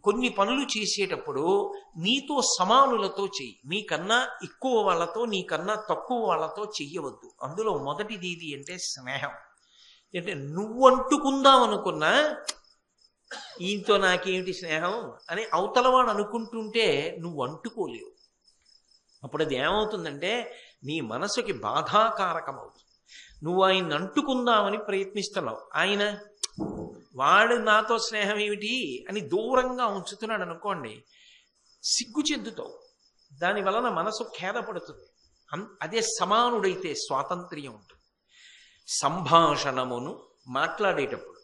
కొన్ని పనులు చేసేటప్పుడు నీతో సమానులతో చెయ్యి. నీకన్నా ఎక్కువ వాళ్ళతో, నీకన్నా తక్కువ వాళ్ళతో చెయ్యవద్దు. అందులో మొదటిది ఇది అంటే స్నేహం. అంటే నువ్వు అంటుకుందాం అనుకున్నా ఈయనతో నాకేమిటి స్నేహం అని అవతలవాడు అనుకుంటుంటే నువ్వు అంటుకోలేవు. అప్పుడు అది ఏమవుతుందంటే నీ మనసుకి బాధాకారకం అవుతుంది. నువ్వు ఆయన్ని అంటుకుందామని ప్రయత్నిస్తున్నావు, ఆయన వాడు నాతో స్నేహం ఏమిటి అని దూరంగా ఉంచుతున్నాడు అనుకోండి, సిగ్గు చెందుతావు. దాని వలన మనసు ఖేదపడుతుంది. అదే సమానుడైతే స్వాతంత్ర్యం ఉంటుంది. సంభాషణమును మాట్లాడేటప్పుడు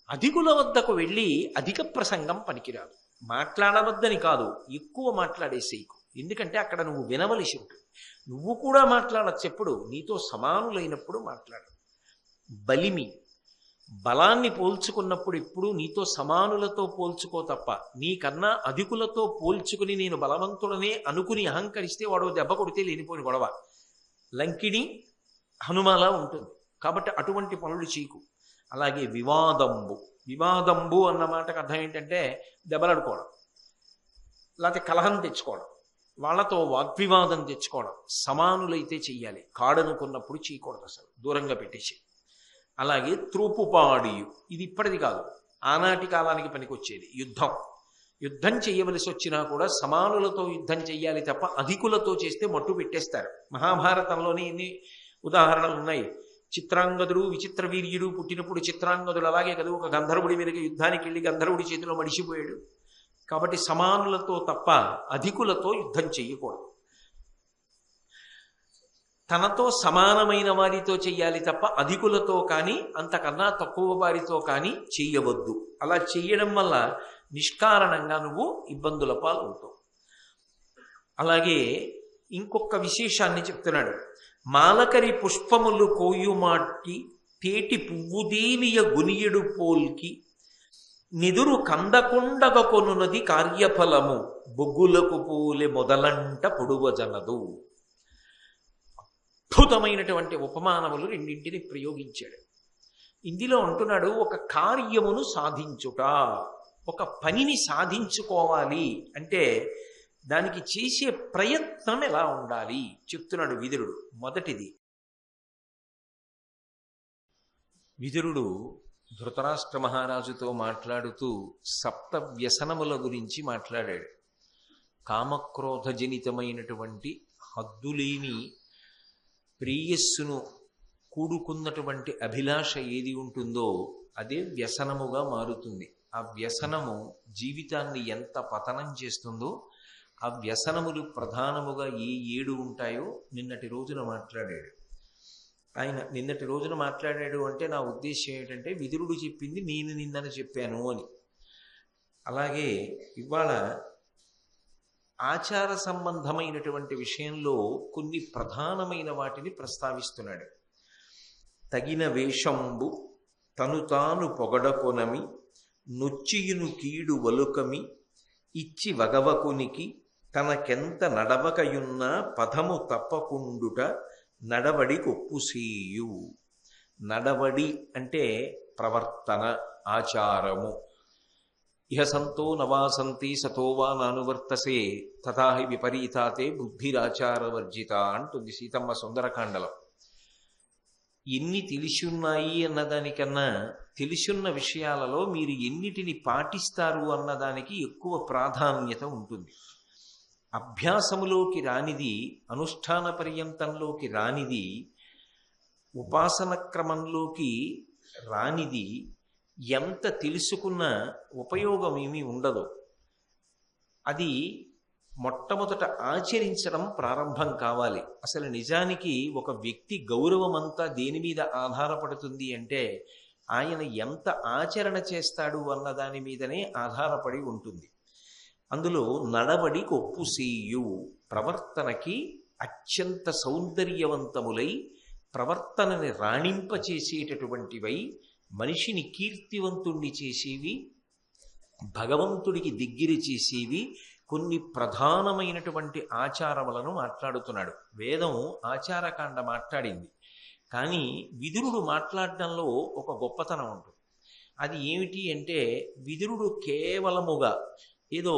అధికుల వద్దకు వెళ్ళి అధిక ప్రసంగం పనికిరాదు. మాట్లాడవద్దని కాదు, ఎక్కువ మాట్లాడేసేయకు. ఎందుకంటే అక్కడ నువ్వు వినవలసి ఉంటుంది. నువ్వు కూడా మాట్లాడచ్చు, ఎప్పుడు నీతో సమానులైనప్పుడు మాట్లాడు. బలిమి బలాన్ని పోల్చుకున్నప్పుడు ఎప్పుడు నీతో సమానులతో పోల్చుకో తప్ప, నీకన్నా అధికులతో పోల్చుకుని నేను బలవంతుడనే అనుకుని అహంకరిస్తే వాడు దెబ్బ కొడితే లేనిపోయిన గొడవ. లంకిణి హనుమలా ఉంటుంది. కాబట్టి అటువంటి పనులు చేయకు. అలాగే వివాదంబు అన్న మాటకు అర్థం ఏంటంటే దెబ్బలాడుకోవడం, లేకపోతే కలహం తెచ్చుకోవడం, వాళ్ళతో వాగ్వివాదం తెచ్చుకోవడం. సమానులైతే చెయ్యాలి, కాడనుకున్నప్పుడు చేయకూడదు, అసలు దూరంగా పెట్టేసి. అలాగే త్రూపుపాడియు, ఇది ఇప్పటిది కాదు, ఆనాటి కాలానికి పనికొచ్చేది. యుద్ధం చేయవలసి వచ్చినా కూడా సమానులతో యుద్ధం చెయ్యాలి తప్ప అధికులతో చేస్తే మట్టు పెట్టేస్తారు. మహాభారతంలోనే ఎన్ని ఉదాహరణలు ఉన్నాయి. చిత్రాంగదుడు విచిత్ర వీర్యుడు పుట్టినప్పుడు చిత్రాంగదుడు అలాగే కదా ఒక గంధర్వుడి మీదకి యుద్ధానికి వెళ్ళి గంధర్వుడి చేతిలో మడిసిపోయాడు. కాబట్టి సమానులతో తప్ప అధికులతో యుద్ధం చెయ్యకూడదు. తనతో సమానమైన వారితో చెయ్యాలి తప్ప అధికులతో కానీ అంతకన్నా తక్కువ వారితో కానీ చెయ్యవద్దు. అలా చెయ్యడం వల్ల నిష్కారణంగా నువ్వు ఇబ్బందుల పాలవుతావు. అలాగే ఇంకొక విశేషాన్ని చెప్తున్నాడు. మాలకరి పుష్పములు కోయుమాటి తేటి పువ్వుదేవియ గునియడు పోల్కి నిదురు కందకొండగ కొనున్నది కార్యఫలము బొగ్గులకు పూలె మొదలంట పొడువజనదు. అద్భుతమైనటువంటి ఉపమానములు రెండింటిని ప్రయోగించాడు. ఇందులో అంటున్నాడు, ఒక కార్యమును సాధించుట, ఒక పనిని సాధించుకోవాలి అంటే దానికి చేసే ప్రయత్నం ఎలా ఉండాలి చెప్తున్నాడు విదురుడు. మొదటిది, విదురుడు ధృతరాష్ట్ర మహారాజుతో మాట్లాడుతూ సప్త వ్యసనముల గురించి మాట్లాడాడు. కామక్రోధజనితమైనటువంటి హద్దులేని ప్రేయస్సును కూడుకున్నటువంటి అభిలాష ఏది ఉంటుందో అదే వ్యసనముగా మారుతుంది. ఆ వ్యసనము జీవితాన్ని ఎంత పతనం చేస్తుందో, ఆ వ్యసనములు ప్రధానముగా ఏ 7 ఉంటాయో నిన్నటి రోజున మాట్లాడాడు ఆయన. నిన్నటి రోజున మాట్లాడాడు అంటే నా ఉద్దేశం ఏంటంటే విదురుడు చెప్పింది నేను నిన్నను చెప్పాను అని. అలాగే ఇవాళ ఆచార సంబంధమైనటువంటి విషయంలో కొన్ని ప్రధానమైన వాటిని ప్రస్తావిస్తున్నాడు. తగిన వేషంబు తను తాను పొగడకొనమి నొచ్చియును కీడు వలుకమి ఇచ్చి వగవకునికి తనకెంత నడవకయున్న పదము తప్పకుండుట నడవడి కొప్పుసేయు. నడవడి అంటే ప్రవర్తన, ఆచారము. ఇహ సంతో నవాసంతి సతోవా నానువర్తసే తథాహి విపరీతాతే బుద్ధిరాచారవర్జిత అంటుంది సీతమ్మ సుందరకాండలో. ఎన్ని తెలిసున్నాయి అన్నదానికన్నా తెలిసున్న విషయాలలో మీరు ఎన్నిటిని పాటిస్తారు అన్నదానికి ఎక్కువ ప్రాధాన్యత ఉంటుంది. అభ్యాసములోకి రానిది, అనుష్ఠాన పర్యంతంలోకి రానిది, ఉపాసన క్రమంలోకి రానిది ఎంత తెలుసుకున్న ఉపయోగం ఏమీ ఉండదు. అది మొట్టమొదట ఆచరించడం ప్రారంభం కావాలి. అసలు నిజానికి ఒక వ్యక్తి గౌరవం అంతా దేని మీద ఆధారపడుతుంది అంటే ఆయన ఎంత ఆచరణ చేస్తాడు అన్న దాని మీదనే ఆధారపడి ఉంటుంది. అందులో నడవడి కొప్పుసేయు, ప్రవర్తనకి అత్యంత సౌందర్యవంతములై ప్రవర్తనని రాణింపచేసేటటువంటివై మనిషిని కీర్తివంతుణ్ణి చేసేవి, భగవంతుడికి దగ్గర చేసేవి కొన్ని ప్రధానమైనటువంటి ఆచారములను మాట్లాడుతున్నాడు. వేదం ఆచారకాండ మాట్లాడింది, కానీ విదురుడు మాట్లాడడంలో ఒక గొప్పతనం ఉంటుంది. అది ఏమిటి అంటే విదురుడు కేవలముగా ఏదో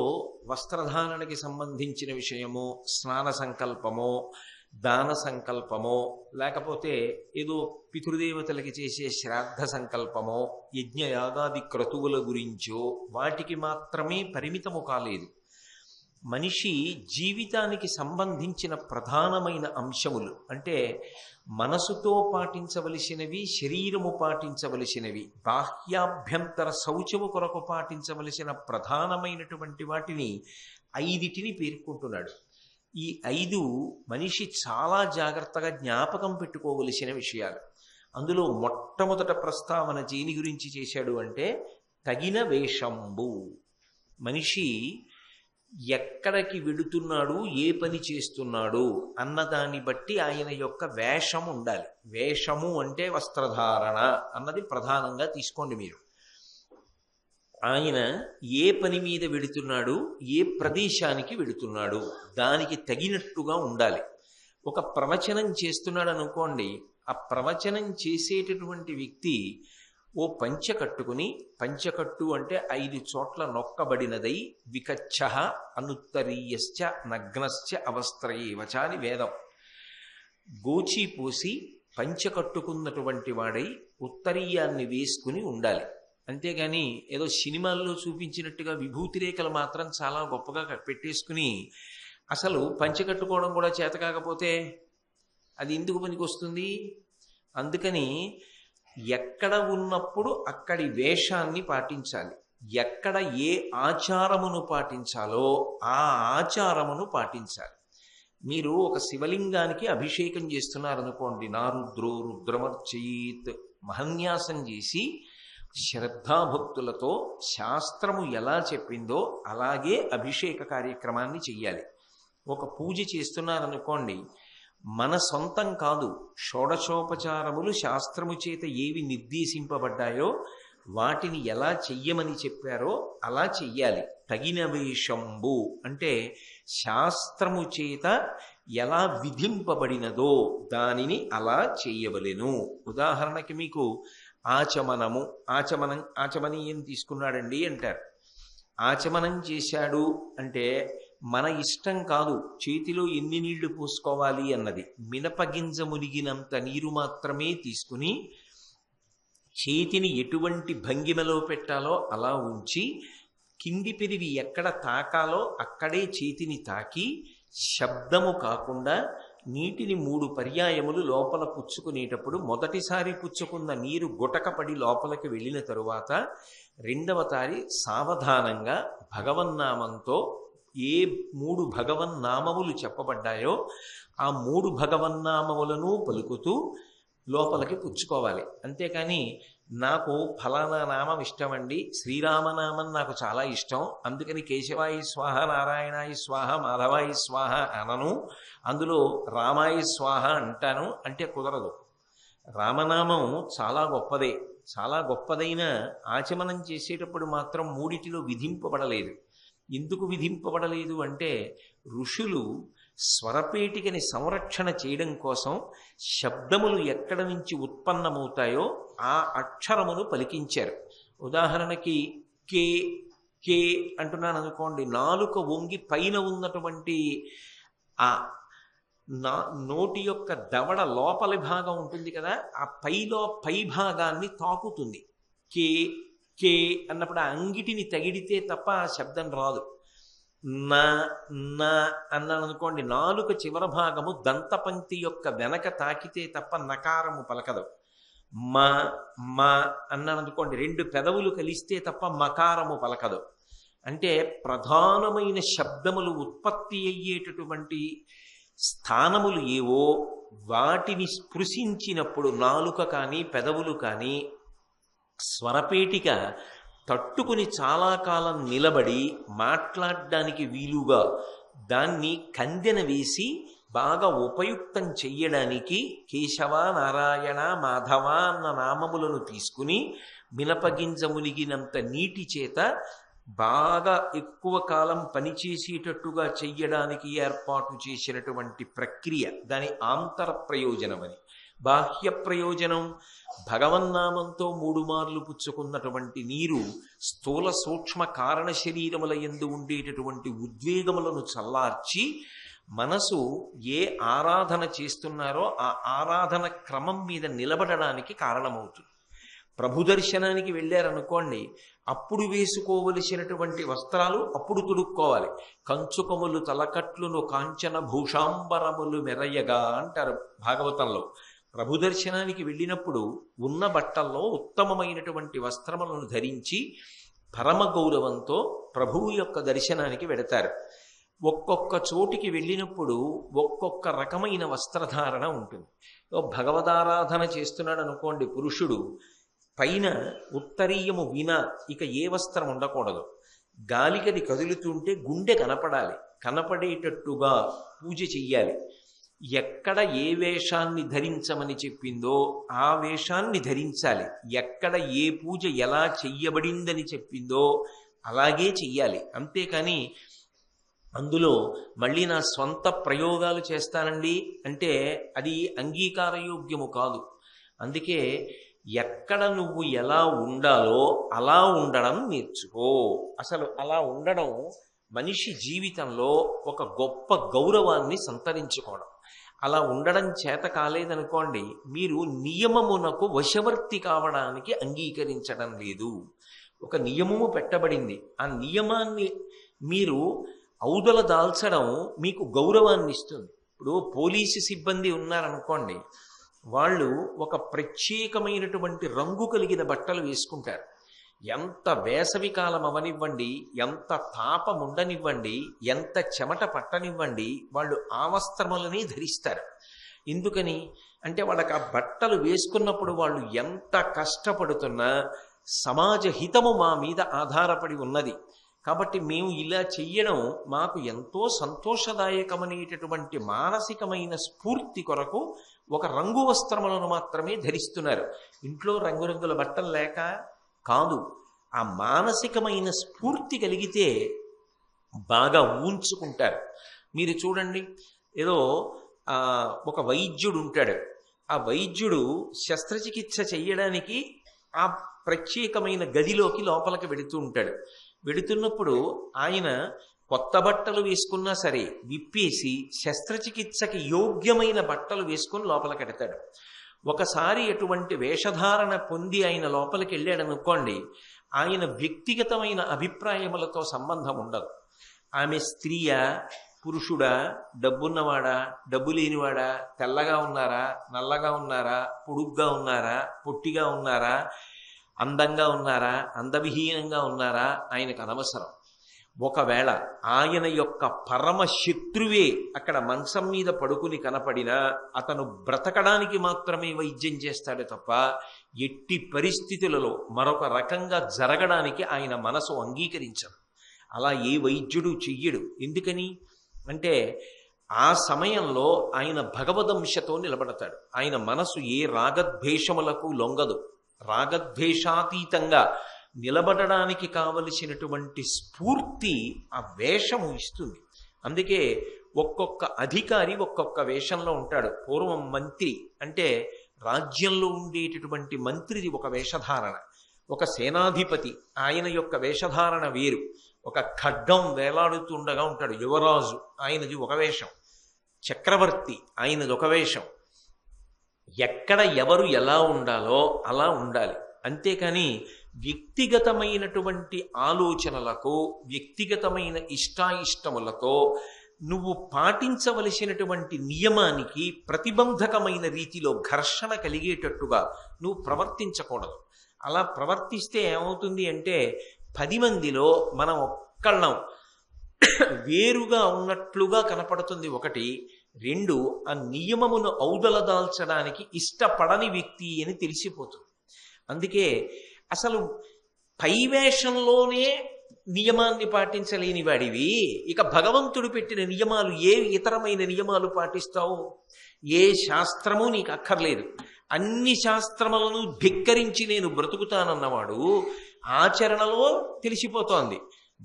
వస్త్రధారణకి సంబంధించిన విషయమో, స్నాన సంకల్పమో, దాన సంకల్పమో, లేకపోతే ఏదో పితృదేవతలకి చేసే శ్రాద్ధ సంకల్పమో, యజ్ఞయాగాది క్రతువుల గురించో వాటికి మాత్రమే పరిమితము కాలేదు. మనిషి జీవితానికి సంబంధించిన ప్రధానమైన అంశములు అంటే మనసుతో పాటించవలసినవి, శరీరము పాటించవలసినవి, బాహ్యాభ్యంతర శౌచము కొరకు పాటించవలసిన ప్రధానమైనటువంటి వాటిని 5 పేర్కొంటున్నాడు. ఈ 5 మనిషి చాలా జాగ్రత్తగా జ్ఞాపకం పెట్టుకోవలసిన విషయాలు. అందులో మొట్టమొదట ప్రస్తావన దేని గురించి చేశాడు అంటే తగిన వేషంబు. మనిషి ఎక్కడికి వెడుతున్నాడు, ఏ పని చేస్తున్నాడు అన్నదాన్ని బట్టి ఆయన యొక్క వేషం ఉండాలి. వేషము అంటే వస్త్రధారణ అన్నది ప్రధానంగా తీసుకోండి మీరు. ఆయన ఏ పని మీద వెడుతున్నాడు, ఏ ప్రదేశానికి వెడుతున్నాడు దానికి తగినట్టుగా ఉండాలి. ఒక ప్రవచనం చేస్తున్నాడు అనుకోండి, ఆ ప్రవచనం చేసేటటువంటి వ్యక్తి ఓ పంచె కట్టుకుని, పంచకట్టు అంటే 5 చోట్ల నొక్కబడినదై వికచ్చ అనుత్తరీయశ్చ నగ్నశ్చ అవస్త్రయేవచ అని వేదం. గోచి పోసి పంచె కట్టుకున్నటువంటి వాడై ఉత్తరీయాన్ని వేసుకుని ఉండాలి. అంతేగాని ఏదో సినిమాల్లో చూపించినట్టుగా విభూతి రేఖలు మాత్రం చాలా గొప్పగా పెట్టేసుకుని అసలు పంచె కట్టుకోవడం కూడా చేత కాకపోతే అది ఎందుకు పనికి వస్తుంది? అందుకని ఎక్కడ ఉన్నప్పుడు అక్కడి వేషాన్ని పాటించాలి. ఎక్కడ ఏ ఆచారమును పాటించాలో ఆ ఆచారమును పాటించాలి. మీరు ఒక శివలింగానికి అభిషేకం చేస్తున్నారనుకోండి, నా రుద్రో రుద్రమర్చయిత్ మహన్యాసం చేసి శ్రద్ధాభక్తులతో శాస్త్రము ఎలా చెప్పిందో అలాగే అభిషేక కార్యక్రమాన్ని చెయ్యాలి. ఒక పూజ చేస్తున్నారనుకోండి, మన సొంతం కాదు, షోడశోపచారములు శాస్త్రము చేత ఏవి నిర్దేశింపబడ్డాయో వాటిని ఎలా చెయ్యమని చెప్పారో అలా చెయ్యాలి. తగిన వేషంబు అంటే శాస్త్రము చేత ఎలా విధింపబడినదో దానిని అలా చెయ్యవలెను. ఉదాహరణకి మీకు ఆచమనీయం తీసుకున్నాడండి అంటారు. ఆచమనం చేశాడు అంటే మన ఇష్టం కాదు, చేతిలో ఎన్ని నీళ్లు పోసుకోవాలి అన్నది. మినపగింజ మునిగినంత నీరు మాత్రమే తీసుకుని చేతిని ఎటువంటి భంగిమలో పెట్టాలో అలా ఉంచి కింది పెరివి ఎక్కడ తాకాలో అక్కడే చేతిని తాకి శబ్దము కాకుండా నీటిని 3 పర్యాయములు లోపల పుచ్చుకునేటప్పుడు మొదటిసారి పుచ్చుకున్న నీరు గుటకపడి లోపలికి వెళ్ళిన తరువాత రెండవసారి సావధానంగా భగవన్నామంతో ఏ 3 భగవన్నామములు చెప్పబడ్డాయో ఆ 3 భగవన్నామములను పలుకుతూ లోపలికి పుచ్చుకోవాలి. అంతేకాని నాకు ఫలానా నామం ఇష్టమండి, శ్రీరామనామం నాకు చాలా ఇష్టం, అందుకని కేశవాయి స్వాహ, నారాయణాయి స్వాహ, మాధవాయి స్వాహ అనను, అందులో రామాయి స్వాహ అంటాను అంటే కుదరదు. రామనామం చాలా గొప్పదే. చాలా గొప్పదైన ఆచమనం చేసేటప్పుడు మాత్రం 3 విధింపబడలేదు. ఎందుకు విధింపబడలేదు అంటే ఋషులు స్వరపేటికని సంరక్షణ చేయడం కోసం శబ్దములు ఎక్కడ నుంచి ఉత్పన్నమవుతాయో ఆ అక్షరమును పలికించారు. ఉదాహరణకి కే కే అంటున్నాను అనుకోండి, నాలుక వంగి పైన ఉన్నటువంటి ఆ నోటి యొక్క దవడ లోపలి భాగం ఉంటుంది కదా, ఆ పై భాగాన్ని తాకుతుంది. కే కే అన్నప్పుడు ఆ అంగిటిని తగిడితే తప్ప ఆ శబ్దం రాదు. నా నా అన్నాను అనుకోండి, నాలుక చివర భాగము దంతపంక్తి యొక్క వెనక తాకితే తప్ప నకారము పలకదు. మా మా అన్నాను అనుకోండి, 2 పెదవులు కలిస్తే తప్ప మకారము పలకదు. అంటే ప్రధానమైన శబ్దములు ఉత్పత్తి అయ్యేటటువంటి స్థానములు ఏవో వాటిని స్పృశించినప్పుడు నాలుక కానీ పెదవులు కానీ స్వరపేటిక తట్టుకుని చాలా కాలం నిలబడి మాట్లాడడానికి వీలుగా దాన్ని కందెన వేసి బాగా ఉపయుక్తం చెయ్యడానికి కేశవ, నారాయణ, మాధవ అన్న నామములను తీసుకుని మినపగింజ మునిగినంత నీటి చేత బాగా ఎక్కువ కాలం పనిచేసేటట్టుగా చెయ్యడానికి ఏర్పాటు చేసినటువంటి ప్రక్రియ దాని ఆంతర ప్రయోజనమని. బాహ్య ప్రయోజనం భగవన్నామంతో 3 మార్లు పుచ్చుకున్నటువంటి నీరు స్థూల సూక్ష్మ కారణ శరీరముల యందు ఉండేటటువంటి ఉద్వేగములను చల్లార్చి మనసు ఏ ఆరాధన చేస్తున్నారో ఆ ఆరాధన క్రమం మీద నిలబడడానికి కారణమవుతుంది. ప్రభు దర్శనానికి వెళ్ళారనుకోండి, అప్పుడు వేసుకోవలసినటువంటి వస్త్రాలు అప్పుడు తొడుక్కోవాలి. కంచుకములు తలకట్లును కాంచన భూషాంబరములు మెరయగా అంటారు భాగవతంలో. ప్రభు దర్శనానికి వెళ్ళినప్పుడు ఉన్న బట్టల్లో ఉత్తమమైనటువంటి వస్త్రములను ధరించి పరమ గౌరవంతో ప్రభువు యొక్క దర్శనానికి వెడతారు. ఒక్కొక్క చోటికి వెళ్ళినప్పుడు ఒక్కొక్క రకమైన వస్త్రధారణ ఉంటుంది. భగవదారాధన చేస్తున్నాడు అనుకోండి పురుషుడు, పైన ఉత్తరీయము విన ఇక ఏ వస్త్రం ఉండకూడదు. గాలికది కదులుతుంటే గుండె కనపడాలి, కనపడేటట్టుగా పూజ చెయ్యాలి. ఎక్కడ ఏ వేషాన్ని ధరించమని చెప్పిందో ఆ వేషాన్ని ధరించాలి. ఎక్కడ ఏ పూజ ఎలా చెయ్యబడిందని చెప్పిందో అలాగే చెయ్యాలి. అంతేకాని అందులో మళ్ళీ నా స్వంత ప్రయోగాలు చేస్తానండి అంటే అది అంగీకారయోగ్యము కాదు. అందుకే ఎక్కడ నువ్వు ఎలా ఉండాలో అలా ఉండడం నేర్చుకో. అసలు అలా ఉండడం మనిషి జీవితంలో ఒక గొప్ప గౌరవాన్ని సంతరించుకోవడం. అలా ఉండడం చేత కాలేదనుకోండి, మీరు నియమమునకు వశవర్తి కావడానికి అంగీకరించడం లేదు. ఒక నియమము పెట్టబడింది, ఆ నియమాన్ని మీరు ఔదల దాల్చడం మీకు గౌరవాన్ని ఇస్తుంది. ఇప్పుడు పోలీసు సిబ్బంది ఉన్నారనుకోండి, వాళ్ళు ఒక ప్రత్యేకమైనటువంటి రంగు కలిగిన బట్టలు వేసుకుంటారు. ఎంత వేసవి కాలం అవనివ్వండి, ఎంత తాపం ఉండనివ్వండి, ఎంత చెమట పట్టనివ్వండి, వాళ్ళు ఆ వస్త్రములని ధరిస్తారు. ఎందుకని అంటే వాళ్ళకి ఆ బట్టలు వేసుకున్నప్పుడు వాళ్ళు ఎంత కష్టపడుతున్నా సమాజ హితము మా మీద ఆధారపడి ఉన్నది కాబట్టి మేము ఇలా చెయ్యడం మాకు ఎంతో సంతోషదాయకమనేటటువంటి మానసికమైన స్ఫూర్తి కొరకు ఒక రంగు వస్త్రములను మాత్రమే ధరిస్తున్నారు. ఇంట్లో రంగురంగుల బట్టలు లేక కాదు, ఆ మానసికమైన స్ఫూర్తి కలిగితే బాగా ఊంచుకుంటారు. మీరు చూడండి, ఏదో ఒక వైద్యుడు ఉంటాడు, ఆ వైద్యుడు శస్త్రచికిత్స చెయ్యడానికి ఆ ప్రత్యేకమైన గదిలోకి లోపలికి వెడుతూ ఉంటాడు. వెడుతున్నప్పుడు ఆయన కొత్త బట్టలు వేసుకున్నా సరే విప్పేసి శస్త్రచికిత్సకి యోగ్యమైన బట్టలు వేసుకొని లోపలికి వెడతాడు. ఒకసారి ఎటువంటి వేషధారణ పొంది ఆయన లోపలికి వెళ్ళాడనుకోండి, ఆయన వ్యక్తిగతమైన అభిప్రాయములతో సంబంధం ఉండదు. ఆమె స్త్రీయా పురుషుడా, డబ్బున్నవాడా డబ్బు లేనివాడా, తెల్లగా ఉన్నారా నల్లగా ఉన్నారా, పొడుగ్గా ఉన్నారా పొట్టిగా ఉన్నారా, అందంగా ఉన్నారా అందవిహీనంగా ఉన్నారా, ఆయనకు అనవసరం. ఒకవేళ ఆయన యొక్క పరమ శత్రువే అక్కడ మంచం మీద పడుకుని కనపడినా అతను బ్రతకడానికి మాత్రమే వైద్యం చేస్తాడు తప్ప ఎట్టి పరిస్థితులలో మరొక రకంగా జరగడానికి ఆయన మనసు అంగీకరించదు. అలా ఏ వైద్యుడు చెయ్యడు. ఎందుకని అంటే ఆ సమయంలో ఆయన భగవదంశతో నిలబడతాడు. ఆయన మనసు ఏ రాగద్వేషములకు లొంగదు. రాగద్వేషాతీతంగా నిలబడడానికి కావలసినటువంటి స్ఫూర్తి ఆ వేషము ఇస్తుంది. అందుకే ఒక్కొక్క అధికారి ఒక్కొక్క వేషంలో ఉంటాడు. పూర్వం మంత్రి అంటే రాజ్యంలో ఉండేటటువంటి మంత్రిది ఒక వేషధారణ, ఒక సేనాధిపతి ఆయన యొక్క వేషధారణ వేరు, ఒక ఖడ్గం వేలాడుతుండగా ఉంటాడు యువరాజు, ఆయనది ఒక వేషం, చక్రవర్తి ఆయనది ఒక వేషం. ఎక్కడ ఎవరు ఎలా ఉండాలో అలా ఉండాలి. అంతేకాని వ్యక్తిగతమైనటువంటి ఆలోచనలకు వ్యక్తిగతమైన ఇష్టాయిష్టములతో నువ్వు పాటించవలసినటువంటి నియమానికి ప్రతిబంధకమైన రీతిలో ఘర్షణ కలిగేటట్టుగా నువ్వు ప్రవర్తించకూడదు. అలా ప్రవర్తిస్తే ఏమవుతుంది అంటే 10 మందిలో మనం ఒక్కళ్ళం వేరుగా ఉన్నట్లుగా కనపడుతుంది. 1, 2 ఆ నియమమును ఔదలదాల్చడానికి ఇష్టపడని వ్యక్తి అని తెలిసిపోతుంది. అందుకే అసలు పైవేషంలోనే నియమాన్ని పాటించలేని వాడివి ఇక భగవంతుడు పెట్టిన నియమాలు ఏ ఇతరమైన నియమాలు పాటిస్తావు? ఏ శాస్త్రము నీకు అక్కర్లేదు. అన్ని శాస్త్రములను ధిక్కరించి నేను బ్రతుకుతానన్నవాడు ఆచరణలో తెలిసిపోతోంది.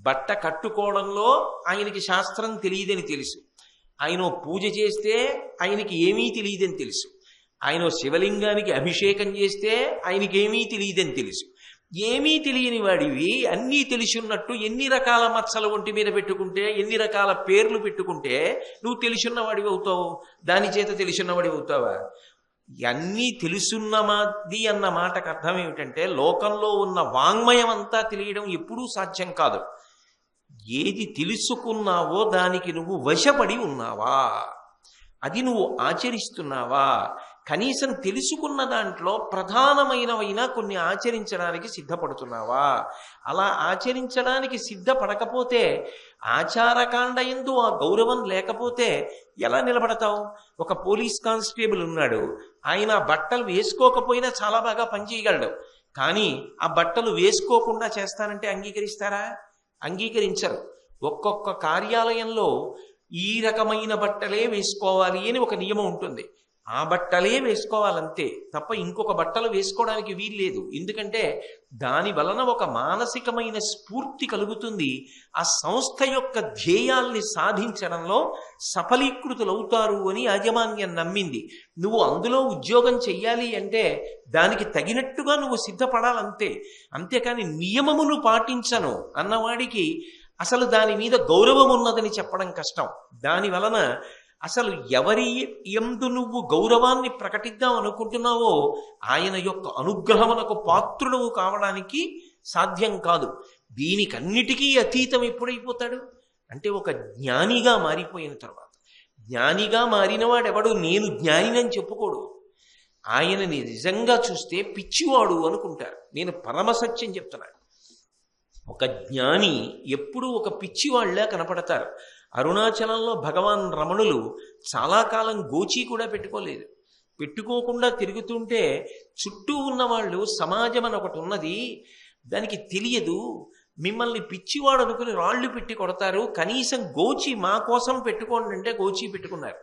బట్ట కట్టుకోవడంలో ఆయనకి శాస్త్రం తెలియదని తెలుసు, ఆయన పూజ చేస్తే ఆయనకి ఏమీ తెలియదని తెలుసు. ఆయన శివలింగానికి అభిషేకం చేస్తే ఆయనకేమీ తెలియదని తెలుసు. ఏమీ తెలియని వాడివి అన్నీ తెలిసిన్నట్టు ఎన్ని రకాల మచ్చల ఒంటి మీద పెట్టుకుంటే, ఎన్ని రకాల పేర్లు పెట్టుకుంటే నువ్వు తెలిసిన్నవాడివి అవుతావు? దాని చేత తెలిసిన్నవాడివి అవుతావా? అన్నీ తెలుసున్నమాది అన్న మాటకు అర్థం ఏమిటంటే, లోకంలో ఉన్న వాంగ్మయం అంతా తెలియడం ఎప్పుడూ సాధ్యం కాదు. ఏది తెలుసుకున్నావో దానికి నువ్వు వశపడి ఉన్నావా? అది నువ్వు ఆచరిస్తున్నావా? కనీసం తెలుసుకున్న దాంట్లో ప్రధానమైనవైనా కొన్ని ఆచరించడానికి సిద్ధపడుతున్నావా? అలా ఆచరించడానికి సిద్ధపడకపోతే, ఆచారకాండ యందు ఆ గౌరవం లేకపోతే ఎలా నిలబడతావు? ఒక పోలీస్ కానిస్టేబుల్ ఉన్నాడు, ఆయన బట్టలు వేసుకోకపోయినా చాలా బాగా పనిచేయగలడు. కానీ ఆ బట్టలు వేసుకోకుండా చేస్తానంటే అంగీకరిస్తారా? అంగీకరించరు. ఒక్కొక్క కార్యాలయంలో ఈ రకమైన బట్టలే వేసుకోవాలి అని ఒక నియమం ఉంటుంది. ఆ బట్టలే వేసుకోవాలంతే తప్ప ఇంకొక బట్టలు వేసుకోవడానికి వీల్లేదు. ఎందుకంటే దాని వలన ఒక మానసికమైన స్ఫూర్తి కలుగుతుంది. ఆ సంస్థ యొక్క ధ్యేయాల్ని సాధించడంలో సఫలీకృతులవుతారు అని యాజమాన్యం నమ్మింది. నువ్వు అందులో ఉద్యోగం చెయ్యాలి అంటే దానికి తగినట్టుగా నువ్వు సిద్ధపడాలంతే. అంతేకాని నియమమును పాటించను అన్నవాడికి అసలు దాని మీద గౌరవం ఉన్నదని చెప్పడం కష్టం. దాని వలన అసలు ఎవరి యందు నువ్వు గౌరవాన్ని ప్రకటిద్దాం అనుకుంటున్నావో ఆయన యొక్క అనుగ్రహమునకు పాత్రుడవు కావడానికి సాధ్యం కాదు. దీనికన్నిటికీ అతీతం ఎప్పుడైపోతాడు అంటే ఒక జ్ఞానిగా మారిపోయిన తర్వాత. జ్ఞానిగా మారినవాడెవడు నేను జ్ఞానినని చెప్పుకోడు. ఆయనని నిజంగా చూస్తే పిచ్చివాడు అనుకుంటారు. నేను పరమసత్యం చెప్తున్నాను. ఒక జ్ఞాని ఎప్పుడూ ఒక పిచ్చివాళ్లా కనపడతారు. అరుణాచలంలో భగవాన్ రమణులు చాలా కాలం గోచి కూడా పెట్టుకోలేదు. పెట్టుకోకుండా తిరుగుతుంటే చుట్టూ ఉన్నవాళ్ళు సమాజం అని ఒకటి ఉన్నది, దానికి తెలియదు, మిమ్మల్ని పిచ్చివాడు అనుకుని రాళ్ళు పెట్టి కొడతారు, కనీసం గోచి మా కోసం పెట్టుకోండి అంటే గోచి పెట్టుకున్నారు.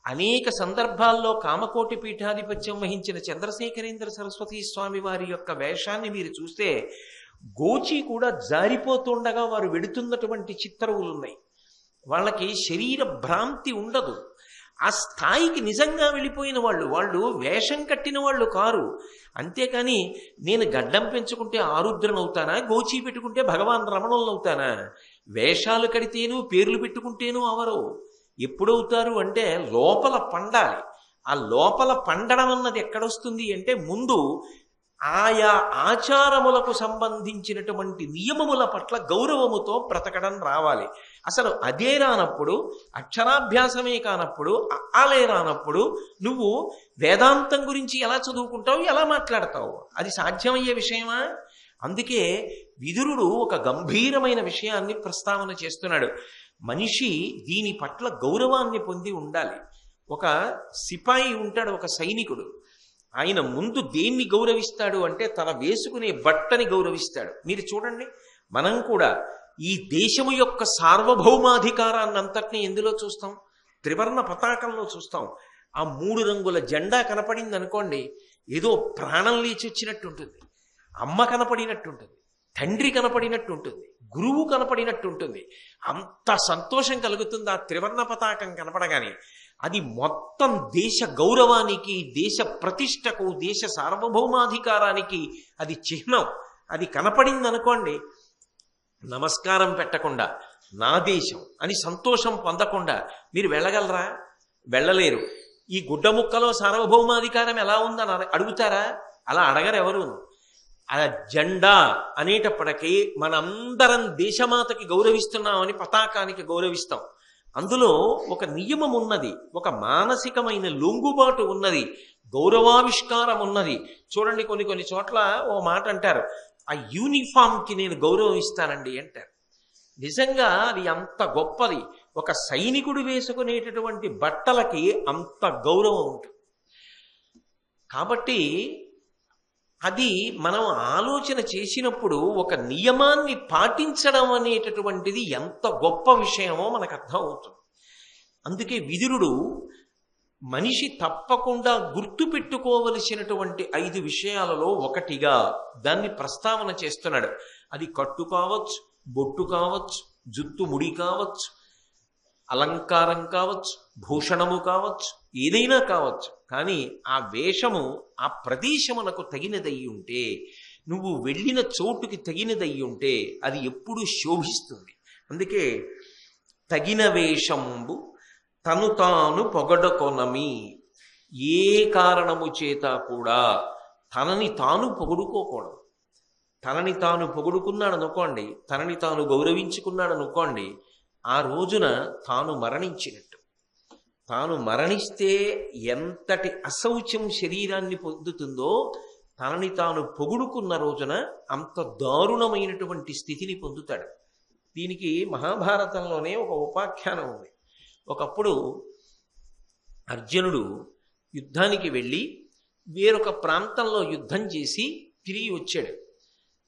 అనేక సందర్భాల్లో కామకోటి పీఠాధిపత్యం వహించిన చంద్రశేఖరేంద్ర సరస్వతీ స్వామి వారి యొక్క వేషాన్ని మీరు చూస్తే గోచి కూడా జారిపోతుండగా వారు వెడుతున్నటువంటి చిత్రవులు ఉన్నాయి. వాళ్ళకి శరీర భ్రాంతి ఉండదు. ఆ స్థాయికి నిజంగా వెళ్ళిపోయిన వాళ్ళు వేషం కట్టిన వాళ్ళు కారు. అంతేకాని నేను గడ్డం పెంచుకుంటే ఆరుద్రనవుతానా, గోచి పెట్టుకుంటే భగవాన్ రమణులనవుతానా? వేషాలు కడితేను పేర్లు పెట్టుకుంటేను అవరు. ఎప్పుడవుతారు అంటే లోపల పండాలి. ఆ లోపల పండడం అన్నది ఎక్కడొస్తుంది అంటే ముందు ఆయా ఆచారములకు సంబంధించినటువంటి నియమముల పట్ల గౌరవముతో బ్రతకడం రావాలి. అసలు అదే రానప్పుడు, అక్షరాభ్యాసమే కానప్పుడు, అలే రానప్పుడు నువ్వు వేదాంతం గురించి ఎలా చదువుకుంటావు, ఎలా మాట్లాడతావు? అది సాధ్యమయ్యే విషయమా? అందుకే విదురుడు ఒక గంభీరమైన విషయాన్ని ప్రస్తావన చేస్తున్నాడు. మనిషి దీని పట్ల గౌరవాన్ని పొంది ఉండాలి. ఒక సిపాయి ఉంటాడు, ఒక సైనికుడు. ఆయన ముందు దేన్ని గౌరవిస్తాడు అంటే తన వేసుకునే బట్టని గౌరవిస్తాడు. మీరు చూడండి, మనం కూడా ఈ దేశము యొక్క సార్వభౌమాధికారాన్ని అంతటినీ ఎందులో చూస్తాం? త్రివర్ణ పతాకంలో చూస్తాం. ఆ 3 రంగుల జెండా కనపడింది అనుకోండి, ఏదో ప్రాణం లేచి వచ్చినట్టు ఉంటుంది. అమ్మ కనపడినట్టు ఉంటుంది, తండ్రి కనపడినట్టు ఉంటుంది, గురువు కనపడినట్టు ఉంటుంది. అంత సంతోషం కలుగుతుంది ఆ త్రివర్ణ పతాకం కనపడగానే. అది మొత్తం దేశ గౌరవానికి, దేశ ప్రతిష్టకు, దేశ సార్వభౌమాధికారానికి అది చిహ్నం. అది కనపడింది అనుకోండి, నమస్కారం పెట్టకుండా నా దేశం అని సంతోషం పొందకుండా మీరు వెళ్ళగలరా? వెళ్ళలేరు. ఈ గుడ్డ ముక్కలో సార్వభౌమాధికారం ఎలా ఉందని అడుగుతారా? అలా అడగరు ఎవరు. ఆ జెండా అనేటప్పటికీ మనందరం దేశమాతకి గౌరవిస్తున్నామని పతాకానికి గౌరవిస్తాం. అందులో ఒక నియమం ఉన్నది, ఒక మానసికమైన లొంగుబాటు ఉన్నది, గౌరవావిష్కారం ఉన్నది. చూడండి, కొన్ని చోట్ల ఓ మాట అంటారు, ఆ యూనిఫామ్కి నేను గౌరవం ఇస్తానండి అంటారు. నిజంగా అది అంత గొప్పది. ఒక సైనికుడు వేసుకునేటటువంటి బట్టలకి అంత గౌరవం ఉంటుంది. కాబట్టి అది మనం ఆలోచన చేసినప్పుడు ఒక నియమాన్ని పాటించడం అనేటటువంటిది ఎంత గొప్ప విషయమో మనకు అర్థం అవుతుంది. అందుకే విదురుడు మనిషి తప్పకుండా గుర్తుపెట్టుకోవలసినటువంటి 5 విషయాలలో ఒకటిగా దాన్ని ప్రస్తావన చేస్తున్నాడు. అది కట్టు కావచ్చు, బొట్టు కావచ్చు, జుత్తు ముడి కావచ్చు, అలంకారం కావచ్చు, భూషణము కావచ్చు, ఏదైనా కావచ్చు, కానీ ఆ వేషము ఆ ప్రదేశమునకు తగినదయ్యి ఉంటే, నువ్వు వెళ్ళిన చోటుకి తగినదయ్యి ఉంటే అది ఎప్పుడూ శోభిస్తుంది. అందుకే తగిన వేషంబు తను తాను పొగడకొనమి. ఏ కారణము చేత కూడా తనని తాను పొగుడుకోకూడదు. తనని తాను పొగుడుకున్నాడు అనుకోండి, తనని తాను గౌరవించుకున్నాడు అనుకోండి, ఆ రోజున తాను మరణించినట్టు. తాను మరణిస్తే ఎంతటి అశౌచం శరీరాన్ని పొందుతుందో, తనని తాను పొగుడుకున్న రోజున అంత దారుణమైనటువంటి స్థితిని పొందుతాడు. దీనికి మహాభారతంలోనే ఒక ఉపాఖ్యానం ఉంది. ఒకప్పుడు అర్జునుడు యుద్ధానికి వెళ్ళి వేరొక ప్రాంతంలో యుద్ధం చేసి తిరిగి వచ్చాడు.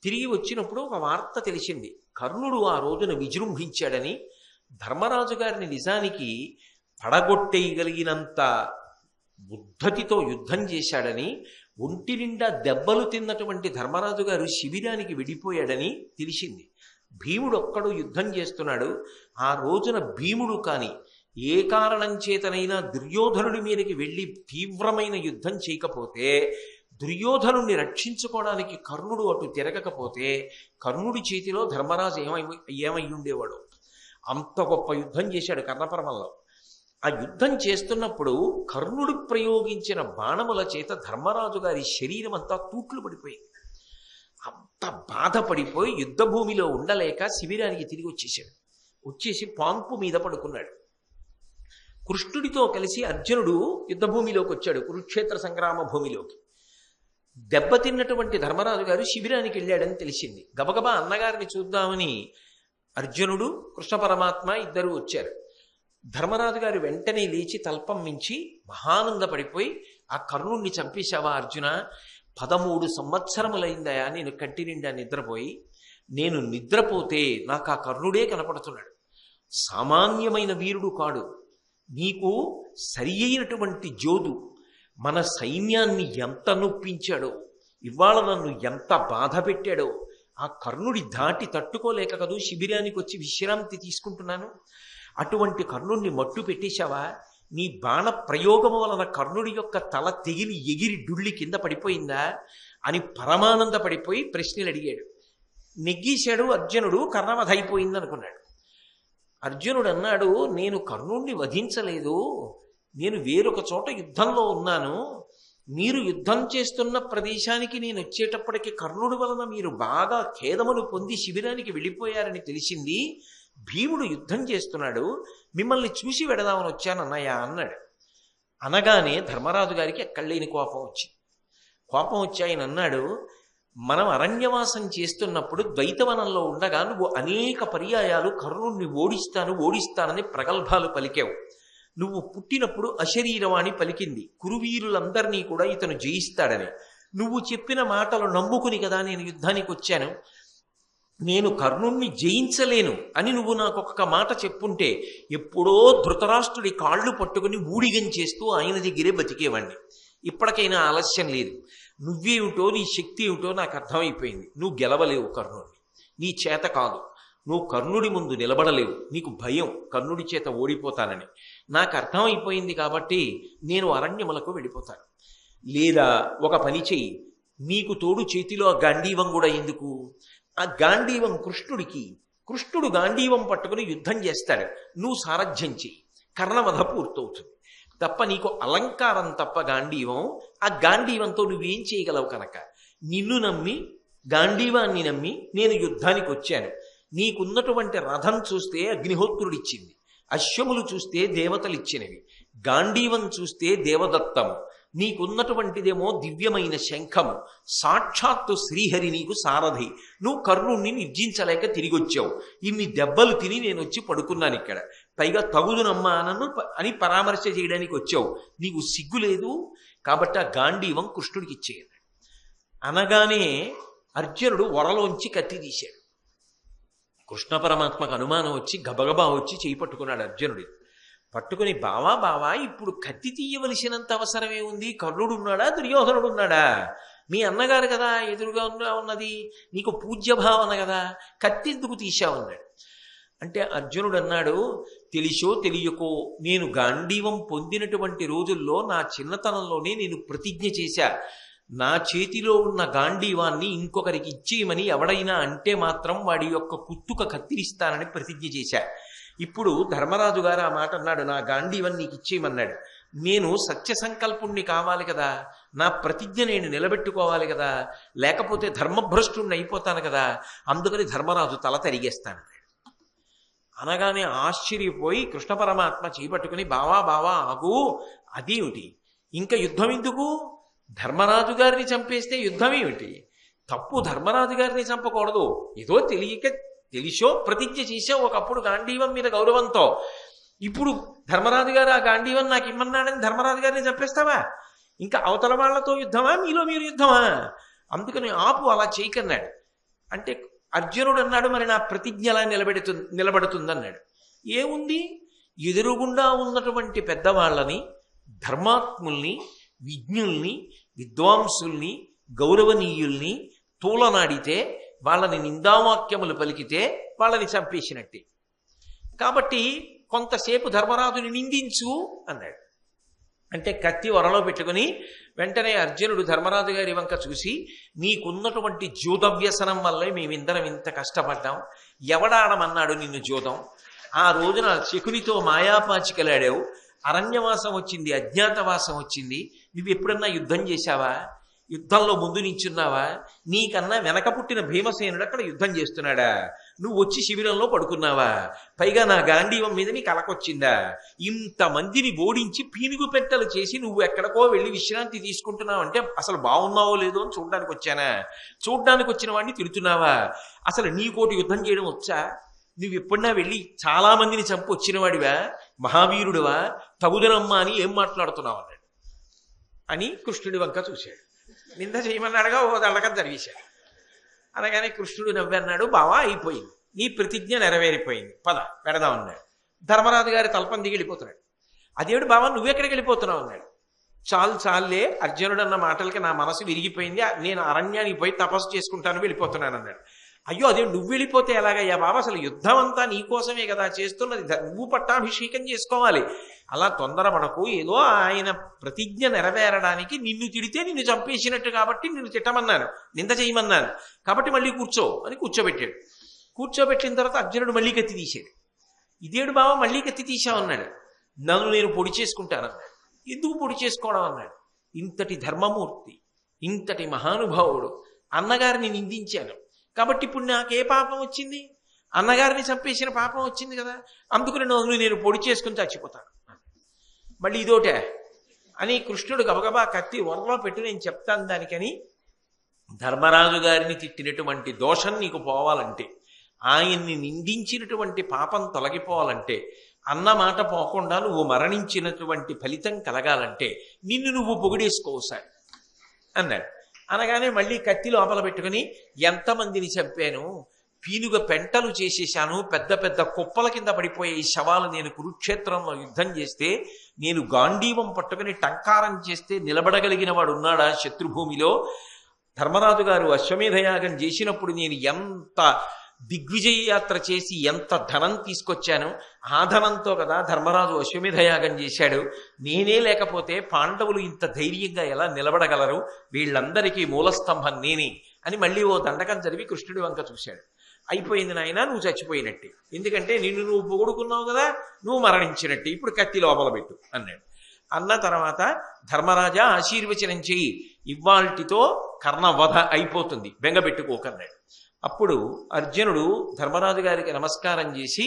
తిరిగి వచ్చినప్పుడు ఒక వార్త తెలిసింది. కర్ణుడు ఆ రోజున విజృంభించాడని, ధర్మరాజు గారిని నిజానికి పడగొట్టేయగలిగినంత ఉద్ధతితో యుద్ధం చేశాడని, ఒంటి నిండా దెబ్బలు తిన్నటువంటి ధర్మరాజు గారు శిబిరానికి విడిపోయాడని తెలిసింది. భీముడు ఒక్కడు యుద్ధం చేస్తున్నాడు. ఆ రోజున భీముడు కాని ఏ కారణం చేతనైనా దుర్యోధనుడి మీదకి వెళ్ళి తీవ్రమైన యుద్ధం చేయకపోతే, దుర్యోధనుణ్ణి రక్షించుకోవడానికి కర్ణుడు అటు తిరగకపోతే, కర్ణుడి చేతిలో ధర్మరాజు ఏమై ఉండేవాడు. అంత గొప్ప యుద్ధం చేశాడు కర్ణపర్వంలో. ఆ యుద్ధం చేస్తున్నప్పుడు కర్ణుడు ప్రయోగించిన బాణముల చేత ధర్మరాజు గారి శరీరం అంతా తూట్లు పడిపోయింది. అంత బాధపడిపోయి యుద్ధభూమిలో ఉండలేక శిబిరానికి తిరిగి వచ్చేసాడు. వచ్చేసి పాంపు మీద పడుకున్నాడు. కృష్ణుడితో కలిసి అర్జునుడు యుద్ధభూమిలోకి వచ్చాడు, కురుక్షేత్ర సంగ్రామ భూమిలోకి. దెబ్బతిన్నటువంటి ధర్మరాజు గారు శిబిరానికి వెళ్ళాడని తెలిసింది. గబగబా అన్నగారిని చూద్దామని అర్జునుడు, కృష్ణ పరమాత్మ ఇద్దరూ వచ్చారు. ధర్మరాజు గారు వెంటనే లేచి తల్పం మించి మహానందపడిపోయి, ఆ కర్ణుణ్ణి చంపేశావా అర్జున? 13 సంవత్సరములైందయా నేను కంటి నిండా నిద్రపోయి. నేను నిద్రపోతే నాకు ఆ కర్ణుడే కనపడుతున్నాడు. సామాన్యమైన వీరుడు కాడు. నీకు సరి అయినటువంటి జోదు. మన సైన్యాన్ని ఎంత నొప్పించాడో, ఇవాళ నన్ను ఎంత బాధ పెట్టాడో, ఆ కర్ణుడి ధాటి తట్టుకోలేక కదూ శిబిరానికి వచ్చి విశ్రాంతి తీసుకుంటున్నాను. అటువంటి కర్ణుడిని మట్టు పెట్టేశావా? నీ బాణ ప్రయోగము వలన కర్ణుడి యొక్క తల తెగిలి ఎగిరి డుళ్ళి కింద పడిపోయిందా అని పరమానంద పడిపోయి ప్రశ్నలు అడిగాడు. నెగ్గేశాడు అర్జునుడు. కర్ణవధ అయిపోయింది అనుకున్నాడు. అర్జునుడు అన్నాడు, నేను కర్ణుణ్ణి వధించలేదు, నేను వేరొక చోట యుద్ధంలో ఉన్నాను. మీరు యుద్ధం చేస్తున్న ప్రదేశానికి నేను వచ్చేటప్పటికి కర్ణుడి వలన మీరు బాగా ఖేదమును పొంది శిబిరానికి వెళ్ళిపోయారని తెలిసింది. భీముడు యుద్ధం చేస్తున్నాడు, మిమ్మల్ని చూసి వెడదామని వచ్చాను అన్నయ్య అన్నాడు. అనగానే ధర్మరాజు గారికి ఎక్కడలేని కోపం వచ్చింది. కోపం వచ్చి ఆయన అన్నాడు, మనం అరణ్యవాసం చేస్తున్నప్పుడు ద్వైతవనంలో ఉండగా నువ్వు అనేక పర్యాయాలు కర్ణుణ్ణి ఓడిస్తానని ప్రగల్భాలు పలికావు. నువ్వు పుట్టినప్పుడు అశరీరవాణి పలికింది, కురువీరులందరినీ కూడా ఇతను జయిస్తాడని. నువ్వు చెప్పిన మాటలు నమ్ముకుని కదా నేను యుద్ధానికి వచ్చాను. నేను కర్ణుణ్ణి జయించలేను అని నువ్వు నాకు ఒక్క మాట చెప్పుంటే ఎప్పుడో ధృతరాష్ట్రుడి కాళ్ళు పట్టుకుని ఊడిగం చేస్తూ ఆయన దగ్గరే బతికేవాణ్ణి. ఇప్పటికైనా ఆలస్యం లేదు. నువ్వేమిటో నీ శక్తి ఏమిటో నాకు అర్థమైపోయింది. నువ్వు గెలవలేవు కర్ణుడిని, నీ చేత కాదు. నువ్వు కర్ణుడి ముందు నిలబడలేవు, నీకు భయం కర్ణుడి చేత ఓడిపోతానని. నాకు అర్థమైపోయింది కాబట్టి నేను అరణ్యములకు వెళ్ళిపోతాను. లేదా ఒక పని చెయ్యి, నీకు తోడు చేతిలో ఆ గాంధీవం కూడా ఎందుకు? ఆ గాంధీవం కృష్ణుడికి, కృష్ణుడు గాంధీవం పట్టుకుని యుద్ధం చేస్తాడు, నువ్వు సారథ్యం చెయ్యి, కర్ణవధ పూర్తవుతుంది. తప్ప నీకు అలంకారం తప్ప గాంధీవం, ఆ గాంధీవంతో నువ్వేం చేయగలవు? కనుక నిన్ను నమ్మి, గాంధీవాన్ని నమ్మి నేను యుద్ధానికి వచ్చాను. నీకున్నటువంటి రథం చూస్తే అగ్నిహోత్రుడిచ్చింది, అశ్వములు చూస్తే దేవతలు ఇచ్చినవి, గాంధీవం చూస్తే దేవదత్తము, నీకున్నటువంటిదేమో దివ్యమైన శంఖము, సాక్షాత్తు శ్రీహరి నీకు సారథి. నువ్వు కర్ణుణ్ణి నిర్జించలేక తిరిగి వచ్చావు. ఇన్ని దెబ్బలు తిని నేను వచ్చి పడుకున్నాను ఇక్కడ, పైగా తగుదునమ్మా అని పరామర్శ చేయడానికి వచ్చావు. నీకు సిగ్గు లేదు. కాబట్టి ఆ గాంధీవం కృష్ణుడికి ఇచ్చేయదు. అనగానే అర్జునుడు వరలోంచి కత్తి తీశాడు. కృష్ణ పరమాత్మకు అనుమానం వచ్చి గబగబా వచ్చి చేయి పట్టుకున్నాడు అర్జునుడి. పట్టుకుని, బావా ఇప్పుడు కత్తి తీయవలసినంత అవసరమే ఉంది? కర్ణుడు ఉన్నాడా, దుర్యోధనుడు ఉన్నాడా? మీ అన్నగారు కదా ఎదురుగా ఉన్నది, నీకు పూజ్య భావన కదా, కత్తి ఎందుకు తీశావన్నాడు. అంటే అర్జునుడు అన్నాడు, తెలిసో తెలియకో నేను గాంధీవం పొందినటువంటి రోజుల్లో నా చిన్నతనంలోనే నేను ప్రతిజ్ఞ చేశా, నా చేతిలో ఉన్న గాంధీవాన్ని ఇంకొకరికి ఇచ్చేయమని ఎవడైనా అంటే మాత్రం వాడి యొక్క కుత్తుక కత్తిరిస్తానని ప్రతిజ్ఞ చేశా. ఇప్పుడు ధర్మరాజు గారు ఆ మాట అన్నాడు, నా గాంధీవన్ నీకు ఇచ్చేయమన్నాడు. నేను సత్య సంకల్పుణ్ణి కావాలి కదా, నా ప్రతిజ్ఞ నేను నిలబెట్టుకోవాలి కదా, లేకపోతే ధర్మభ్రష్టుణ్ణి అయిపోతాను కదా, అందుకని ధర్మరాజు తల తరిగేస్తాను అనగానే ఆశ్చర్యపోయి కృష్ణ పరమాత్మ చేపట్టుకుని, బావా బావా ఆగు, అదేమిటి ఇంకా యుద్ధం ఎందుకు, ధర్మరాజు గారిని చంపేస్తే యుద్ధం ఏమిటి, తప్పు ధర్మరాజు గారిని చంపకూడదు, ఏదో తెలిసో ప్రతిజ్ఞ చేసావు ఒకప్పుడు గాంధీవం మీద గౌరవంతో, ఇప్పుడు ధర్మరాజు గారు ఆ గాంధీవం నాకు ఇమ్మన్నాడని ధర్మరాజు గారిని చంపేస్తావా, ఇంకా అవతల వాళ్లతో యుద్ధమా మీలో మీరు యుద్ధమా, అందుకని ఆపు అలా చేయకన్నాడు. అంటే అర్జునుడు అన్నాడు, మరి నా ప్రతిజ్ఞ ఎలా నిలబడుతుందన్నాడు. ఏముంది, ఎదురుగుండా ఉన్నటువంటి పెద్దవాళ్ళని, ధర్మాత్ముల్ని, విజ్ఞుల్ని, విద్వాంసుల్ని, గౌరవనీయుల్ని తూలనాడితే, వాళ్ళని నిందావాక్యములు పలికితే వాళ్ళని చంపేసినట్టే. కాబట్టి కొంతసేపు ధర్మరాజుని నిందించు అన్నాడు. అంటే కత్తి వరలో పెట్టుకుని వెంటనే అర్జునుడు ధర్మరాజు గారి వంక చూసి, నీకున్నటువంటి జూదవ్యసనం వల్లే మేమిందరం ఇంత కష్టపడ్డాం, ఎవడాడమన్నాడు నిన్ను జూదం, ఆ రోజున శకునితో మాయాపాచికలాడావు, అరణ్యవాసం వచ్చింది, అజ్ఞాతవాసం వచ్చింది, నువ్వు ఎప్పుడన్నా యుద్ధం చేశావా, యుద్ధంలో ముందు నించున్నావా, నీకన్నా వెనక పుట్టిన భీమసేనుడు అక్కడ యుద్ధం చేస్తున్నాడా, నువ్వు వచ్చి శిబిరంలో పడుకున్నావా, పైగా నా గాంధీవం మీద నీకు అలకొచ్చిందా, ఇంతమందిని ఓడించి పీనుగు పెట్టలు చేసి నువ్వు ఎక్కడికో వెళ్ళి విశ్రాంతి తీసుకుంటున్నావు అంటే అసలు బాగున్నావో లేదో అని చూడ్డానికి వచ్చానా, చూడ్డానికి వచ్చిన వాడిని తిడుతున్నావా, అసలు నీకోటి యుద్ధం చేయడం వచ్చా, నువ్వు ఎప్పుడన్నా వెళ్ళి చాలా మందిని చంపి వచ్చిన వాడివా, మహావీరుడివా, తగుదనమ్మా అని ఏం మాట్లాడుతున్నావు అన్నాడు. అని కృష్ణుడి వంక చూశాడు. నింద చేయమన్నాడుగా, ఓ దండకం జరిగేశాడు. అనగానే కృష్ణుడు నవ్వన్నాడు, బావా అయిపోయింది, నీ ప్రతిజ్ఞ నెరవేరిపోయింది, పద పెడదాం అన్నాడు. ధర్మరాజు గారి తలపం దిగి వెళ్ళిపోతున్నాడు. అదేవిడు బావా నువ్వెక్కడికి వెళ్ళిపోతున్నావు అన్నాడు. చాలే అర్జునుడు అన్న మాటలకి నా మనసు విరిగిపోయింది, నేను అరణ్యానికి పోయి తపస్సు చేసుకుంటాను, వెళ్ళిపోతున్నాను అన్నాడు. అయ్యో అదే నువ్వు వెళ్ళిపోతే ఎలాగయ్యా బాబా, అసలు యుద్ధం అంతా నీకోసమే కదా చేస్తున్నది, నువ్వు పట్టాభిషేకం చేసుకోవాలి, అలా తొందరపడకు, ఏదో ఆయన ప్రతిజ్ఞ నెరవేరడానికి నిన్ను తిడితే నిన్ను చంపేసినట్టు కాబట్టి నిన్ను తిట్టమన్నాను, నింద చేయమన్నాను, కాబట్టి మళ్ళీ కూర్చో అని కూర్చోబెట్టాడు. కూర్చోబెట్టిన తర్వాత అర్జునుడు మళ్ళీ కత్తి తీశాడు. ఇదేడు బావ మళ్ళీ కత్తి తీశావన్నాడు. నన్ను నేను పొడి చేసుకుంటానన్నాడు. ఎందుకు పొడి చేసుకోవడం అన్నాడు. ఇంతటి ధర్మమూర్తి, ఇంతటి మహానుభావుడు, అన్నగారిని నిందించాను కాబట్టి ఇప్పుడు నాకే పాపం వచ్చింది, అన్నగారిని చంపేసిన పాపం వచ్చింది కదా, అందుకని నన్ను నేను పొడి చేసుకుని చచ్చిపోతాను. మళ్ళీ ఇదోటే అని కృష్ణుడు గబగబా కత్తి వరలో పెట్టి, నేను చెప్తాను దానికని, ధర్మరాజు గారిని తిట్టినటువంటి దోషం నీకు పోవాలంటే, ఆయన్ని నిందించినటువంటి పాపం తొలగిపోవాలంటే, అన్న మాట పోకుండా నువ్వు మరణించినటువంటి ఫలితం కలగాలంటే నిన్ను నువ్వు పొగిడేసుకోసారి అన్నాడు. అనగానే మళ్ళీ కత్తి లోపల పెట్టుకుని, ఎంతమందిని చంపాను, పీనుగ పెంటలు చేసేశాను, పెద్ద పెద్ద కుప్పల కింద పడిపోయే ఈ శవాలు నేను కురుక్షేత్రంలో యుద్ధం చేస్తే, నేను గాంధీవం పట్టుకుని టంకారం చేస్తే నిలబడగలిగిన వాడు ఉన్నాడా శత్రుభూమిలో, ధర్మరాజు గారు అశ్వమేధయాగం చేసినప్పుడు నేను ఎంత దిగ్విజయ యాత్ర చేసి ఎంత ధనం తీసుకొచ్చాను, ఆ ధనంతో కదా ధర్మరాజు అశ్వమేధయాగం చేశాడు, నేనే లేకపోతే పాండవులు ఇంత ధైర్యంగా ఎలా నిలబడగలరు, వీళ్ళందరికీ మూలస్తంభం నేనే అని మళ్ళీ ఓ దండకం చదివి కృష్ణుడి వంక చూశాడు. అయిపోయింది నాయన, నువ్వు చచ్చిపోయినట్టే, ఎందుకంటే నిన్ను నువ్వు పొగుడుకున్నావు కదా, నువ్వు మరణించినట్టే, ఇప్పుడు కత్తి లోపల పెట్టు అన్నాడు. అన్న తర్వాత ధర్మరాజా ఆశీర్వచనం చెయ్యి, ఇవాల్టితో కర్ణవధ అయిపోతుంది, బెంగపెట్టుకోకన్నాడు. అప్పుడు అర్జునుడు ధర్మరాజు గారికి నమస్కారం చేసి,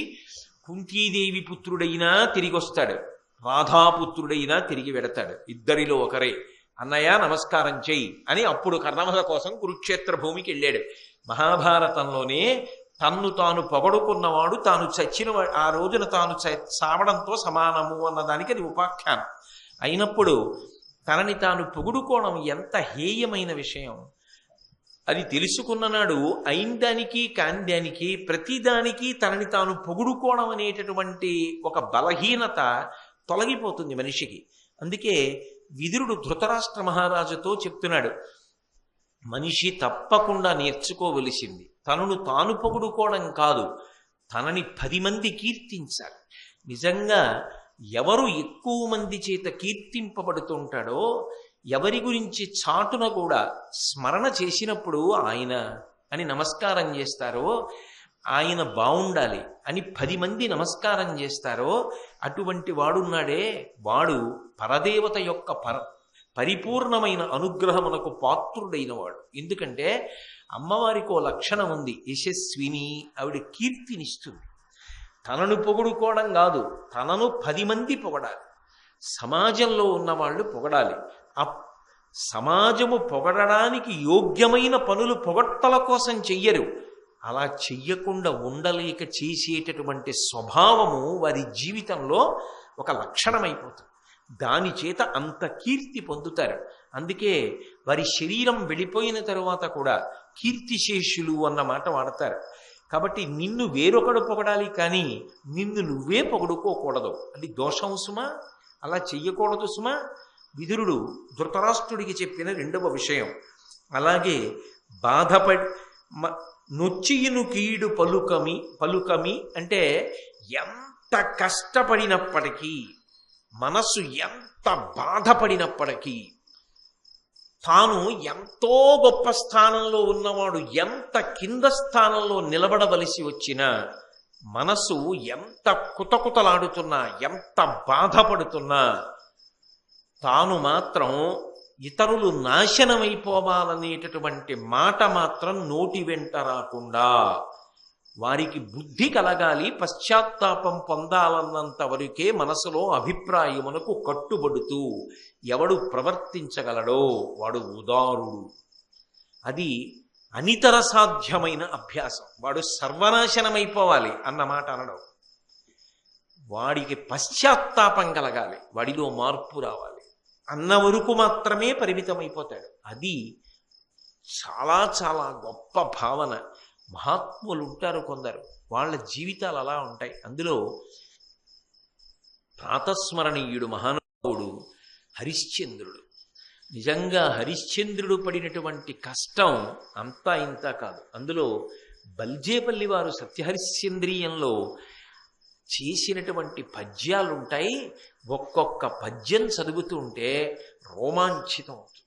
కుంతీదేవి పుత్రుడైనా తిరిగి వస్తాడు, రాధాపుత్రుడైనా తిరిగి వెడతాడు, ఇద్దరిలో ఒకరే, అన్నయ్య నమస్కారం చెయ్యి అని అప్పుడు కర్ణవధ కోసం కురుక్షేత్ర భూమికి వెళ్ళాడు. మహాభారతంలోనే తన్ను తాను పొగడుకున్నవాడు తాను చచ్చిన ఆ రోజున తాను సావడంతో సమానము అన్నదానికి అది ఉపాఖ్యానం అయినప్పుడు, తనని తాను పొగుడుకోవడం ఎంత హేయమైన విషయం, అది తెలుసుకున్ననాడు అయినదానికి కాందానికి ప్రతిదానికి తనని తాను పొగుడుకోవడం అనేటటువంటి ఒక బలహీనత తొలగిపోతుంది మనిషికి. అందుకే విదురుడు ధృతరాష్ట్ర మహారాజుతో చెప్తున్నాడు, మనిషి తప్పకుండా నేర్చుకోవలసింది తనను తాను పొగుడుకోవడం కాదు, తనని 10 మంది కీర్తించాలి. నిజంగా ఎవరు ఎక్కువ మంది చేత కీర్తింపబడుతుంటాడో, ఎవరి గురించి చాటున కూడా స్మరణ చేసినప్పుడు ఆయన అని నమస్కారం చేస్తారో, ఆయన బాగుండాలి అని 10 మంది నమస్కారం చేస్తారో, అటువంటి వాడున్నాడే వాడు పరదేవత యొక్క పరిపూర్ణమైన అనుగ్రహమునకు పాత్రుడైన వాడు. ఎందుకంటే అమ్మవారికి ఓ లక్షణం ఉంది, యశస్విని. ఆవిడ కీర్తినిస్తుంది. తనను పొగుడుకోవడం కాదు, తనను 10 మంది పొగడాలి. సమాజంలో ఉన్నవాళ్ళు పొగడాలి. ఆ సమాజము పొగడడానికి యోగ్యమైన పనులు పొగట్టల కోసం చెయ్యరు. అలా చెయ్యకుండా ఉండలేక చేసేటటువంటి స్వభావము వారి జీవితంలో ఒక లక్షణమైపోతుంది. దాని చేత అంత కీర్తి పొందుతారు. అందుకే వారి శరీరం వెళ్ళిపోయిన తరువాత కూడా కీర్తిశేషులు అన్న మాట వాడతారు. కాబట్టి నిన్ను వేరొకడు పొగడాలి, కానీ నిన్ను నువ్వే పొగడుకోకూడదు. అది దోషం సుమా, అలా చెయ్యకూడదు సుమా. విదురుడు ధృతరాష్ట్రుడికి చెప్పిన 2వ విషయం. అలాగే బాధపడి నొచ్చియును కీడు పలుకమి అంటే ఎంత కష్టపడినప్పటికీ, మనస్సు ఎంత బాధపడినప్పటికీ, తాను ఎంతో గొప్ప స్థానంలో ఉన్నవాడు ఎంత కింద స్థానంలో నిలబడవలసి వచ్చినా, మనసు ఎంత కుతకుతలాడుతున్నా, ఎంత బాధపడుతున్నా, తాను మాత్రం ఇతరులు నాశనమైపోవాలనేటటువంటి మాట మాత్రం నోటి వెంట రాకుండా, వారికి బుద్ధి కలగాలి, పశ్చాత్తాపం పొందాలన్నంత వరకే మనసులో అభిప్రాయమునకు కట్టుబడుతూ ఎవడు ప్రవర్తించగలడో వాడు ఉదారుడు. అది అనితర సాధ్యమైన అభ్యాసం. వాడు సర్వనాశనమైపోవాలి అన్నమాట అనడం. వాడికి పశ్చాత్తాపం కలగాలి, వాడిలో మార్పు రావాలి అన్న వరకు మాత్రమే పరిమితమైపోతాడు. అది చాలా చాలా గొప్ప భావన. మహాత్ములు ఉంటారు కొందరు, వాళ్ళ జీవితాలు అలా ఉంటాయి. అందులో ప్రాతస్మరణీయుడు మహానుభావుడు హరిశ్చంద్రుడు. నిజంగా హరిశ్చంద్రుడు పడినటువంటి కష్టం అంతా ఇంత కాదు. అందులో బల్జేపల్లి వారు సత్యహరిశ్చంద్రీయంలో చేసినటువంటి పద్యాలుంటాయి. ఒక్కొక్క పద్యం చదువుతుంటే రోమాంచితం అవుతుంది.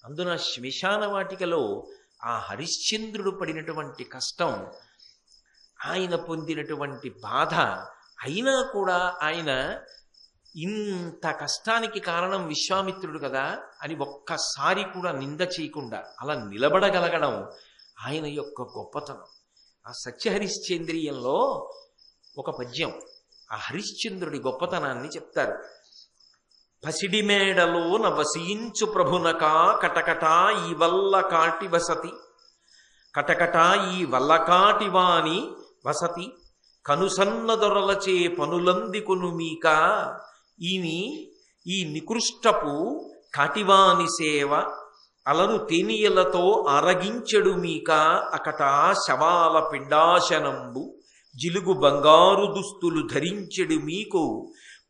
అందున శ్మశాన వాటికలో ఆ హరిశ్చంద్రుడు పడినటువంటి కష్టం, ఆయన పొందినటువంటి బాధ, అయినా కూడా ఆయన ఇంత కష్టానికి కారణం విశ్వామిత్రుడు కదా అని ఒక్కసారి కూడా నింద చేయకుండా అలా నిలబడగలగడం ఆయన యొక్క గొప్పతనం. ఆ సత్యహరిశ్చంద్రీయంలో ఒక పద్యం ఆ హరిశ్చంద్రుడి గొప్పతనాన్ని చెప్తారు. పసిడి మేడలో నవసించు ప్రభునకా కటకటా ఈ వల్ల కాటి వసతి, కటకటా ఈ వల్ల కాటి వాణి వసతి, కనుసన్న దొరలచే పనులందికొను మీక, ఈ నికృష్టపు కాటివాని సేవ అలరు తేనియలతో అరగించెడు మీక, అకటా శవాల పిండాశనంబు జిలుగు బంగారు దుస్తులు ధరించెడు మీకు,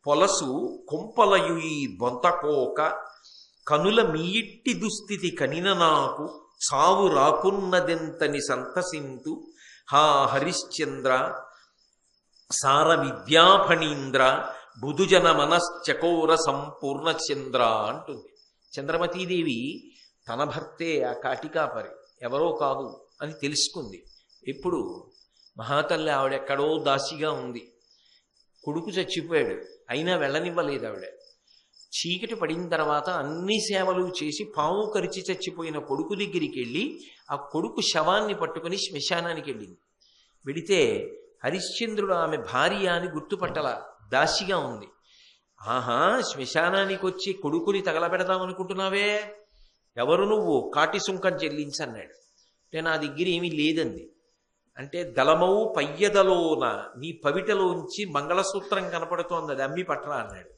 పొలసు కొంపలయు ఈ బొంతకోక, కనుల మీయిట్టి దుస్థితి కనిన నాకు, చావు రాకున్నదెంతని సంతసింతు, హా హరిశ్చంద్ర సార విద్యాఫణీంద్ర బుధుజన మనశ్చకోర సంపూర్ణ చంద్ర అంటుంది. చంద్రమతీదేవి తన భర్తే ఆ కాటికాపరి, ఎవరో కాదు అని తెలుసుకుంది. ఎప్పుడు మహాతల్లి ఆవిడెక్కడో దాసిగా ఉంది, కొడుకు చచ్చిపోయాడు, అయినా వెళ్ళనివ్వలేదు ఆవిడ. చీకటి పడిన తర్వాత అన్ని సేవలు చేసి పాము కరిచి చచ్చిపోయిన కొడుకు దగ్గరికి వెళ్ళి ఆ కొడుకు శవాన్ని పట్టుకుని శ్మశానానికి వెళ్ళింది. వెడితే హరిశ్చంద్రుడు ఆమె భార్య అని గుర్తుపట్టల, దాసిగా ఉంది. ఆహా, శ్మశానానికి వచ్చి కొడుకుని తగలబెడదామనుకుంటున్నావే, ఎవరు నువ్వు, కాటి సుంకం చెల్లించన్నాడు. అంటే నా దగ్గర ఏమీ లేదంది. అంటే దళమవు పయ్యదలోన నీ పవిటలోంచి మంగళసూత్రం కనపడుతోంది, అది అమ్మి పట్టరా అన్నాడు.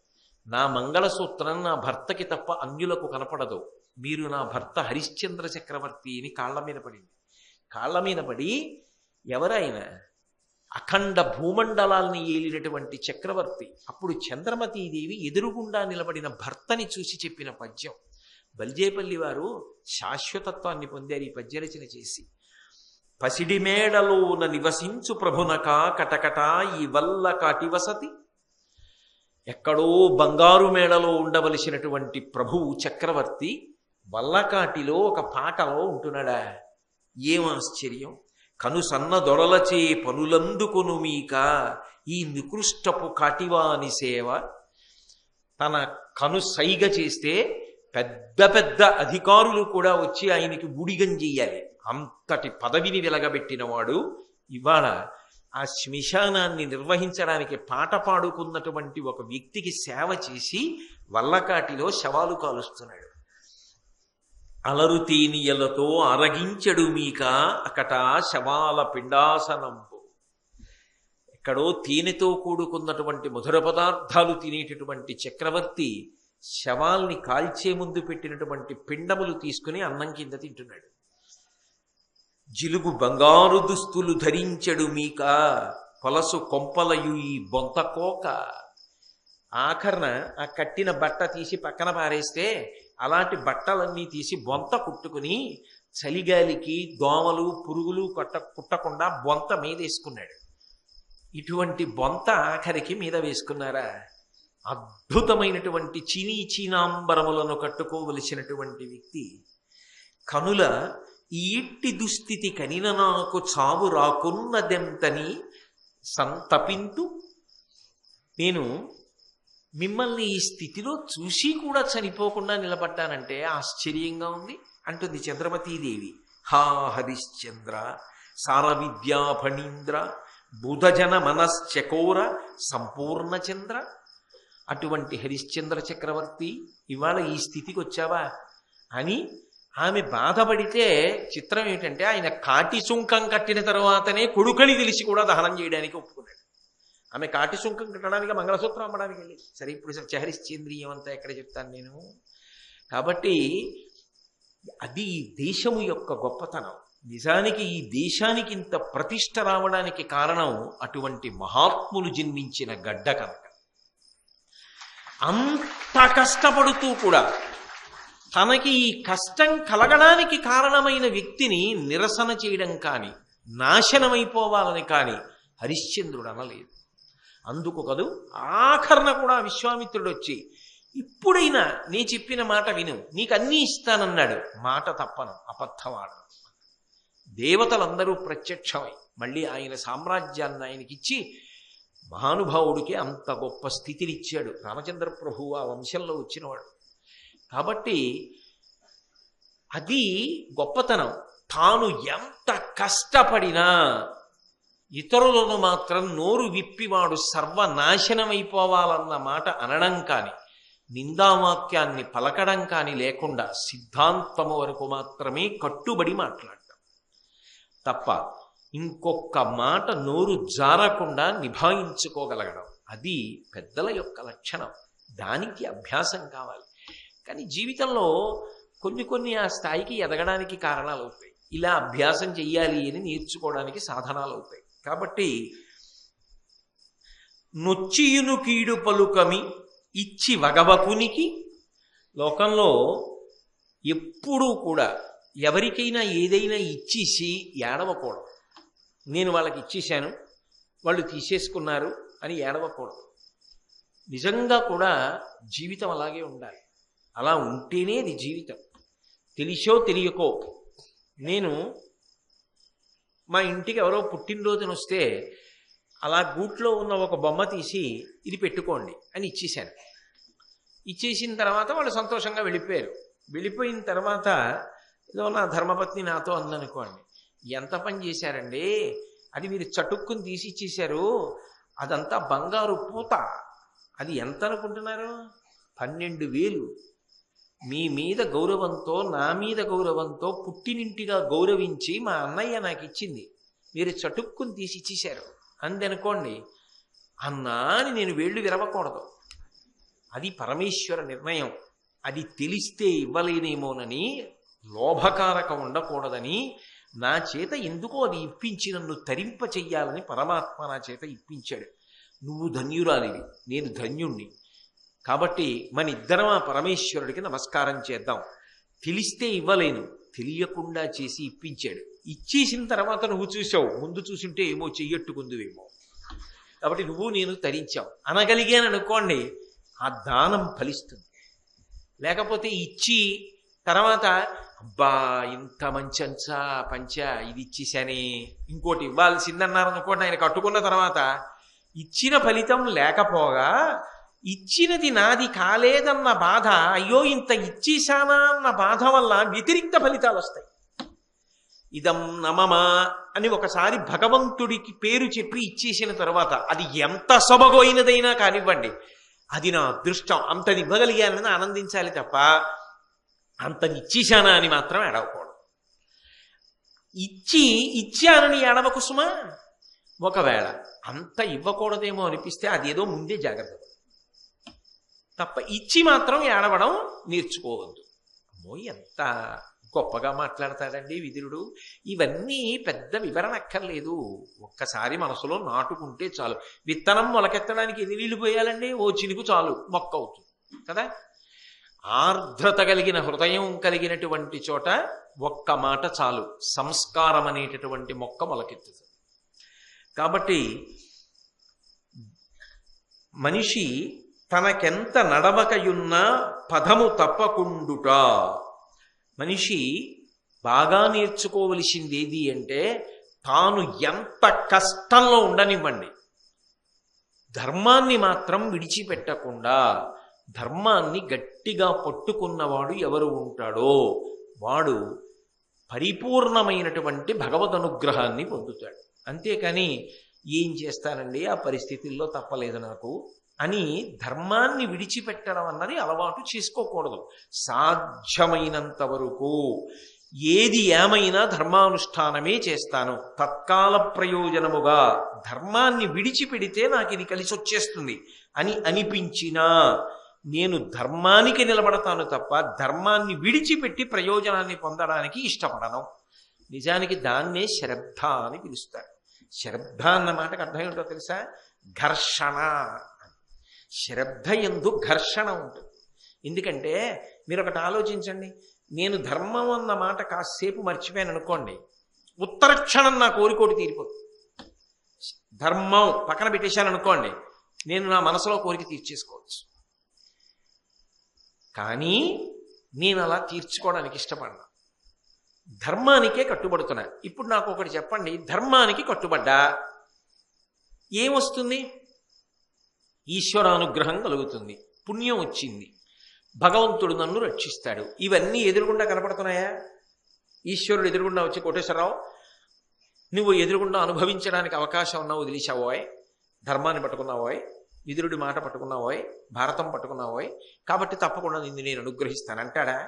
నా మంగళసూత్రం నా భర్తకి తప్ప అన్యులకు కనపడదు, మీరు నా భర్త హరిశ్చంద్ర చక్రవర్తి అని కాళ్ల మీద పడింది. కాళ్ల మీద పడి, ఎవరైనా అఖండ భూమండలాల్ని ఏలినటువంటి చక్రవర్తి, అప్పుడు చంద్రమతీదేవి ఎదురుగుండా నిలబడిన భర్తని చూసి చెప్పిన పద్యం. బల్జేపల్లి వారు శాశ్వతత్వాన్ని పొందారు ఈ పద్యరచన చేసి. పసిడి మేడలోన నివసించు ప్రభునక కటకటా ఈ వల్ల కాటి వసతి. ఎక్కడో బంగారు మేడలో ఉండవలసినటువంటి ప్రభువు చక్రవర్తి వల్లకాటిలో ఒక పాటలో ఉంటున్నాడా? ఏం ఆశ్చర్యం! కనుసన్న దొరలచే పనులందుకొను మీక ఈ నికృష్టపు కాటివాని సేవ. తన కను సైగ చేస్తే పెద్ద పెద్ద అధికారులు కూడా వచ్చి ఆయనకి ఊడిగం చెయ్యాలి. అంతటి పదవిని వెలగబెట్టినవాడు ఇవాళ ఆ శ్మశానాన్ని నిర్వహించడానికి పాట పాడుకున్నటువంటి ఒక వ్యక్తికి సేవ చేసి వల్లకాటిలో శవాలు కాలుస్తున్నాడు. అలరు తేనియలతో అరగించడు మీక అకట శవాల పిండాసనంబు. ఎక్కడో తేనెతో కూడుకున్నటువంటి మధుర పదార్థాలు తినేటటువంటి చక్రవర్తి శవాల్ని కాల్చే ముందు పెట్టినటువంటి పిండములు తీసుకుని అన్నం కింద తింటున్నాడు. జిలుగు బంగారు దుస్తులు ధరించడు మీక కొలసు కొంపలయు ఈ బొంతకోక. ఆఖరణ ఆ కట్టిన బట్ట తీసి పక్కన పారేస్తే అలాంటి బట్టలన్నీ తీసి బొంత కుట్టుకుని చలిగాలికి దోమలు పురుగులు కుట్టకుండా బొంత మీద వేసుకున్నాడు. ఇటువంటి బొంత ఆఖరికి మీద వేసుకున్నారా? అద్భుతమైనటువంటి చీనాంబరములను కట్టుకోవలసినటువంటి వ్యక్తి కనుల ఈ ఇట్టి దుస్థితి కనిన నాకు చావు రాకున్నదెంతని సంతపింతు. నేను మిమ్మల్ని ఈ స్థితిలో చూసి కూడా చనిపోకుండా నిలబడ్డానంటే ఆశ్చర్యంగా ఉంది అంటుంది చంద్రమతీదేవి. హా హరిశ్చంద్ర సార విద్యా ఫణీంద్ర బుధజన మనశ్చకోర సంపూర్ణ చంద్ర. అటువంటి హరిశ్చంద్ర చక్రవర్తి ఇవాళ ఈ స్థితికి వచ్చావా అని ఆమె బాధపడితే చిత్రం ఏంటంటే ఆయన కాటి సుంకం కట్టిన తర్వాతనే కొడుకని తెలిసి కూడా దహనం చేయడానికి ఒప్పుకున్నాడు. ఆమె కాటి సుంకం కట్టడానికి మంగళసూత్రం అమ్మడానికి వెళ్ళి సరే ఇప్పుడు హరిశ్చంద్రియం అంతా ఎక్కడ చెప్తాను నేను. కాబట్టి అది ఈ దేశము యొక్క గొప్పతనం. నిజానికి ఈ దేశానికి ఇంత ప్రతిష్ట రావడానికి కారణం అటువంటి మహాత్ములు జన్మించిన గడ్డ కనుక. అంత కష్టపడుతూ కూడా తనకి ఈ కష్టం కలగడానికి కారణమైన వ్యక్తిని నిరసన చేయడం కానీ నాశనమైపోవాలని కానీ హరిశ్చంద్రుడు అనలేదు. అందుకు కదూ ఆఖరణ కూడా విశ్వామిత్రుడు వచ్చి ఇప్పుడైనా నీ చెప్పిన మాట విను, నీకు అన్నీ ఇస్తానన్నాడు. మాట తప్పను, అబద్ధమాడను. దేవతలందరూ ప్రత్యక్షమై మళ్ళీ ఆయన సామ్రాజ్యాన్ని ఆయనకిచ్చి మహానుభావుడికి అంత గొప్ప స్థితినిచ్చాడు. రామచంద్ర ప్రభువు ఆ వంశంలో వచ్చినవాడు కాబట్టి అది గొప్పతనం. తాను ఎంత కష్టపడినా ఇతరులను మాత్రం నోరు విప్పివాడు సర్వనాశనమైపోవాలన్న మాట అనడం కానీ నిందావాక్యాన్ని పలకడం కానీ లేకుండా సిద్ధాంతము వరకు మాత్రమే కట్టుబడి మాట్లాడటం తప్ప ఇంకొక మాట నోరు జారకుండా నిభాయించుకోగలగడం అది పెద్దల యొక్క లక్షణం. దానికి అభ్యాసం కావాలి. కానీ జీవితంలో కొన్ని ఆ స్థాయికి ఎదగడానికి కారణాలు అవుతాయి. ఇలా అభ్యాసం చెయ్యాలి అని నేర్చుకోవడానికి సాధనాలు అవుతాయి. కాబట్టి నొచ్చియును కీడు పలుకమి ఇచ్చి వగవకునికి. లోకంలో ఎప్పుడూ కూడా ఎవరికైనా ఏదైనా ఇచ్చేసి ఏడవకూడదు. నేను వాళ్ళకి ఇచ్చేశాను వాళ్ళు తీసేసుకున్నారు అని ఏడవకూడదు. నిజంగా కూడా జీవితం అలాగే ఉండాలి. అలా ఉంటేనే అది జీవితం. తెలిసో తెలియకో నేను మా ఇంటికి ఎవరో పుట్టినరోజున వస్తే అలా గూట్లో ఉన్న ఒక బొమ్మ తీసి ఇది పెట్టుకోండి అని ఇచ్చేశాను. ఇచ్చేసిన తర్వాత వాళ్ళు సంతోషంగా వెళ్ళిపోయారు. వెళ్ళిపోయిన తర్వాత ఏదో నా ధర్మపత్ని నాతో అందనుకోండి, ఎంత పని చేశారండి, అది మీరు చటుక్కుని తీసి ఇచ్చేశారు, అదంతా బంగారు పూత, అది ఎంత అనుకుంటున్నారు? 12,000. మీ మీద గౌరవంతో నా మీద గౌరవంతో పుట్టినింటిగా గౌరవించి మా అన్నయ్య నాకు ఇచ్చింది, మీరు చటుక్కుని తీసి ఇచ్చేశారు అందనుకోండి, అన్నా అని నేను వేళ్ళు విరవకూడదు. అది పరమేశ్వర నిర్ణయం. అది తెలిస్తే ఇవ్వలేనేమోనని లోభకారకం ఉండకూడదని నా చేత ఎందుకో అది ఇప్పించి నన్ను తరింప చెయ్యాలని పరమాత్మ నా చేత ఇప్పించాడు. నువ్వు ధన్యురాలివి, నేను ధన్యుణ్ణి. కాబట్టి మన ఇద్దరం ఆ పరమేశ్వరుడికి నమస్కారం చేద్దాం. తెలిస్తే ఇవ్వలేను, తెలియకుండా చేసి ఇప్పించాడు. ఇచ్చేసిన తర్వాత నువ్వు చూసావు, ముందు చూసుంటే ఏమో చెయ్యట్టుకుందువేమో, కాబట్టి నువ్వు నేను తరించావు అనగలిగాను అనుకోండి, ఆ దానం ఫలిస్తుంది. లేకపోతే ఇచ్చి తర్వాత అబ్బా ఇంత మంచి పంచ ఇది ఇచ్చేసానే, ఇంకోటి ఇవ్వాల్సిందన్నారు అనుకోండి, ఆయన కట్టుకున్న తర్వాత ఇచ్చిన ఫలితం లేకపోగా ఇచ్చినది నాది కాలేదన్న బాధ, అయ్యో ఇంత ఇచ్చేశానా అన్న బాధ వల్ల వ్యతిరిక్త ఫలితాలు వస్తాయి. ఇదం నమమా అని ఒకసారి భగవంతుడికి పేరు చెప్పి ఇచ్చేసిన తర్వాత అది ఎంత సొబగోయినదైనా కానివ్వండి, అది నా అదృష్టం, అంతది ఇవ్వగలిగానని ఆనందించాలి తప్ప అంతది ఇచ్చేశానా అని మాత్రం ఏడవకూడదు. ఇచ్చానని ఏడవకు సుమా. ఒకవేళ అంత ఇవ్వకూడదేమో అనిపిస్తే అదేదో ముందే జాగ్రత్త తప్ప ఇచ్చి మాత్రం ఏడవడం నేర్చుకోవద్దు. అమ్మో ఎంత గొప్పగా మాట్లాడతాడండి విదురుడు. ఇవన్నీ పెద్ద వివరణ అక్కర్లేదు, ఒక్కసారి మనసులో నాటుకుంటే చాలు. విత్తనం మొలకెత్తడానికి ఎన్ని నీళ్లు పోయాలండి? ఓ చినుకు చాలు, మొక్క అవుతుంది కదా. ఆర్ద్రత కలిగిన హృదయం కలిగినటువంటి చోట ఒక్క మాట చాలు, సంస్కారం అనేటటువంటి మొక్క మొలకెత్తుతుంది. కాబట్టి మనిషి తనకెంత నడవకయున్నా పదము తప్పకుండుట. మనిషి బాగా నేర్చుకోవలసింది ఏది అంటే, తాను ఎంత కష్టంలో ఉండనివ్వండి, ధర్మాన్ని మాత్రం విడిచిపెట్టకుండా ధర్మాన్ని గట్టిగా పట్టుకున్నవాడు ఎవరు ఉంటాడో వాడు పరిపూర్ణమైనటువంటి భగవద్ అనుగ్రహాన్ని పొందుతాడు. అంతేకాని ఏం చేస్తానండి ఆ పరిస్థితుల్లో తప్పలేదు నాకు అని ధర్మాన్ని విడిచిపెట్టడం అన్నది అలవాటు చేసుకోకూడదు. సాధ్యమైనంత వరకు ఏది ఏమైనా ధర్మానుష్ఠానమే చేస్తాను, తత్కాల ప్రయోజనముగా ధర్మాన్ని విడిచిపెడితే నాకు ఇది కలిసి వచ్చేస్తుంది అని అనిపించినా నేను ధర్మానికి నిలబడతాను తప్ప ధర్మాన్ని విడిచిపెట్టి ప్రయోజనాన్ని పొందడానికి ఇష్టపడను. నిజానికి దాన్నే శ్రద్ధ అని పిలుస్తారు. శ్రద్ధ అన్న మాటకు అర్థం ఏంటో తెలుసా? ఘర్షణ. శ్రద్ధ యందు ఘర్షణ ఉంటుంది. ఎందుకంటే మీరు ఒకటి ఆలోచించండి, నేను ధర్మం అన్న మాట కాసేపు మర్చిపోయాను అనుకోండి, ఉత్తర క్షణం నా కోరికోటి తీరిపోతుంది. ధర్మం పక్కన పెట్టేశాను అనుకోండి, నేను నా మనసులో కోరిక తీర్చేసుకోవచ్చు. కానీ నేను అలా తీర్చుకోవడానికి ఇష్టపడ్డా, ధర్మానికే కట్టుబడుతున్నా. ఇప్పుడు నాకు ఒకటి చెప్పండి, ధర్మానికి కట్టుబడ్డా ఏమొస్తుంది? ఈశ్వరానుగ్రహం కలుగుతుంది, పుణ్యం వచ్చింది, భగవంతుడు నన్ను రక్షిస్తాడు. ఇవన్నీ ఎదురుగుండా కనపడుతున్నాయా? ఈశ్వరుడు ఎదురుగుండా వచ్చి కోటేశ్వరరావు నువ్వు ఎదురుగుండా అనుభవించడానికి అవకాశం ఉన్నావు, వదిలేశావోయ్, ధర్మాన్ని పట్టుకున్నావోయ్, విదురుడి మాట పట్టుకున్నావోయ్, భారతం పట్టుకున్నావోయ్, కాబట్టి తప్పకుండా నిన్ను నేను అనుగ్రహిస్తాను అంటాడా?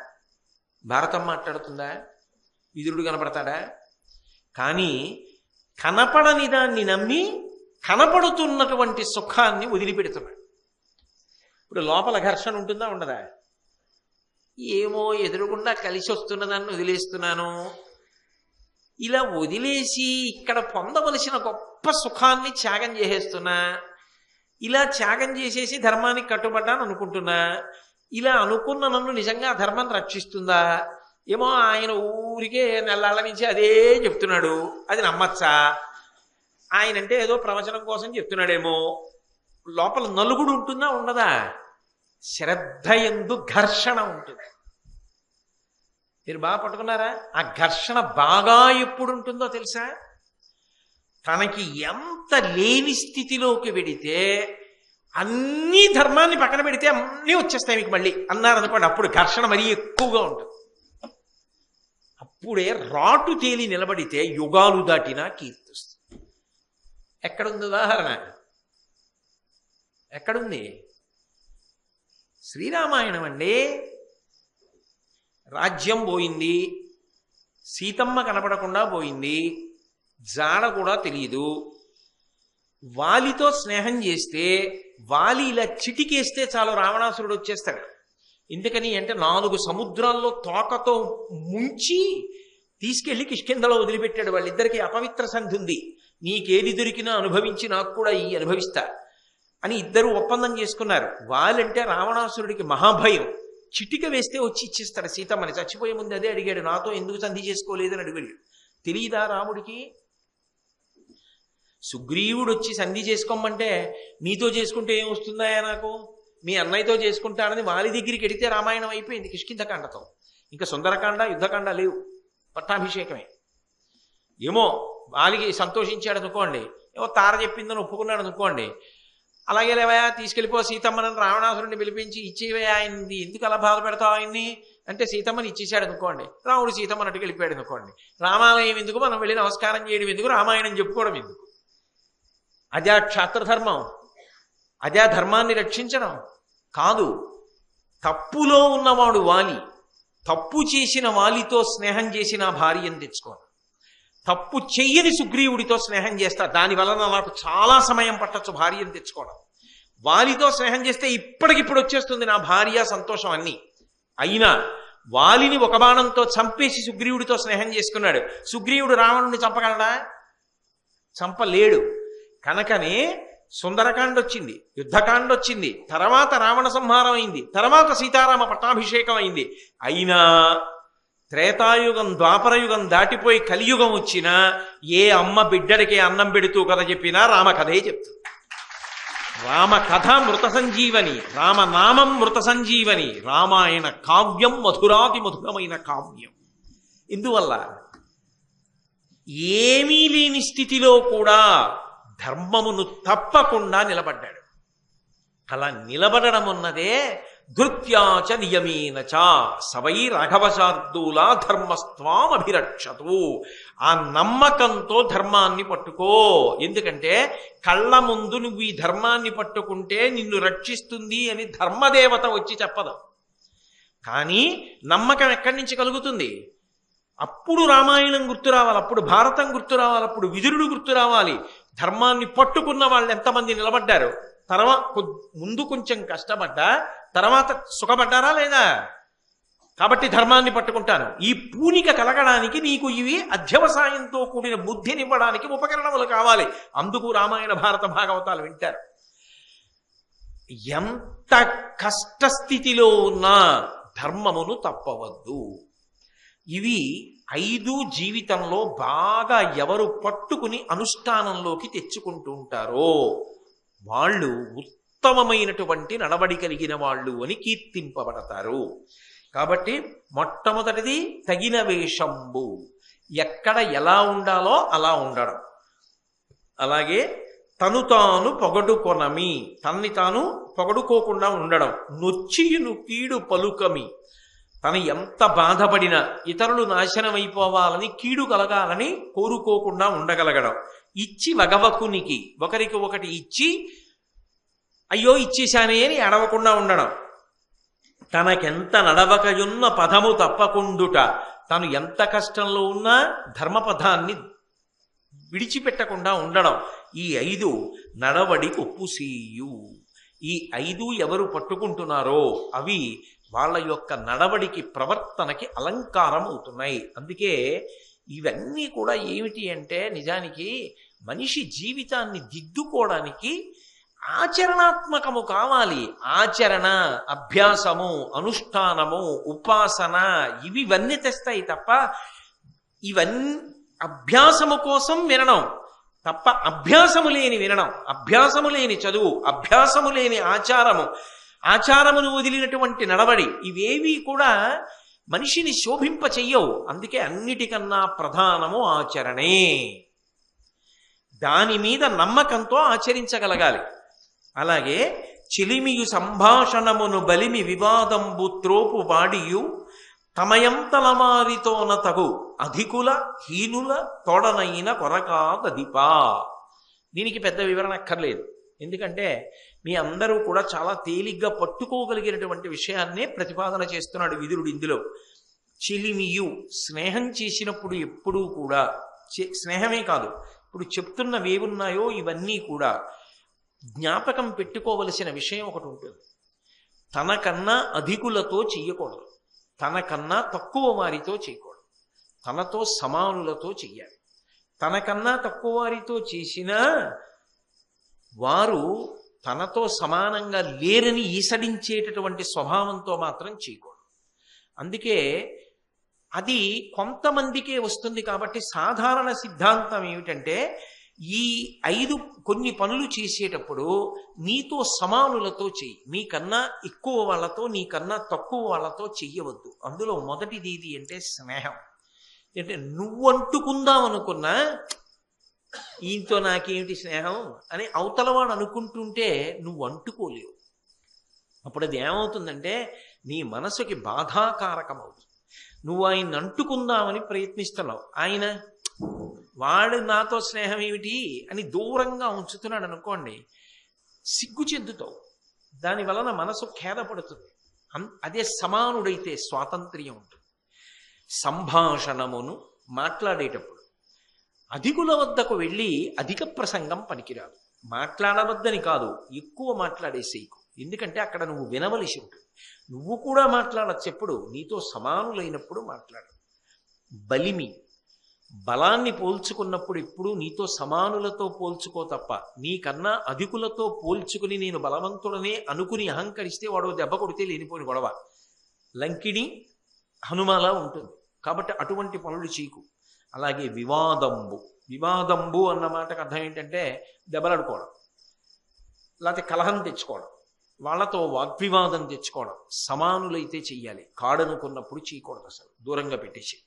భారతం మాట్లాడుతుందా? విదురుడు కనపడతాడా? కానీ కనపడని దాన్ని నమ్మి కనపడుతున్నటువంటి సుఖాన్ని వదిలిపెడుతున్నాడు. ఇప్పుడు లోపల ఘర్షణ ఉంటుందా ఉండదా? ఏమో ఎదురుగుండా కలిసి వస్తున్నదాన్ని వదిలేస్తున్నాను, ఇలా వదిలేసి ఇక్కడ పొందవలసిన గొప్ప సుఖాన్ని త్యాగం చేసేస్తున్నా, ఇలా త్యాగం చేసేసి ధర్మానికి కట్టుబడ్డాను అనుకుంటున్నా, ఇలా అనుకున్న నన్ను నిజంగా ధర్మం రక్షిస్తుందా? ఏమో ఆయన ఊరికే నెలల నుంచి అదే చెప్తున్నాడు, అది నమ్మచ్చా? ఆయన అంటే ఏదో ప్రవచనం కోసం చెప్తున్నాడేమో. లోపల నలుగుడు ఉంటుందా ఉండదా? శ్రద్ధ యందు ఘర్షణ ఉంటుంది. మీరు బాగా పట్టుకున్నారా? ఆ ఘర్షణ బాగా ఎప్పుడు ఉంటుందో తెలుసా? తనకి ఎంత లేని స్థితిలోకి వెడితే అన్నీ ధర్మాన్ని పక్కన పెడితే అన్నీ వచ్చేస్తాయి మీకు మళ్ళీ అన్నారనుకోండి, అప్పుడు ఘర్షణ మరీ ఎక్కువగా ఉంటుంది. అప్పుడే రాటు తేలి నిలబడితే యుగాలు దాటినా కీర్తిస్తుంది. ఎక్కడుంది ఉదాహరణ? ఎక్కడుంది? శ్రీరామాయణం అండి. రాజ్యం పోయింది, సీతమ్మ కనపడకుండా పోయింది, జాడ కూడా తెలియదు. వాలితో స్నేహం చేస్తే వాలి ఇలా చిటికేస్తే చాలు రావణాసురుడు వచ్చేస్తాడు. ఎందుకని అంటే 4 సముద్రాల్లో తోకతో ముంచి తీసుకెళ్లి కిష్కింధలో వదిలిపెట్టాడు. వాళ్ళిద్దరికీ అపవిత్ర సంధి ఉంది, నీకేది దొరికినా అనుభవించి నాకు కూడా ఈ అనుభవిస్తా అని ఇద్దరు ఒప్పందం చేసుకున్నారు. వాళ్ళంటే రావణాసురుడికి మహాభయం. చిటిక వేస్తే వచ్చి ఇచ్చేస్తాడు సీతమ్మని. చచ్చిపోయే ముందు అదే అడిగాడు, నాతో ఎందుకు సంధి చేసుకోలేదని అడిగాడు. తెలియదా రాముడికి? సుగ్రీవుడు వచ్చి సంధి చేసుకోమంటే మీతో చేసుకుంటే ఏం వస్తుందాయా, నాకు మీ అన్నయ్యతో చేసుకుంటానని వాలి దగ్గరికి ఎడితే రామాయణం అయిపోయింది కిష్కింధకాండతో. ఇంకా సుందరకాండ యుద్ధకాండ లేవు, పట్టాభిషేకమే. ఏమో వాలికి సంతోషించాడు అనుకోండి, ఏమో తార చెప్పిందని ఒప్పుకున్నాడు అనుకోండి, అలాగే లేవయా తీసుకెళ్ళిపో సీతమ్మని రావణాసురుడిని పిలిపించి ఇచ్చేవయా ఆయన్ని, ఎందుకు అలా బాధ పెడతావు ఆయన్ని అంటే సీతమ్మని ఇచ్చేసాడు అనుకోండి, రాముడు సీతమ్మని అటుకు వెళ్ళిపోయాడు అనుకోండి. రామాలయం ఎందుకు, మనం వెళ్ళి నమస్కారం చేయడం ఎందుకు, రామాయణం చెప్పుకోవడం ఎందుకు? అదే క్షాత్రధర్మం, అదే ధర్మాన్ని రక్షించడం కాదు. తప్పులో ఉన్నవాడు వాలి, తప్పు చేసిన వాలితో స్నేహం చేసిన భార్యను తెచ్చుకోను. తప్పు చెయ్యని సుగ్రీవుడితో స్నేహం చేస్తా, దానివలన నాకు చాలా సమయం పట్టచ్చు భార్యను తెచ్చుకోవడం. వాలితో స్నేహం చేస్తే ఇప్పటికిప్పుడు వచ్చేస్తుంది నా భార్య సంతోషం అన్నీ. అయినా వాలిని ఒక బాణంతో చంపేసి సుగ్రీవుడితో స్నేహం చేసుకున్నాడు. సుగ్రీవుడు రావణుడిని చంపగలడా? చంపలేడు. కనుకనే సుందరకాండ వచ్చింది, యుద్ధకాండ వచ్చింది, తర్వాత రావణ సంహారం అయింది, తర్వాత సీతారామ పట్టాభిషేకం అయింది. అయినా త్రేతాయుగం ద్వాపరయుగం దాటిపోయి కలియుగం వచ్చినా ఏ అమ్మ బిడ్డడికి అన్నం పెడుతూ కథ చెప్పినా రామకథే చెప్తుంది. రామకథ మృత సంజీవని, రామనామం మృత సంజీవని, రామాయణ కావ్యం మధురాతి మధురమైన కావ్యం. ఇందువల్ల ఏమీ లేని స్థితిలో కూడా ధర్మమును తప్పకుండా నిలబడ్డాడు. అలా నిలబడడం ఉన్నదే ధృత్యాచ నియమేనచ సవై రాఘవశార్దూలా ధర్మస్త్వాం అభిరక్షతు. ఆ నమ్మకంతో ధర్మాన్ని పట్టుకో. ఎందుకంటే కళ్ళ ముందు నువ్వు ఈ ధర్మాన్ని పట్టుకుంటే నిన్ను రక్షిస్తుంది అని ధర్మదేవత వచ్చి చెప్పదు. కానీ నమ్మకం ఎక్కడి నుంచి కలుగుతుంది? అప్పుడు రామాయణం గుర్తు రావాలి, అప్పుడు భారతం గుర్తు రావాలి, అప్పుడు విదురుడు గుర్తు రావాలి. ధర్మాన్ని పట్టుకున్న వాళ్ళు ఎంతమంది నిలబడ్డారు? తర్వాత ముందు కొంచెం కష్టపడ్డా తర్వాత సుఖపడ్డారా లేదా? కాబట్టి ధర్మాన్ని పట్టుకుంటాను. ఈ పూనిక కలగడానికి నీకు ఇవి అధ్యవసాయంతో కూడిన బుద్ధినివ్వడానికి ఉపకరణములు కావాలి. అందుకు రామాయణ భారత భాగవతాలు వింటారు. ఎంత కష్టస్థితిలో ఉన్నా ధర్మమును తప్పవద్దు. ఇవి 5 జీవితంలో బాగా ఎవరు పట్టుకుని అనుష్ఠానంలోకి తెచ్చుకుంటూ ఉంటారో వాళ్ళు ఉత్తమమైనటువంటి నడవడి కలిగిన వాళ్ళు అని కీర్తింపబడతారు. కాబట్టి మొట్టమొదటిది తగిన వేషంబు, ఎక్కడ ఎలా ఉండాలో అలా ఉండడం. అలాగే తను తాను పొగడుకొనమి, తన్ని తాను పొగడుకోకుండా ఉండడం. నొచ్చియును కీడు పలుకమి, తను ఎంత బాధపడినా ఇతరులు నాశనం అయిపోవాలని కీడు కలగాలని కోరుకోకుండా ఉండగలగడం. ఇచ్చి వగవకునికి, ఒకరికి ఒకటి ఇచ్చి అయ్యో ఇచ్చేశానే అని అడవకుండా ఉండడం. తనకెంత నడవకయున్న పదము తప్పకుండుట, తను ఎంత కష్టంలో ఉన్నా ధర్మపదాన్ని విడిచిపెట్టకుండా ఉండడం. ఈ 5 నడవడి ఒప్పుసీయు. ఈ 5 ఎవరు పట్టుకుంటున్నారో అవి వాళ్ళ యొక్క నడవడికి ప్రవర్తనకి అలంకారం అవుతున్నాయి. అందుకే ఇవన్నీ కూడా ఏమిటి అంటే నిజానికి మనిషి జీవితాన్ని దిద్దుకోవడానికి ఆచరణాత్మకము కావాలి. ఆచరణ, అభ్యాసము, అనుష్ఠానము, ఉపాసన ఇవన్నీ తెస్తాయి తప్ప ఇవన్నీ అభ్యాసము కోసం వినడం తప్ప అభ్యాసము లేని వినడం, అభ్యాసము లేని చదువు, అభ్యాసము లేని ఆచారము, ఆచారమును వదిలినటువంటి నడవడి ఇవేవి కూడా మనిషిని శోభింప చెయ్యవు. అందుకే అన్నిటికన్నా ప్రధానము ఆచరణే. దాని మీద నమ్మకంతో ఆచరించగలగాలి. అలాగే చిలిమియు సంభాషణమును బలిమి వివాదంబు త్రోపు వాడియు తమయంతలమారితోన తగు అధికుల హీనుల తోడనైన కొరకాదదిపా. దీనికి పెద్ద వివరణ అక్కర్లేదు, ఎందుకంటే మీ అందరూ కూడా చాలా తేలిగ్గా పట్టుకోగలిగినటువంటి విషయాన్నే ప్రతిపాదన చేస్తున్నాడు విదురుడు ఇందులో. చిలిమియు, స్నేహం చేసినప్పుడు ఎప్పుడూ కూడా స్నేహమే కాదు, ఇప్పుడు చెప్తున్నవేవున్నాయో ఇవన్నీ కూడా జ్ఞాపకం పెట్టుకోవలసిన విషయం ఒకటి ఉంటుంది. తనకన్నా అధికులతో చెయ్యకూడదు, తనకన్నా తక్కువ వారితో చేయకూడదు, తనతో సమానులతో చెయ్యాలి. తనకన్నా తక్కువ వారితో చేసినా వారు తనతో సమానంగా లేరని ఈసడించేటటువంటి స్వభావంతో మాత్రం చేయకూడదు. అందుకే అది కొంతమందికే వస్తుంది. కాబట్టి సాధారణ సిద్ధాంతం ఏమిటంటే ఈ 5 కొన్ని పనులు చేసేటప్పుడు నీతో సమానులతో చెయ్యి. నీకన్నా ఎక్కువ వాళ్ళతో, నీకన్నా తక్కువ వాళ్ళతో చెయ్యవద్దు. అందులో మొదటిది ఏది అంటే స్నేహం. అంటే నువ్వు అంటుకుందాం అనుకున్నా ఈయనతో నాకేమిటి స్నేహం అని అవతలవాడు అనుకుంటుంటే నువ్వు అంటుకోలేవు. అప్పుడు అది ఏమవుతుందంటే నీ మనసుకి బాధాకారకం అవుతుంది. నువ్వు ఆయన్ని అంటుకుందామని ప్రయత్నిస్తున్నావు, ఆయన వాడు నాతో స్నేహం ఏమిటి అని దూరంగా ఉంచుతున్నాడు అనుకోండి, సిగ్గు చెందుతావు. దాని వలన మనసు ఖేదపడుతుంది. అదే సమానుడైతే స్వాతంత్ర్యం ఉంటుంది. సంభాషణమును మాట్లాడేటప్పుడు అధికుల వద్దకు వెళ్ళి అధిక ప్రసంగం పనికిరాదు. మాట్లాడవద్దని కాదు, ఎక్కువ మాట్లాడేసేయకు. ఎందుకంటే అక్కడ నువ్వు వినవలసి ఉంటుంది. నువ్వు కూడా మాట్లాడచ్చు. ఎప్పుడు నీతో సమానులైనప్పుడు మాట్లాడు. బలిమి, బలాన్ని పోల్చుకున్నప్పుడు ఎప్పుడు నీతో సమానులతో పోల్చుకో తప్ప నీకన్నా అధికులతో పోల్చుకుని నేను బలవంతుడనే అనుకుని అహంకరిస్తే వాడు దెబ్బ కొడితే లేనిపోయిన గొడవ. లంకిణి హనుమాలా ఉంటుంది. కాబట్టి అటువంటి పనులు చేయకు. అలాగే వివాదంబు అన్న మాటకు అర్థం ఏంటంటే దెబ్బలాడుకోవడం, లేకపోతే కలహం తెచ్చుకోవడం, వాళ్ళతో వాగ్వివాదం తెచ్చుకోవడం. సమానులైతే చెయ్యాలి. కాడనుకున్నప్పుడు చేయకూడదు, అసలు దూరంగా పెట్టేసి.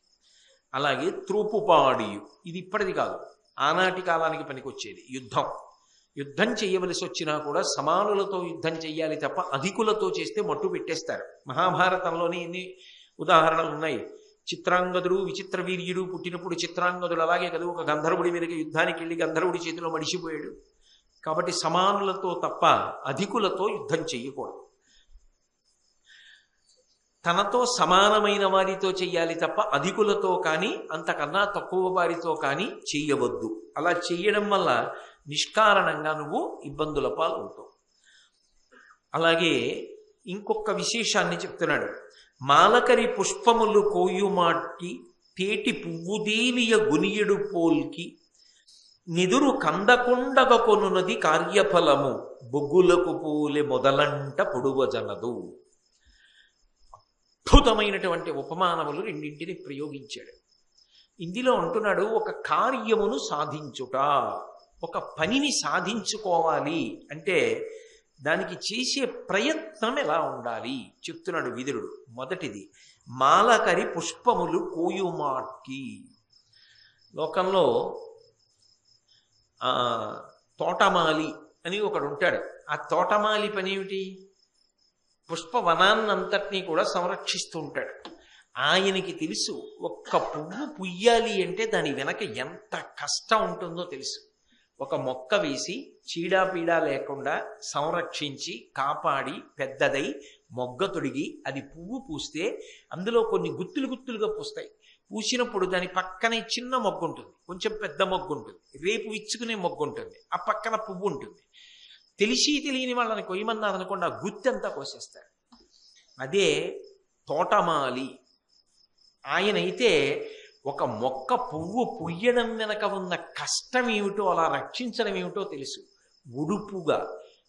అలాగే త్రూపుపాడియు, ఇది ఇప్పటిది కాదు, ఆనాటి కాలానికి పనికొచ్చేది. యుద్ధం చేయవలసి వచ్చినా కూడా సమానులతో యుద్ధం చెయ్యాలి తప్ప అధికులతో చేస్తే మట్టు పెట్టేస్తారు. మహాభారతంలోనే ఎన్ని ఉదాహరణలు ఉన్నాయి. చిత్రాంగదుడు విచిత్ర వీర్యుడు పుట్టినప్పుడు చిత్రాంగదుడు అలాగే కదా ఒక గంధర్వుడి మీదకి యుద్ధానికి వెళ్ళి గంధర్వుడి చేతిలో మడిసిపోయాడు. కాబట్టి సమానులతో తప్ప అధికులతో యుద్ధం చెయ్యకూడదు. తనతో సమానమైన వారితో చెయ్యాలి తప్ప అధికులతో కానీ అంతకన్నా తక్కువ వారితో కానీ చెయ్యవద్దు. అలా చెయ్యడం వల్ల నిష్కారణంగా నువ్వు ఇబ్బందుల పాలవుతావు. అలాగే ఇంకొక విశేషాన్ని చెప్తున్నాడు. మాలకరి పుష్పములు కోయుమాట్టి తేటి పువ్వుదేవియ గునియడు పోల్కి నిదురు కందకుండగ కొనున్నది కార్యఫలము బొగ్గులకు పూలె మొదలంట పొడువజనదు. అద్భుతమైనటువంటి ఉపమానములు రెండింటిని ప్రయోగించాడు. ఇందులో అంటున్నాడు, ఒక కార్యమును సాధించుట, ఒక పనిని సాధించుకోవాలి అంటే దానికి చేసే ప్రయత్నం ఎలా ఉండాలి చెప్తున్నాడు విదురుడు. మొదటిది మాలకరి పుష్పములు కోయుమాట్కి. లోకంలో తోటమాలి అని ఒకడు ఉంటాడు. ఆ తోటమాలి పని ఏమిటి? పుష్పవనాన్నంతటినీ కూడా సంరక్షిస్తూ ఉంటాడు. ఆయనకి తెలుసు ఒక్క పువ్వు పుయ్యాలి అంటే దాని వెనక ఎంత కష్టం ఉంటుందో తెలుసు. ఒక మొక్క వేసి చీడాపీడా లేకుండా సంరక్షించి కాపాడి పెద్దదై మొగ్గ తొడిగి అది పువ్వు పూస్తే అందులో కొన్ని గుత్తులుగా పూస్తాయి. పూసినప్పుడు దాని పక్కనే చిన్న మొగ్గు ఉంటుంది, కొంచెం పెద్ద మొగ్గు ఉంటుంది, రేపు విచ్చుకునే మొగ్గు ఉంటుంది, ఆ పక్కన పువ్వు ఉంటుంది. తెలిసి తెలియని వాళ్ళని కొయ్యమన్నారనుకోండి, ఆ గుత్తంతా కోసేస్తారు. అదే తోటమాలి. ఆయనైతే ఒక మొక్క పువ్వు పుయ్యడం వెనక ఉన్న కష్టం ఏమిటో, అలా రక్షించడం ఏమిటో తెలుసు. ఉడుపుగా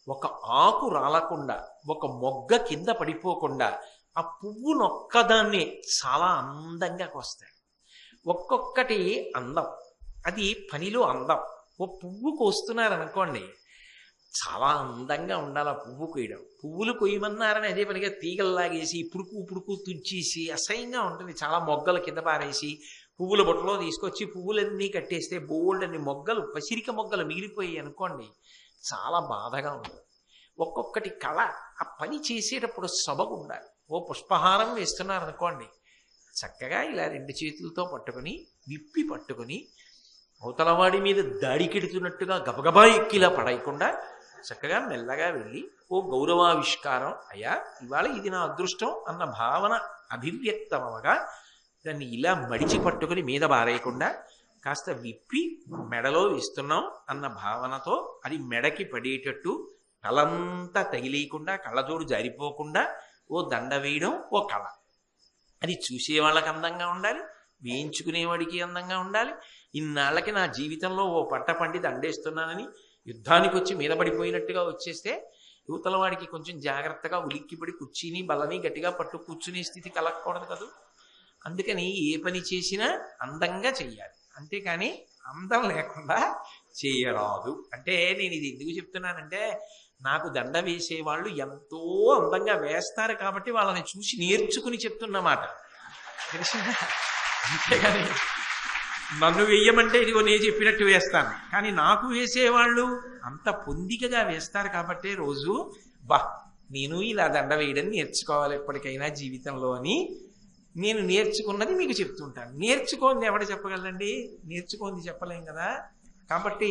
ఒక ఆకు రాలకుండా, ఒక మొగ్గ కింద పడిపోకుండా ఆ పువ్వునొక్కదాన్ని చాలా అందంగా కోస్తాడు. ఒక్కొక్కటి అందం, అది పనిలో అందం. ఓ పువ్వు కోస్తున్నారనుకోండి, చాలా అందంగా ఉండాలి ఆ పువ్వు కొయ్యడం. పువ్వులు కొయ్యమన్నారని అదే పనిగా తీగల్లాగేసి పుడుకు తుంచేసి అసహ్యంగా ఉంటుంది. చాలా మొగ్గలు కింద పారేసి పువ్వుల బుట్టలో తీసుకొచ్చి పువ్వులన్నీ కట్టేస్తే బోల్డ్ అన్ని మొగ్గలు, పసిరిక మొగ్గలు మిగిలిపోయాయి అనుకోండి, చాలా బాధగా ఉంటుంది. ఒక్కొక్కటి కళ. ఆ పని చేసేటప్పుడు సబగు ఉండాలి. ఓ పుష్పహారం వేస్తున్నారనుకోండి, చక్కగా ఇలా 2 చేతులతో పట్టుకుని విప్పి పట్టుకుని అవతలవాడి మీద దాడికెడుతున్నట్టుగా గబగబా ఎక్కిలా పడేయకుండా చక్కగా మెల్లగా వెళ్ళి ఓ గౌరవావిష్కారం, అయ్యా ఇవాళ ఇది నా అదృష్టం అన్న భావన అభివ్యక్తమవగా దాన్ని ఇలా మడిచి పట్టుకుని మీద బారేయకుండా కాస్త విప్పి మెడలో వేస్తున్నాం అన్న భావనతో అది మెడకి పడేటట్టు తలంతా తగిలేయకుండా కళ్ళజోడు జారిపోకుండా ఓ దండ వేయడం ఓ కళ. అది చూసేవాళ్ళకి అందంగా ఉండాలి, వేయించుకునేవాడికి అందంగా ఉండాలి. ఇన్నాళ్ళకి నా జీవితంలో ఓ పట్ట పండి దండేస్తున్నానని యుద్ధానికి వచ్చి మీద పడిపోయినట్టుగా వచ్చేస్తే యువతల వాడికి కొంచెం జాగ్రత్తగా ఉలిక్కిపడి కుర్చీని బలని గట్టిగా పట్టు కూర్చునే స్థితి కలగకూడదు కదా. అందుకని ఏ పని చేసినా అందంగా చెయ్యాలి, అంతేకాని అందం లేకుండా చేయరాదు. అంటే నేను ఇది ఎందుకు చెప్తున్నానంటే, నాకు దండ వేసేవాళ్ళు ఎంతో అందంగా వేస్తారు కాబట్టి వాళ్ళని చూసి నేర్చుకుని చెప్తున్నమాట, తెలిసిందా? అంతేగాని నన్ను వేయమంటే ఇదిగో నేను చెప్పినట్టు వేస్తాను, కానీ నాకు వేసేవాళ్ళు అంత పొందికగా వేస్తారు కాబట్టి రోజు నేను ఇలా దండ వేయడం నేర్చుకోవాలి ఎప్పటికైనా జీవితంలో అని నేను నేర్చుకున్నది మీకు చెప్తుంటాను. నేర్చుకోండి ఎవడు చెప్పగలండి? నేర్చుకోండి చెప్పలేం కదా. కాబట్టి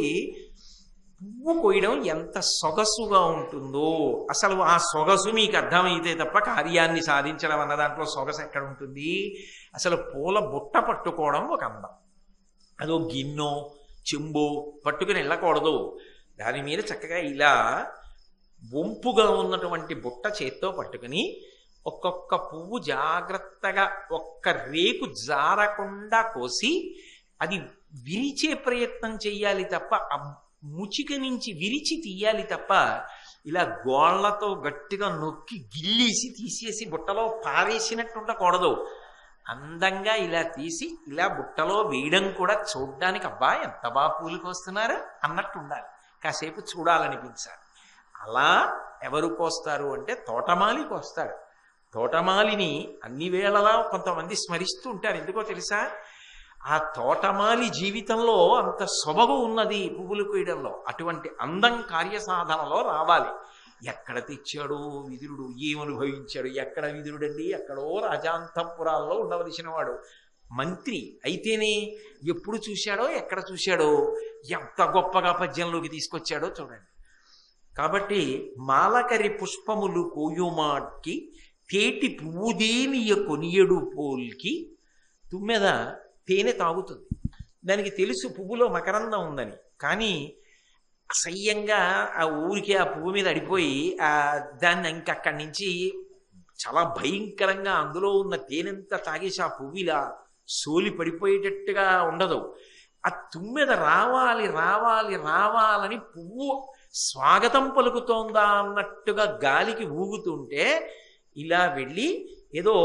పువ్వు కొయ్యడం ఎంత సొగసుగా ఉంటుందో, అసలు ఆ సొగసు మీకు అర్థమైతే తప్ప కార్యాన్ని సాధించడం అన్న దాంట్లో సొగసు ఎక్కడ ఉంటుంది? అసలు పూల బుట్ట పట్టుకోవడం ఒక అందం. అదో గిన్నో చెంబో పట్టుకుని వెళ్ళకూడదు, దాని మీద చక్కగా ఇలా వంపుగా ఉన్నటువంటి బుట్ట చేత్తో పట్టుకుని ఒక్కొక్క పువ్వు జాగ్రత్తగా ఒక్క రేకు జారకుండా కోసి అది విరిచే ప్రయత్నం చెయ్యాలి తప్ప, ముచిక నుంచి విరిచి తీయాలి తప్ప ఇలా గోళ్లతో గట్టిగా నొక్కి గిల్లేసి తీసేసి బుట్టలో పారేసినట్టు ఉండకూడదు. అందంగా ఇలా తీసి ఇలా బుట్టలో వేయడం కూడా చూడ్డానికి అబ్బా ఎంత బాగా పూలకు వస్తున్నారు అన్నట్టు ఉండాలి, కాసేపు చూడాలనిపించాలి. అలా ఎవరు కోస్తారు అంటే తోటమాలి కోస్తాడు. తోటమాలిని అన్ని వేళలా కొంతమంది స్మరిస్తూ ఉంటారు, ఎందుకో తెలుసా? ఆ తోటమాలి జీవితంలో అంత సొబగు ఉన్నది పువ్వులు కొయ్యడంలో. అటువంటి అందం కార్యసాధనలో రావాలి. ఎక్కడ తెచ్చాడో విదురుడు, ఏమనుభవించాడు? ఎక్కడ విదురుడండి? ఎక్కడో రాజాంతపురాల్లో ఉండవలసిన వాడు, మంత్రి అయితేనే ఎప్పుడు చూశాడో ఎక్కడ చూశాడో ఎంత గొప్పగా పద్యంలోకి తీసుకొచ్చాడో చూడండి. కాబట్టి మాలకరి పుష్పములు కోయుమాట్కి తేటి పువ్వుదేనియ కొనియడు పోల్కి. తుమ్మెద తేనె తాగుతుంది, దానికి తెలుసు పువ్వులో మకరందం ఉందని, కానీ అసహ్యంగా ఆ ఊరికి ఆ పువ్వు మీద అడిపోయి దాన్ని ఇంకక్కడి నుంచి చాలా భయంకరంగా అందులో ఉన్న తేనెంతా తాగేసి ఆ పువ్వు ఇలా సోలి పడిపోయేటట్టుగా ఉండదు. ఆ తుమ్మెద రావాలి రావాలి రావాలని పువ్వు స్వాగతం పలుకుతోందా అన్నట్టుగా గాలికి ఊగుతుంటే ఇలా వెళ్ళి ఏదో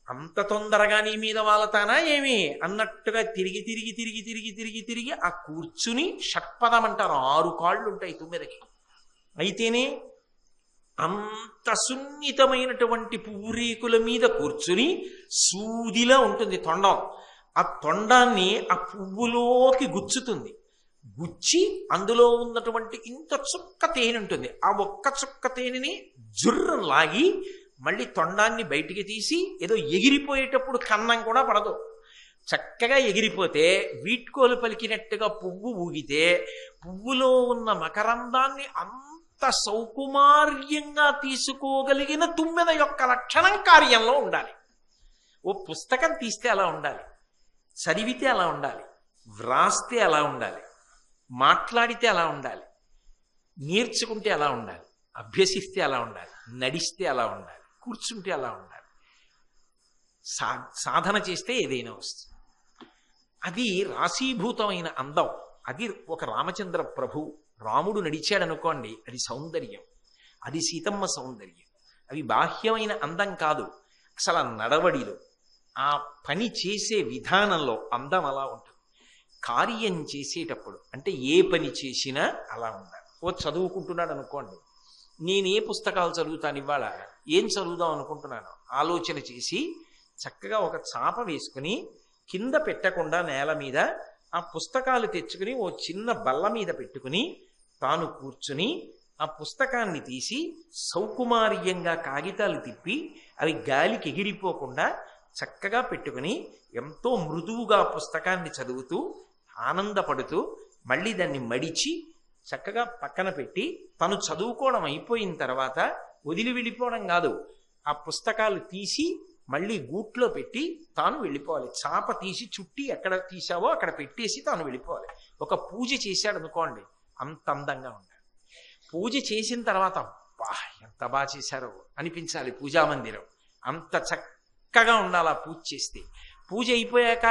అంత తొందరగా నీ మీద వాలతానా ఏమి అన్నట్టుగా తిరిగి తిరిగి తిరిగి తిరిగి తిరిగి తిరిగి ఆ కూర్చుని షట్పదం అంటారు, 6 కాళ్ళు ఉంటాయి తుమ్మెదకి. అయితేనే అంత సున్నితమైనటువంటి పువ్వు రేకుల మీద కూర్చుని సూదిలా ఉంటుంది తొండం. ఆ తొండాన్ని ఆ పువ్వులోకి గుచ్చుతుంది, గుచ్చి అందులో ఉన్నటువంటి ఇంత చుక్క తేనె ఉంటుంది. ఆ ఒక్క చుక్క తేనెని జుర్రం లాగి మళ్ళీ తొండాన్ని బయటికి తీసి ఏదో ఎగిరిపోయేటప్పుడు కన్నం కూడా పడదు, చక్కగా ఎగిరిపోతే వీట్కోలు పలికినట్టుగా పువ్వు ఊగితే పువ్వులో ఉన్న మకరందాన్ని అంత సౌకుమార్యంగా తీసుకోగలిగిన తుమ్మెద యొక్క లక్షణం కార్యంలో ఉండాలి. ఓ పుస్తకం తీస్తే అలా ఉండాలి, చదివితే అలా ఉండాలి, వ్రాస్తే అలా ఉండాలి, మాట్లాడితే అలా ఉండాలి, నేర్చుకుంటే అలా ఉండాలి, అభ్యసిస్తే అలా ఉండాలి, నడిస్తే అలా ఉండాలి, కూర్చుంటే అలా ఉండాలి, సాధన చేస్తే ఏదైనా వస్తుంది. అది రాశీభూతమైన అందం. అది ఒక రామచంద్ర ప్రభు, రాముడు నడిచాడనుకోండి, అది సౌందర్యం, అది సీతమ్మ సౌందర్యం. అవి బాహ్యమైన అందం కాదు, అసలు ఆ నడవడిలో ఆ పని చేసే విధానంలో అందం అలా ఉంటుంది. కార్యం చేసేటప్పుడు అంటే ఏ పని చేసినా అలా ఉండాలి. ఓ చదువుకుంటున్నాడు అనుకోండి, నేను ఏ పుస్తకాలు చదువుతాను ఇవాళ, ఏం చదువుదాం అనుకుంటున్నాను ఆలోచన చేసి చక్కగా ఒక చాప వేసుకుని కింద పెట్టకుండా నేల మీద ఆ పుస్తకాలు తెచ్చుకుని ఓ చిన్న బల్ల మీద పెట్టుకుని తాను కూర్చుని ఆ పుస్తకాన్ని తీసి సౌకుమార్యంగా కాగితాలు తిప్పి అవి గాలికి ఎగిరిపోకుండా చక్కగా పెట్టుకుని ఎంతో మృదువుగా పుస్తకాన్ని చదువుతూ ఆనందపడుతూ మళ్ళీ దాన్ని మడిచి చక్కగా పక్కన పెట్టి తను చదువుకోవడం అయిపోయిన తర్వాత వదిలి వెళ్ళిపోవడం కాదు, ఆ పుస్తకాలు తీసి మళ్ళీ గూట్లో పెట్టి తాను వెళ్ళిపోవాలి. చాప తీసి చుట్టి ఎక్కడ తీసావో అక్కడ పెట్టేసి తాను వెళ్ళిపోవాలి. ఒక పూజ చేశాడు అనుకోండి, అంత అందంగా ఉండాలి. పూజ చేసిన తర్వాత అబ్బా ఎంత బాగా చేశారో అనిపించాలి పూజా మందిరం, అంత చక్కగా ఉండాలి ఆ పూజ చేస్తే. పూజ అయిపోయాక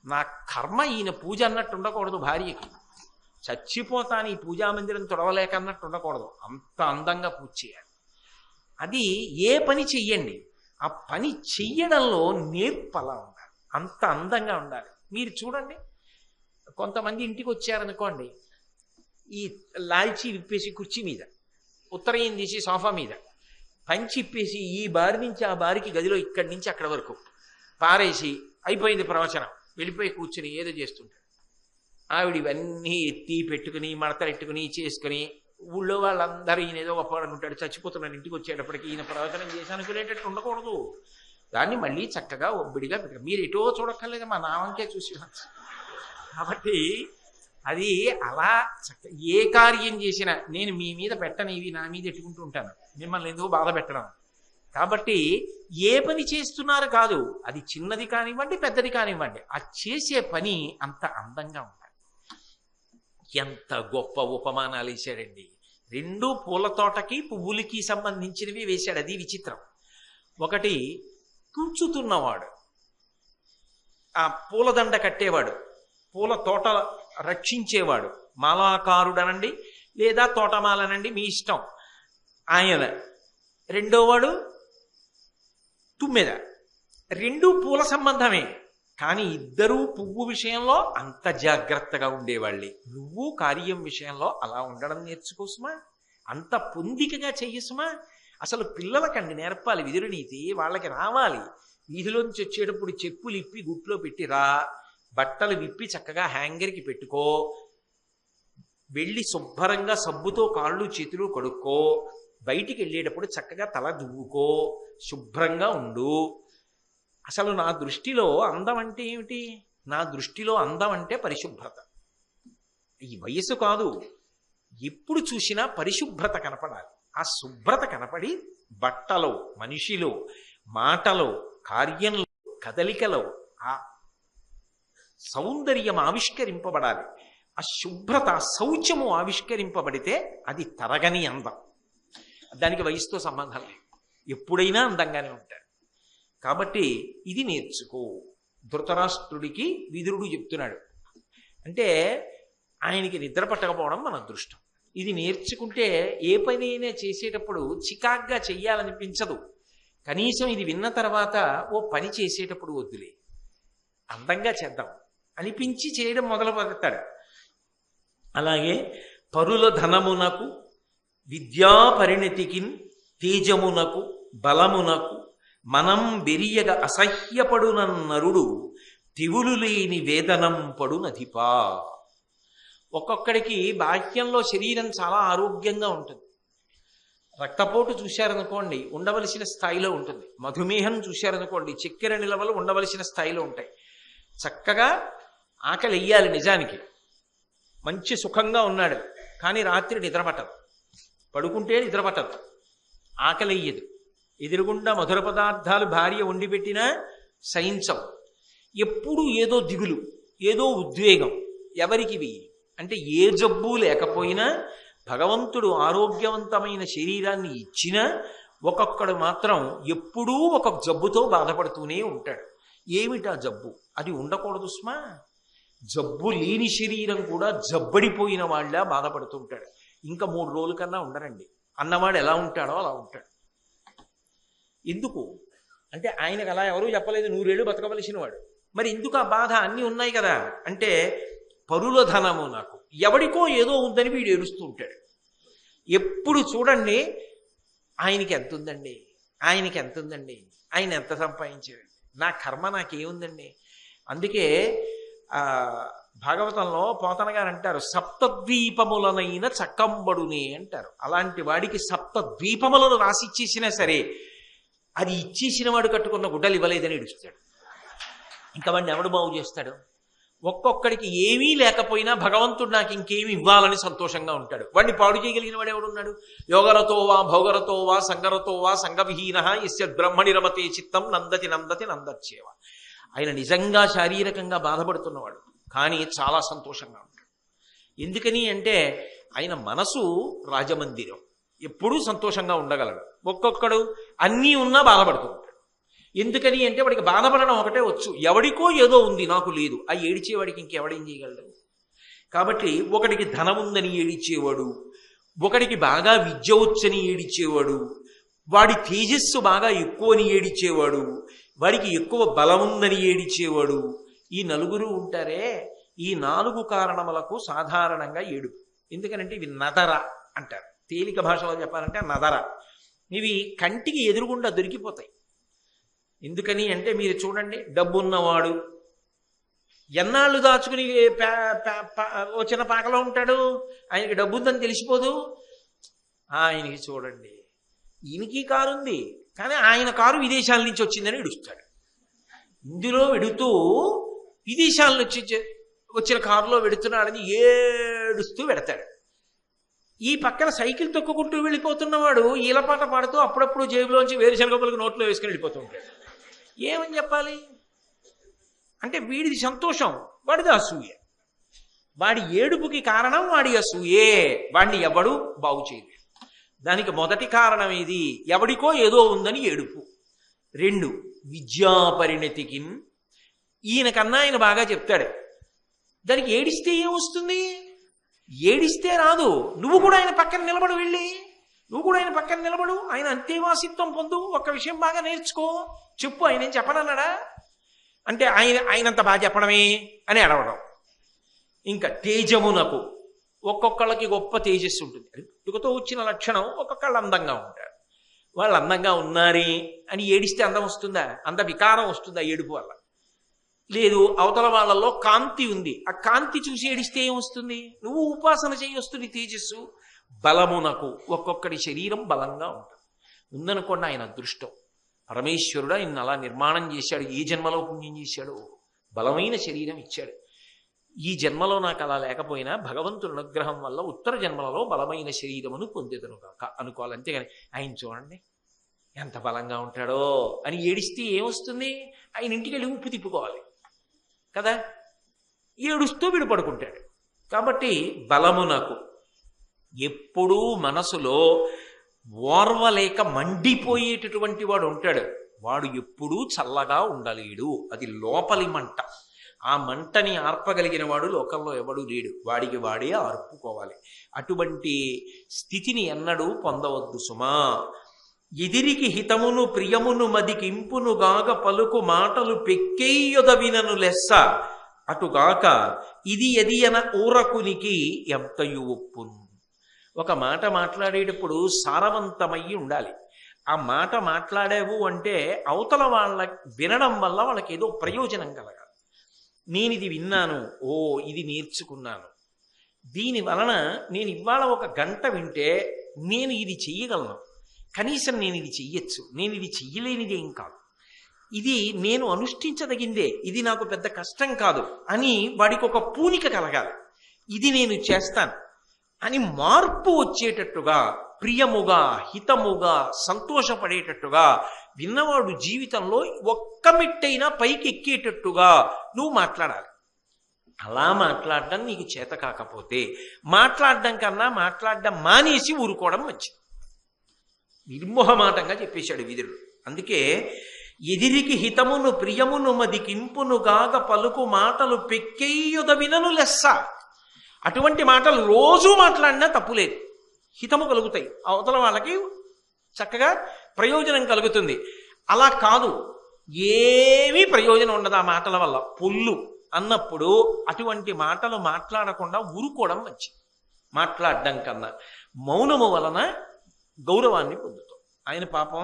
నా కర్మ ఈయన పూజ అన్నట్టు ఉండకూడదు, భార్యకి చచ్చిపోతాను ఈ పూజా మందిరం తొడవలేక అన్నట్టు ఉండకూడదు, అంత అందంగా పూజ చేయాలి. అది ఏ పని చెయ్యండి, ఆ పని చెయ్యడంలో నేర్పు అలా ఉండాలి, అంత అందంగా ఉండాలి. మీరు చూడండి, కొంతమంది ఇంటికి వచ్చారనుకోండి, ఈ లాల్చీ విప్పేసి కుర్చీ మీద, ఉత్తరయం తీసి సోఫా మీద, పంచి ఇప్పేసి ఈ బారి నుంచి ఆ బారికి గదిలో ఇక్కడి నుంచి అక్కడ వరకు పారేసి అయిపోయింది ప్రవచనం, వెళ్ళిపోయి కూర్చుని ఏదో చేస్తుంటాడు. ఆవిడ ఇవన్నీ ఎత్తి పెట్టుకుని మడతలెట్టుకుని చేసుకుని ఊళ్ళో వాళ్ళందరూ ఈయన ఏదో గొప్ప అనుకుంటాడు, చచ్చిపోతున్నాను ఇంటికి వచ్చేటప్పటికి ఈయన ప్రవచనం చేసి అనుకునేటట్టు ఉండకూడదు. దాన్ని మళ్ళీ చక్కగా ఒబ్బిడిగా పెట్టారు. మీరు ఎటో చూడక్కర్లేదు, మా నామంకే చూసి. కాబట్టి అది అలా ఏ కార్యం చేసినా నేను మీ మీద పెట్టను, ఇవి నా మీద ఎట్టుకుంటూ ఉంటాను, మిమ్మల్ని ఎందుకు బాధ పెట్టడం. కాబట్టి ఏ పని చేస్తున్నారు కాదు, అది చిన్నది కానివ్వండి పెద్దది కానివ్వండి, ఆ చేసే పని అంత అందంగా ఉండాలి. ఎంత గొప్ప ఉపమానాలు వేశాడండి. రెండు పూల తోటకి పువ్వులకి సంబంధించినవి వేశాడు, అది విచిత్రం. ఒకటి తుంచుతున్నవాడు, ఆ పూలదండ కట్టేవాడు, పూల తోట రక్షించేవాడు, మాలాకారుడనండి లేదా తోటమాలనండి మీ ఇష్టం ఆయన. రెండోవాడు తుమ్మెద. రెండు పూల సంబంధమే, కానీ ఇద్దరూ పువ్వు విషయంలో అంత జాగ్రత్తగా ఉండేవాళ్ళే. నువ్వు కార్యం విషయంలో అలా ఉండడం నేర్చుకోసుమా, అంత పొందికగా చెయ్యసుమా. అసలు పిల్లలకండి నేర్పాలి విదురునీతి, వాళ్ళకి రావాలి. వీధిలోంచి వచ్చేటప్పుడు చెప్పులు ఇప్పి గుట్లో పెట్టిరా, బట్టలు విప్పి చక్కగా హ్యాంగర్కి పెట్టుకో, వెళ్ళి శుభ్రంగా సబ్బుతో కాళ్ళు చేతులు కడుక్కో, బయటికి వెళ్ళేటప్పుడు చక్కగా తల దువ్వుకో, శుభ్రంగా ఉండు. అసలు నా దృష్టిలో అందం అంటే ఏమిటి? నా దృష్టిలో అందం అంటే పరిశుభ్రత. ఈ వయస్సు కాదు, ఎప్పుడు చూసినా పరిశుభ్రత కనపడాలి. ఆ శుభ్రత కనపడి బట్టలో, మనిషిలో, మాటలో, కార్యంలో, కదలికలో ఆ సౌందర్యం ఆవిష్కరింపబడాలి. ఆ శుభ్రత, శౌచము ఆవిష్కరింపబడితే అది తరగని అందం. దానికి వయసుతో సంబంధం లేదు, ఎప్పుడైనా అందంగానే ఉంటాడు. కాబట్టి ఇది నేర్చుకో. ధృతరాష్ట్రుడికి విదురుడు చెప్తున్నాడు. అంటే ఆయనకి నిద్ర పట్టకపోవడం మన అదృష్టం. ఇది నేర్చుకుంటే ఏ పని అయినా చేసేటప్పుడు చికాగ్గా చెయ్యాలనిపించదు. కనీసం ఇది విన్న తర్వాత ఓ పని చేసేటప్పుడు వద్దులే, అందంగా చేద్దాం అనిపించి చేయడం మొదలు పెడతాడు. అలాగే పరుల ధనమునకు, విద్యా పరిణతికి, తేజమునకు, బలమునకు మనం బెరియగ అసహ్యపడున నరుడు తివులు లేని వేదనం పడునధిపా. ఒక్కొక్కడికి బాహ్యంలో శరీరం చాలా ఆరోగ్యంగా ఉంటుంది. రక్తపోటు చూశారనుకోండి ఉండవలసిన స్థాయిలో ఉంటుంది. మధుమేహం చూశారనుకోండి చక్కెర నిలవలు ఉండవలసిన స్థాయిలో ఉంటాయి. చక్కగా ఆకలి వెయ్యాలి, నిజానికి మంచి సుఖంగా ఉన్నాడు, కానీ రాత్రి నిద్ర పట్టదు, పడుకుంటే నిద్ర పట్టదు, ఆకలి వెయ్యదు. ఎదురుగుండా మధుర పదార్థాలు భార్య వండి పెట్టినా సహించవు. ఎప్పుడు ఏదో దిగులు, ఏదో ఉద్వేగం. ఎవరికివి అంటే ఏ జబ్బు లేకపోయినా భగవంతుడు ఆరోగ్యవంతమైన శరీరాన్ని ఇచ్చినా ఒక్కొక్కడు మాత్రం ఎప్పుడూ ఒక జబ్బుతో బాధపడుతూనే ఉంటాడు. ఏమిటా జబ్బు? అది ఉండకూడదు స్మా. జబ్బు లేని శరీరం కూడా జబ్బడిపోయిన వాళ్ళ బాధపడుతుంటాడు. ఇంకా 3 రోజుల కన్నా ఉండరండి అన్నవాడు ఎలా ఉంటాడో అలా ఉంటాడు. ఎందుకు అంటే ఆయనకు అలా ఎవరూ చెప్పలేదు, 100 ఏళ్ళు బతకవలసిన వాడు. మరి ఎందుకు ఆ బాధ? అన్నీ ఉన్నాయి కదా అంటే పరుల ధనము నాకు, ఎవడికో ఏదో ఉందని వీడు ఏడుస్తూ ఉంటాడు. ఎప్పుడు చూడండి ఆయనకి ఎంత ఉందండి, ఆయనకి ఎంత ఉందండి, ఆయన ఎంత సంపాదించాడు, నా కర్మ నాకేముందండి. అందుకే భాగవతంలో పోతన గారు అంటారు, సప్తద్వీపములనైన చక్కంబడునే అంటారు. అలాంటి వాడికి 7 ద్వీపములను రాసి ఇచ్చేసినా సరే అది ఇచ్చేసిన వాడు కట్టుకున్న గుడ్డలు ఇవ్వలేదని ఏడుస్తాడు. ఇంకా వాడిని ఎవడు బాగు చేస్తాడు? ఒక్కొక్కడికి ఏమీ లేకపోయినా భగవంతుడు నాకు ఇంకేమి ఇవ్వాలని సంతోషంగా ఉంటాడు. వాడిని పాడు చేయగలిగిన వాడు ఎవడున్నాడు? యోగరతో వా భోగరతో వా సంగరతో వా సంగవిహీన యస్య బ్రహ్మణి రమతే చిత్తం నందతి నందతి నందచ్చేవ. ఆయన నిజంగా శారీరకంగా బాధపడుతున్నవాడు, కానీ చాలా సంతోషంగా ఉంటాడు. ఎందుకని అంటే ఆయన మనసు రాజమందిరం, ఎప్పుడూ సంతోషంగా ఉండగలడు. ఒక్కొక్కడు అన్నీ ఉన్నా బాధపడుతూ ఉంటాడు. ఎందుకని అంటే వాడికి బాధపడడం ఒకటే వచ్చు, ఎవడికో ఏదో ఉంది నాకు లేదు. ఆ ఏడిచేవాడికి ఇంకెవడేం చేయగలడు? కాబట్టి ఒకడికి ధనం ఉందని ఏడిచేవాడు, ఒకడికి బాగా విద్య వచ్చని ఏడిచేవాడు, వాడి తేజస్సు బాగా ఎక్కువని ఏడిచేవాడు, వాడికి ఎక్కువ బలం ఉందని ఏడిచేవాడు. ఈ నలుగురు ఉంటారే, ఈ 4 కారణములకు సాధారణంగా ఏడుపు. ఎందుకనంటే ఇవి నదర అంటారు. తేలిక భాషలో చెప్పాలంటే నదర. ఇవి కంటికి ఎదురుగుండా దొరికిపోతాయి. ఎందుకని అంటే మీరు చూడండి, డబ్బున్నవాడు ఎన్నాళ్ళు దాచుకుని వచ్చిన పాకలో ఉంటాడు. ఆయనకి డబ్బు ఉందని తెలిసిపోదు. ఆయనకి చూడండి, ఈయనకి కారు ఉంది, కానీ ఆయన కారు విదేశాల నుంచి వచ్చిందని ఎడుస్తాడు. ఇందులో వెడుతూ విదేశాల నుంచి వచ్చిన కారులో వెడుతున్నాడని ఏడుస్తూ వెడతాడు. ఈ పక్కన సైకిల్ తొక్కుకుంటూ వెళ్ళిపోతున్నవాడు ఈలపాట పాడుతూ అప్పుడప్పుడు జేబులోంచి వేరుశనగపలకు నోట్లో వేసుకుని వెళ్ళిపోతూ ఉంటాడు. ఏమని చెప్పాలి అంటే వీడిది సంతోషం, వాడిది అసూయ. వాడి ఏడుపుకి కారణం వాడి అసూయే. వాడిని ఎవడు బాగు చేయలేడు. దానికి మొదటి కారణం ఏది? ఎవడికో ఏదో ఉందని ఏడుపు. 2 విద్యాపరిణతికి. ఈయనకన్నా ఆయన బాగా చెప్తాడు. దానికి ఏడిస్తే ఏమొస్తుంది? ఏడిస్తే రాదు. నువ్వు కూడా ఆయన పక్కన నిలబడు, వెళ్ళి నువ్వు కూడా ఆయన పక్కన నిలబడు, ఆయన అంతేవాసిత్వం పొందు, ఒక్క విషయం బాగా నేర్చుకో, చెప్పు. ఆయన ఏం చెప్పనన్నాడా అంటే ఆయనంత బాగా చెప్పడమే అని అడవడం. ఇంకా తేజమునకు, ఒక్కొక్కళ్ళకి గొప్ప తేజస్సు ఉంటుంది. పుట్టుకతో వచ్చిన లక్షణం. ఒక్కొక్కళ్ళు అందంగా ఉంటారు. వాళ్ళు అందంగా ఉన్నారే అని ఏడిస్తే అందం వస్తుందా? అంద వికారం వస్తుందా ఏడుపు వల్ల? లేదు. అవతల వాళ్ళల్లో కాంతి ఉంది, ఆ కాంతి చూసి ఏడిస్తే ఏమొస్తుంది? నువ్వు ఉపాసన చేయొస్తుంది తేజస్సు. బలమునకు, ఒక్కొక్కడి శరీరం బలంగా ఉంటుంది. ఉందనుకోండి ఆయన అదృష్టం. పరమేశ్వరుడు ఆయన అలా నిర్మాణం చేశాడు. ఏ జన్మలో పుణ్యం చేశాడు? బలమైన శరీరం ఇచ్చాడు. ఈ జన్మలో నాకు అలా లేకపోయినా భగవంతుని అనుగ్రహం వల్ల ఉత్తర జన్మలలో బలమైన శరీరమును పొందేదను కాక అనుకోవాలి. అంతేగాని ఆయన చూడండి ఎంత బలంగా ఉంటాడో అని ఏడిస్తే ఏమొస్తుంది? ఆయన ఇంటికి వెళ్ళి ఉప్పు తిప్పుకోవాలి కదా. ఏడుస్తూ వీడు పడుకుంటాడు. కాబట్టి బలమునకు, ఎప్పుడూ మనసులో ఓర్వలేక మండిపోయేటటువంటి వాడు ఉంటాడు. వాడు ఎప్పుడూ చల్లగా ఉండలేడు. అది లోపలి మంట. ఆ మంటని ఆర్పగలిగిన వాడు లోకంలో ఎవడూ లేడు. వాడికి వాడే ఆర్పుకోవాలి. అటువంటి స్థితిని ఎన్నడూ పొందవద్దు సుమా. ఎదిరికి హితమును ప్రియమును మదికింపును గాక పలుకు మాటలు పెక్కెయ్యొద వినను లెస్స. అటుగాక ఇది ఎదియన ఊరకునికి ఎంతయు ఒప్పును. ఒక మాట మాట్లాడేటప్పుడు సారవంతమయ్యి ఉండాలి. ఆ మాట మాట్లాడావు అంటే అవతల వాళ్ళ వినడం వల్ల వాళ్ళకి ఏదో ప్రయోజనం కలగాలి. నేను ఇది విన్నాను, ఓ ఇది నేర్చుకున్నాను, దీని వలన నేను ఇవాళ 1 గంట వింటే నేను ఇది చెయ్యగలను, కనీసం నేను ఇది చెయ్యొచ్చు, నేను ఇది చెయ్యలేనిదేం కాదు, ఇది నేను అనుష్ఠించదగిందే, ఇది నాకు పెద్ద కష్టం కాదు అని వాడికి ఒక పూనిక కలగాలి. ఇది నేను చేస్తాను అని మార్పు వచ్చేటట్టుగా, ప్రియముగా, హితముగా, సంతోషపడేటట్టుగా, విన్నవాడు జీవితంలో ఒక్క మెట్టైనా పైకి ఎక్కేటట్టుగా నువ్వు మాట్లాడాలి. అలా మాట్లాడడం నీకు చేత కాకపోతే మాట్లాడడం కన్నా మాట్లాడడం మానేసి ఊరుకోవడం మంచిది. నిర్మోహమాటంగా చెప్పేశాడు విదురుడు. అందుకే ఎదిరికి హితమును ప్రియమును మదికింపును గాక పలుకు మాటలు పెక్కెయ్యొద వినను లెస్స. అటువంటి మాటలు రోజూ మాట్లాడినా తప్పులేదు, హితము కలుగుతాయి, అవతల వాళ్ళకి చక్కగా ప్రయోజనం కలుగుతుంది. అలా కాదు, ఏమీ ప్రయోజనం ఉండదు ఆ మాటల వల్ల, పొల్లు అన్నప్పుడు అటువంటి మాటలు మాట్లాడకుండా ఊరుకోవడం మంచిది. మాట్లాడడం కన్నా మౌనము వలన గౌరవాన్ని పొందుతాం. ఆయన పాపం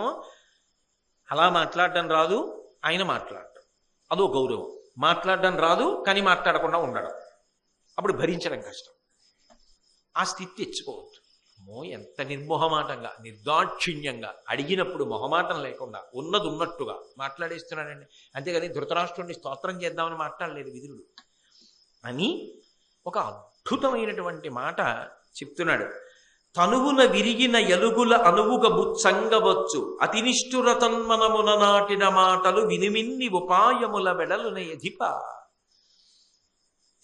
అలా మాట్లాడడం రాదు, ఆయన మాట్లాడటం అదో గౌరవం. మాట్లాడడం రాదు కానీ మాట్లాడకుండా ఉండడం, అప్పుడు భరించడం కష్టం. ఆ స్థితి తెచ్చుకోవద్దు. అమ్మో ఎంత నిర్మోహమాటంగా, నిర్దాక్షిణ్యంగా, అడిగినప్పుడు మొహమాటం లేకుండా ఉన్నది ఉన్నట్టుగా మాట్లాడేస్తున్నాడండి. అంతేగాని ధృతరాష్ట్రుడిని స్తోత్రం చేద్దామని మాట్లాడలేదు విదురుడు అని ఒక అద్భుతమైనటువంటి మాట చెప్తున్నాడు. తనువున విరిగిన ఎలుగుల అనువుగ బుత్సంగవచ్చు అతినిష్ఠుర తన్మనమున నాటిన మాటలు వినిమిన్ని ఉపాయముల వెడలున ఎధిప.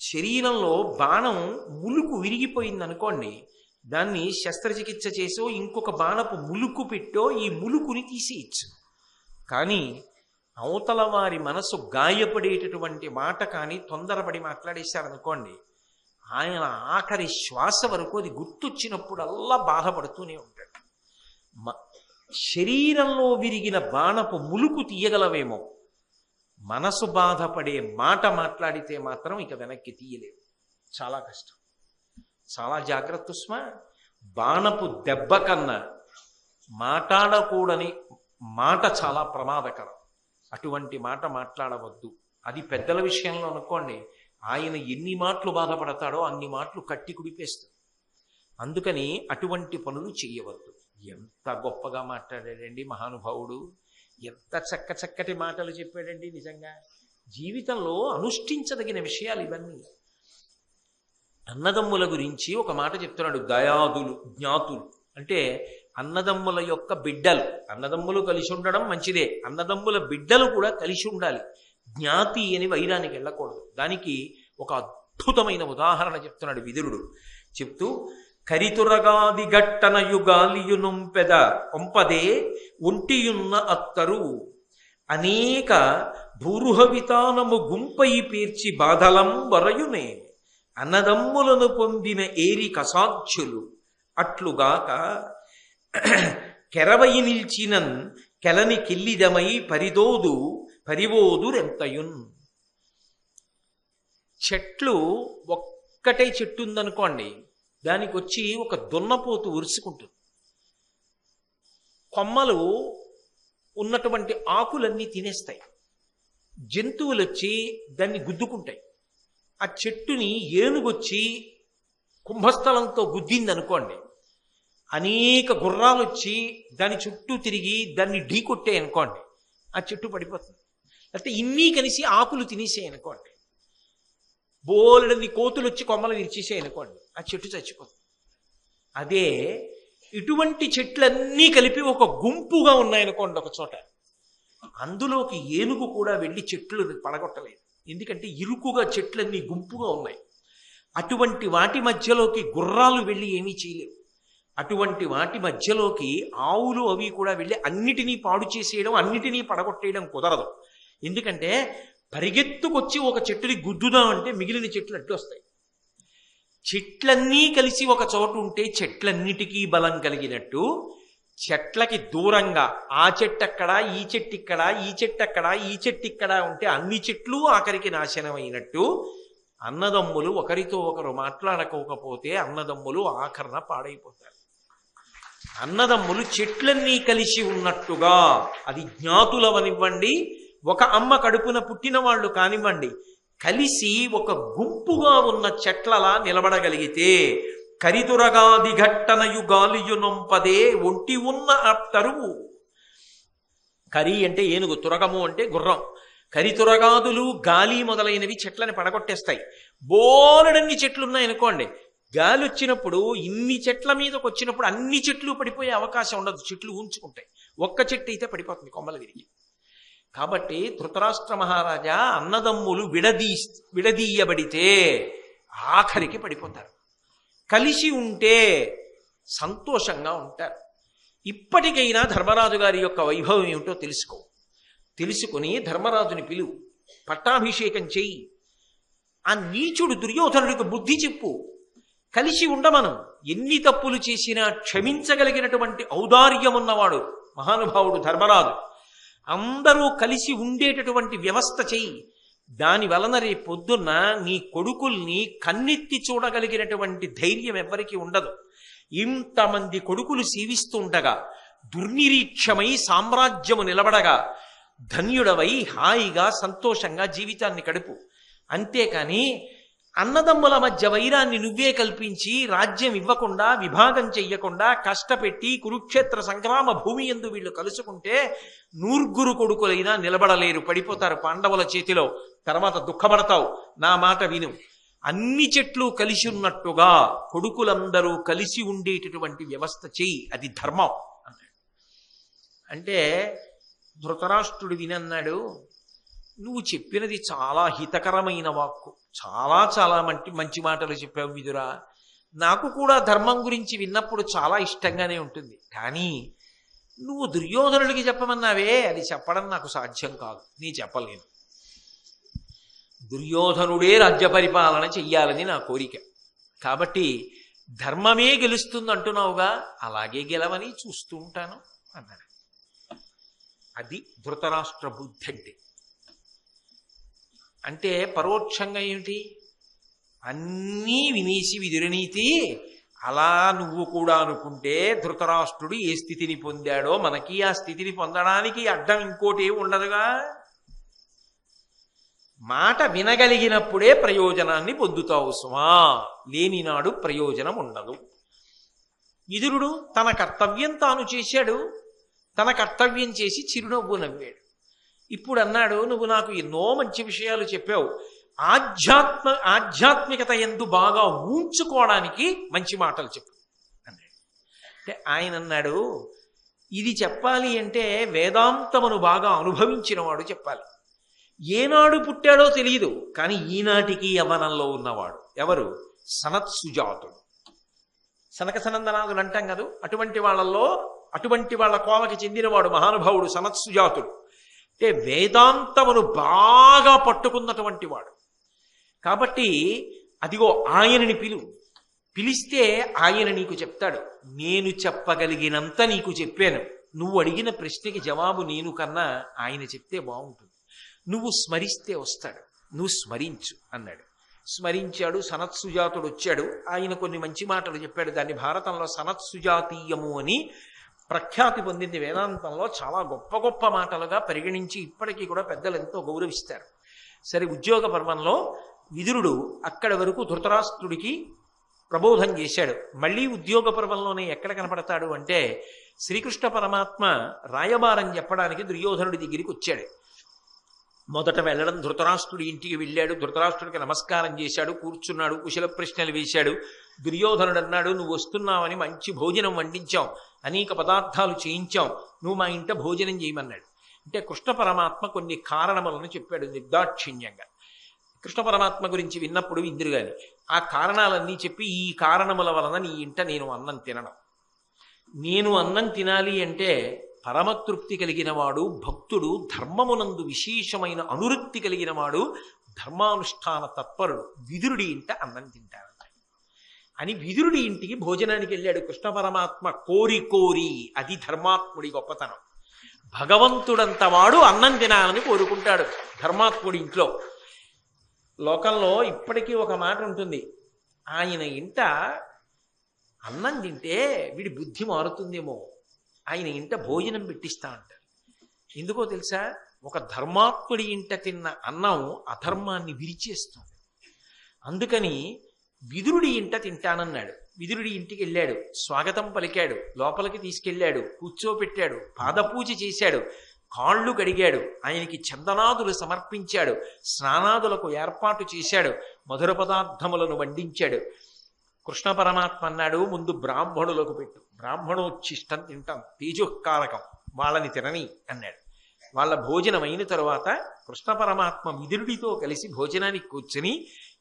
శరీరంలో బాణం ములుకు విరిగిపోయింది అనుకోండి, దాన్ని శస్త్రచికిత్స చేసో ఇంకొక బాణపు ములుకు పెట్టో ఈ ములుకుని తీసేయచ్చు. కానీ అవతల వారి మనసు గాయపడేటటువంటి మాట కానీ తొందరపడి మాట్లాడేశారనుకోండి, ఆయన ఆఖరి శ్వాస వరకు అది గుర్తొచ్చినప్పుడల్లా బాధపడుతూనే ఉంటాడు. శరీరంలో విరిగిన బాణపు ములుకు తీయగలవేమో, మనసు బాధపడే మాట మాట్లాడితే మాత్రం ఇక వెనక్కి తీయలేవు. చాలా కష్టం. చాలా జాగ్రత్త సుమా. బాణపు దెబ్బ కన్నా మాట్లాడకూడని మాట చాలా ప్రమాదకరం. అటువంటి మాట మాట్లాడవద్దు. అది పెద్దల విషయంలో అనుకోండి, ఆయన ఎన్ని మాటలు బాధపడతాడో అన్ని మాటలు కట్టి కుడిపేస్తాడు. అందుకని అటువంటి పనులు చేయవద్దు. ఎంత గొప్పగా మాట్లాడాడండి మహానుభావుడు, ఎంత చక్కటి మాటలు చెప్పాడండి. నిజంగా జీవితంలో అనుష్ఠించదగిన విషయాలు ఇవన్నీ. అన్నదమ్ముల గురించి ఒక మాట చెప్తున్నాడు. దయాదులు జ్ఞాతులు అంటే అన్నదమ్ముల యొక్క బిడ్డలు. అన్నదమ్ములు కలిసి ఉండడం మంచిదే, అన్నదమ్ముల బిడ్డలు కూడా కలిసి ఉండాలి. జ్ఞాతి అని వైరానికి వెళ్ళకూడదు. దానికి ఒక అద్భుతమైన ఉదాహరణ చెప్తున్నాడు విదురుడు. చెప్తూ, కరితురగాది గట్టన యుగాలియునుంపెద ఒంపదే ఒంటియున్న అత్తరు అనేక భూరుహవితానము గుంపై పేర్చి బాధలం వరయునే అన్నదమ్ములను పొందిన ఏరి కసాధ్యులు అట్లుగాక కెరవయి నిల్చినన్ కెలని కిల్లిదమై పరివోదురెంతయున్. చెట్లు ఒక్కటే చెట్టు ఉందనుకోండి, దానికి వచ్చి ఒక దున్నపోతు ఉరుసుకుంటుంది. కొమ్మలు ఉన్నటువంటి ఆకులన్నీ తినేస్తాయి. జంతువులు వచ్చి దాన్ని గుద్దుకుంటాయి. ఆ చెట్టుని ఏనుగొచ్చి కుంభస్థలంతో గుద్దిందనుకోండి, అనేక గుర్రాలు వచ్చి దాని చుట్టూ తిరిగి దాన్ని ఢీకొట్టాయి అనుకోండి, ఆ చెట్టు పడిపోతుంది. లేకపోతే ఇన్ని కలిసి ఆకులు తినేసాయి అనుకోండి, బోలెడని కోతులు వచ్చి కొమ్మలు విరిచేసాయి అనుకోండి, ఆ చెట్టు చచ్చిపోతుంది. అదే ఇటువంటి చెట్లన్నీ కలిపి ఒక గుంపుగా ఉన్నాయనుకోండి ఒక చోట, అందులోకి ఏనుగు కూడా వెళ్ళి చెట్లు పడగొట్టలేదు. ఎందుకంటే ఇరుకుగా చెట్లన్నీ గుంపుగా ఉన్నాయి. అటువంటి వాటి మధ్యలోకి గుర్రాలు వెళ్ళి ఏమీ చేయలేవు. అటువంటి వాటి మధ్యలోకి ఆవులు అవి కూడా వెళ్ళి అన్నిటినీ పాడు చేసేయడం, అన్నిటినీ పడగొట్టేయడం కుదరదు. ఎందుకంటే పరిగెత్తుకొచ్చి ఒక చెట్టుని గుద్దుదామంటే మిగిలిన చెట్లు అడ్డు వస్తాయి. చెట్లన్నీ కలిసి ఒక చోటు ఉంటే చెట్లన్నిటికీ బలం కలిగినట్టు, చెట్లకి దూరంగా ఆ చెట్టు అక్కడ, ఈ చెట్టు ఇక్కడ, ఈ చెట్టు అక్కడ, ఈ చెట్టు ఇక్కడ ఉంటే అన్ని చెట్లు ఆఖరికి నాశనం అయినట్టు, అన్నదమ్ములు ఒకరితో ఒకరు మాట్లాడకపోతే అన్నదమ్ములు ఆఖరణ పాడైపోతారు. అన్నదమ్ములు చెట్లన్నీ కలిసి ఉన్నట్టుగా, అది జ్ఞాతులవనివ్వండి, ఒక అమ్మ కడుపున పుట్టిన వాళ్ళు కానివ్వండి, కలిసి ఒక గుంపుగా ఉన్న చెట్లలా నిలబడగలిగితే కరితురగాది ఘట్టనయు గాలియునొంపదే ఒంటి ఉన్న అత్తరువు. కరి అంటే ఏనుగు, తురగము అంటే గుర్రం. కరితురగాదులు గాలి మొదలైనవి చెట్లని పడగొట్టేస్తాయి. బోలెడన్ని చెట్లు ఉన్నాయనుకోండి, గాలి వచ్చినప్పుడు ఇన్ని చెట్ల మీదకి వచ్చినప్పుడు అన్ని చెట్లు పడిపోయే అవకాశం ఉండదు, చెట్లు ఉంచుకుంటాయి. ఒక్క చెట్టు అయితే పడిపోతుంది కొమ్మలు విరిగి. కాబట్టి ధృతరాష్ట్ర మహారాజా అన్నదమ్ములు విడదీయబడితే ఆఖరికి పడిపోతారు. కలిసి ఉంటే సంతోషంగా ఉంటారు. ఇప్పటికైనా ధర్మరాజు గారి యొక్క వైభవం ఏమిటో తెలుసుకుని ధర్మరాజుని పిలువు, పట్టాభిషేకం చెయ్యి, ఆ నీచుడు దుర్యోధనుడికి బుద్ధి చెప్పు, కలిసి ఉండమనం. ఎన్ని తప్పులు చేసినా క్షమించగలిగినటువంటి ఔదార్యమున్నవాడు మహానుభావుడు ధర్మరాజు. అందరూ కలిసి ఉండేటటువంటి వ్యవస్థ చెయ్యి. దాని వలన రేపొద్దున్న నీ కొడుకుల్ని కన్నెత్తి చూడగలిగినటువంటి ధైర్యం ఎవ్వరికీ ఉండదు. ఇంతమంది కొడుకులు సేవిస్తుండగా, దుర్నిరీక్షమై సామ్రాజ్యము నిలబడగా, ధన్యుడవై హాయిగా సంతోషంగా జీవితాన్ని గడుపు. అంతేకాని అన్నదమ్ముల మధ్య వైరాన్ని నువ్వే కల్పించి రాజ్యం ఇవ్వకుండా, విభాగం చెయ్యకుండా కష్టపెట్టి కురుక్షేత్ర సంగ్రామ భూమి యందు వీళ్ళు కలుసుకుంటే నూర్గురు కొడుకులైనా నిలబడలేరు, పడిపోతారు పాండవుల చేతిలో. తర్వాత దుఃఖపడతావు. నా మాట విను. అన్ని చెట్లు కలిసి ఉన్నట్టుగా కొడుకులందరూ కలిసి ఉండేటటువంటి వ్యవస్థ చెయ్యి, అది ధర్మం అన్నాడు. అంటే ధృతరాష్ట్రుడు వినన్నాడు, నువ్వు చెప్పినది చాలా హితకరమైన వాక్కు, చాలా మంచి మాటలు చెప్పావు విదురా. నాకు కూడా ధర్మం గురించి విన్నప్పుడు చాలా ఇష్టంగానే ఉంటుంది. కానీ నువ్వు దుర్యోధనుడికి చెప్పమన్నావే, అది చెప్పడం నాకు సాధ్యం కాదు, నీ చెప్పలేను. దుర్యోధనుడే రాజ్య పరిపాలన చెయ్యాలని నా కోరిక. కాబట్టి ధర్మమే గెలుస్తుంది అంటున్నావుగా, అలాగే గెలవని చూస్తూ ఉంటాను అన్నాడు. అది ధృతరాష్ట్ర బుద్ధి అంటే. అంటే పరోక్షంగా ఏమిటి? అన్నీ వినేసి విదురనీతి అలా నువ్వు కూడా అనుకుంటే ధృతరాష్ట్రుడు ఏ స్థితిని పొందాడో మనకి ఆ స్థితిని పొందడానికి అడ్డం ఇంకోటి ఉండదుగా. మాట వినగలిగినప్పుడే ప్రయోజనాన్ని పొందుతావు సుమా, లేనినాడు ప్రయోజనం ఉండదు. విదురుడు తన కర్తవ్యం తాను చేశాడు, తన కర్తవ్యం చేసి చిరునవ్వు నవ్వాడు. ఇప్పుడు అన్నాడు, నువ్వు నాకు ఎన్నో మంచి విషయాలు చెప్పావు, ఆధ్యాత్మికత యందు బాగా ఊంచుకోవడానికి మంచి మాటలు చెప్పు అన్నాడు. అంటే ఆయన అన్నాడు, ఇది చెప్పాలి అంటే వేదాంతమును బాగా అనుభవించిన వాడు చెప్పాలి. ఏనాడు పుట్టాడో తెలియదు, కానీ ఈనాటికి యవ్వనంలో ఉన్నవాడు ఎవరు? సనత్సుజాతుడు. సనక సనందనాదులు అంటాం కదా, అటువంటి వాళ్ళ కోవకి చెందినవాడు మహానుభావుడు సనత్సుజాతుడు. అంటే వేదాంతమును బాగా పట్టుకున్నటువంటి వాడు. కాబట్టి అదిగో ఆయనని పిలిస్తే ఆయన నీకు చెప్తాడు. నేను చెప్పగలిగినంత నీకు చెప్పాను, నువ్వు అడిగిన ప్రశ్నకి జవాబు నేను కన్నా ఆయన చెప్తే బాగుంటుంది, నువ్వు స్మరిస్తే వస్తాడు, నువ్వు స్మరించు అన్నాడు. స్మరించాడు. సనత్సుజాతుడు వచ్చాడు. ఆయన కొన్ని మంచి మాటలు చెప్పాడు. దాన్ని భారతంలో సనత్సుజాతీయము అని ప్రఖ్యాతి పొందింది. వేదాంతంలో చాలా గొప్ప గొప్ప మాటలుగా పరిగణించి ఇప్పటికీ కూడా పెద్దలు ఎంతో గౌరవిస్తారు. సరే, ఉద్యోగ పర్వంలో విదురుడు అక్కడి వరకు ధృతరాష్ట్రుడికి ప్రబోధం చేశాడు. మళ్ళీ ఉద్యోగ పర్వంలోనే ఎక్కడ కనపడతాడు అంటే, శ్రీకృష్ణ పరమాత్మ రాయబారం చెప్పడానికి దుర్యోధనుడి దగ్గరికి వచ్చాడు. మొదట వెళ్ళడం ధృతరాష్ట్రుడి ఇంటికి వెళ్ళాడు. ధృతరాష్ట్రుడికి నమస్కారం చేశాడు, కూర్చున్నాడు, కుశల ప్రశ్నలు వేశాడు. దుర్యోధనుడు అన్నాడు, నువ్వు వస్తున్నావని మంచి భోజనం వండించాం, అనేక పదార్థాలు చేయించాం, నువ్వు మా ఇంట భోజనం చేయమన్నాడు. అంటే కృష్ణ పరమాత్మ కొన్ని కారణములను చెప్పాడు నిర్దాక్షిణ్యంగా. కృష్ణ పరమాత్మ గురించి విన్నప్పుడు ఇంద్రు గాని ఆ కారణాలన్నీ చెప్పి, ఈ కారణముల వలన నీ ఇంట నేను అన్నం తినడం, నేను అన్నం తినాలి అంటే పరమతృప్తి కలిగిన వాడు భక్తుడు, ధర్మమునందు విశేషమైన అనురక్తి కలిగిన వాడు, ధర్మానుష్ఠాన తత్పరుడు విదురుడి ఇంట అన్నం తింటాడు అని విదురుడి ఇంటికి భోజనానికి వెళ్ళాడు కృష్ణ పరమాత్మ. కోరి కోరి, అది ధర్మాత్ముడి గొప్పతనం. భగవంతుడంత వాడు అన్నం తినాలని కోరుకుంటాడు ధర్మాత్ముడి ఇంట్లో. లోకంలో ఇప్పటికీ ఒక మాట ఉంటుంది, ఆయన ఇంట అన్నం తింటే వీడి బుద్ధి మారుతుందేమో, ఆయన ఇంట భోజనం పెట్టిస్తా అంటారు. ఎందుకో తెలుసా? ఒక ధర్మాత్ముడి ఇంట తిన్న అన్నం అధర్మాన్ని విరిచేస్తుంది. అందుకని విదురుడి ఇంట తింటానన్నాడు. విదురుడి ఇంటికి వెళ్ళాడు, స్వాగతం పలికాడు, లోపలికి తీసుకెళ్ళాడు, కూర్చోపెట్టాడు, పాదపూజ చేశాడు, కాళ్ళు కడిగాడు, ఆయనకి చందనాదులు సమర్పించాడు, స్నానాదులకు ఏర్పాటు చేశాడు, మధుర పదార్థములను వండించాడు. కృష్ణ పరమాత్మ అన్నాడు, ముందు బ్రాహ్మణులకు పెట్టు, బ్రాహ్మణోచ్చిష్టం తింటాం, తేజోకారకం, వాళ్ళని తినని అన్నాడు. వాళ్ళ భోజనం అయిన తరువాత కృష్ణ పరమాత్మ విదురుడితో కలిసి భోజనానికి కూర్చుని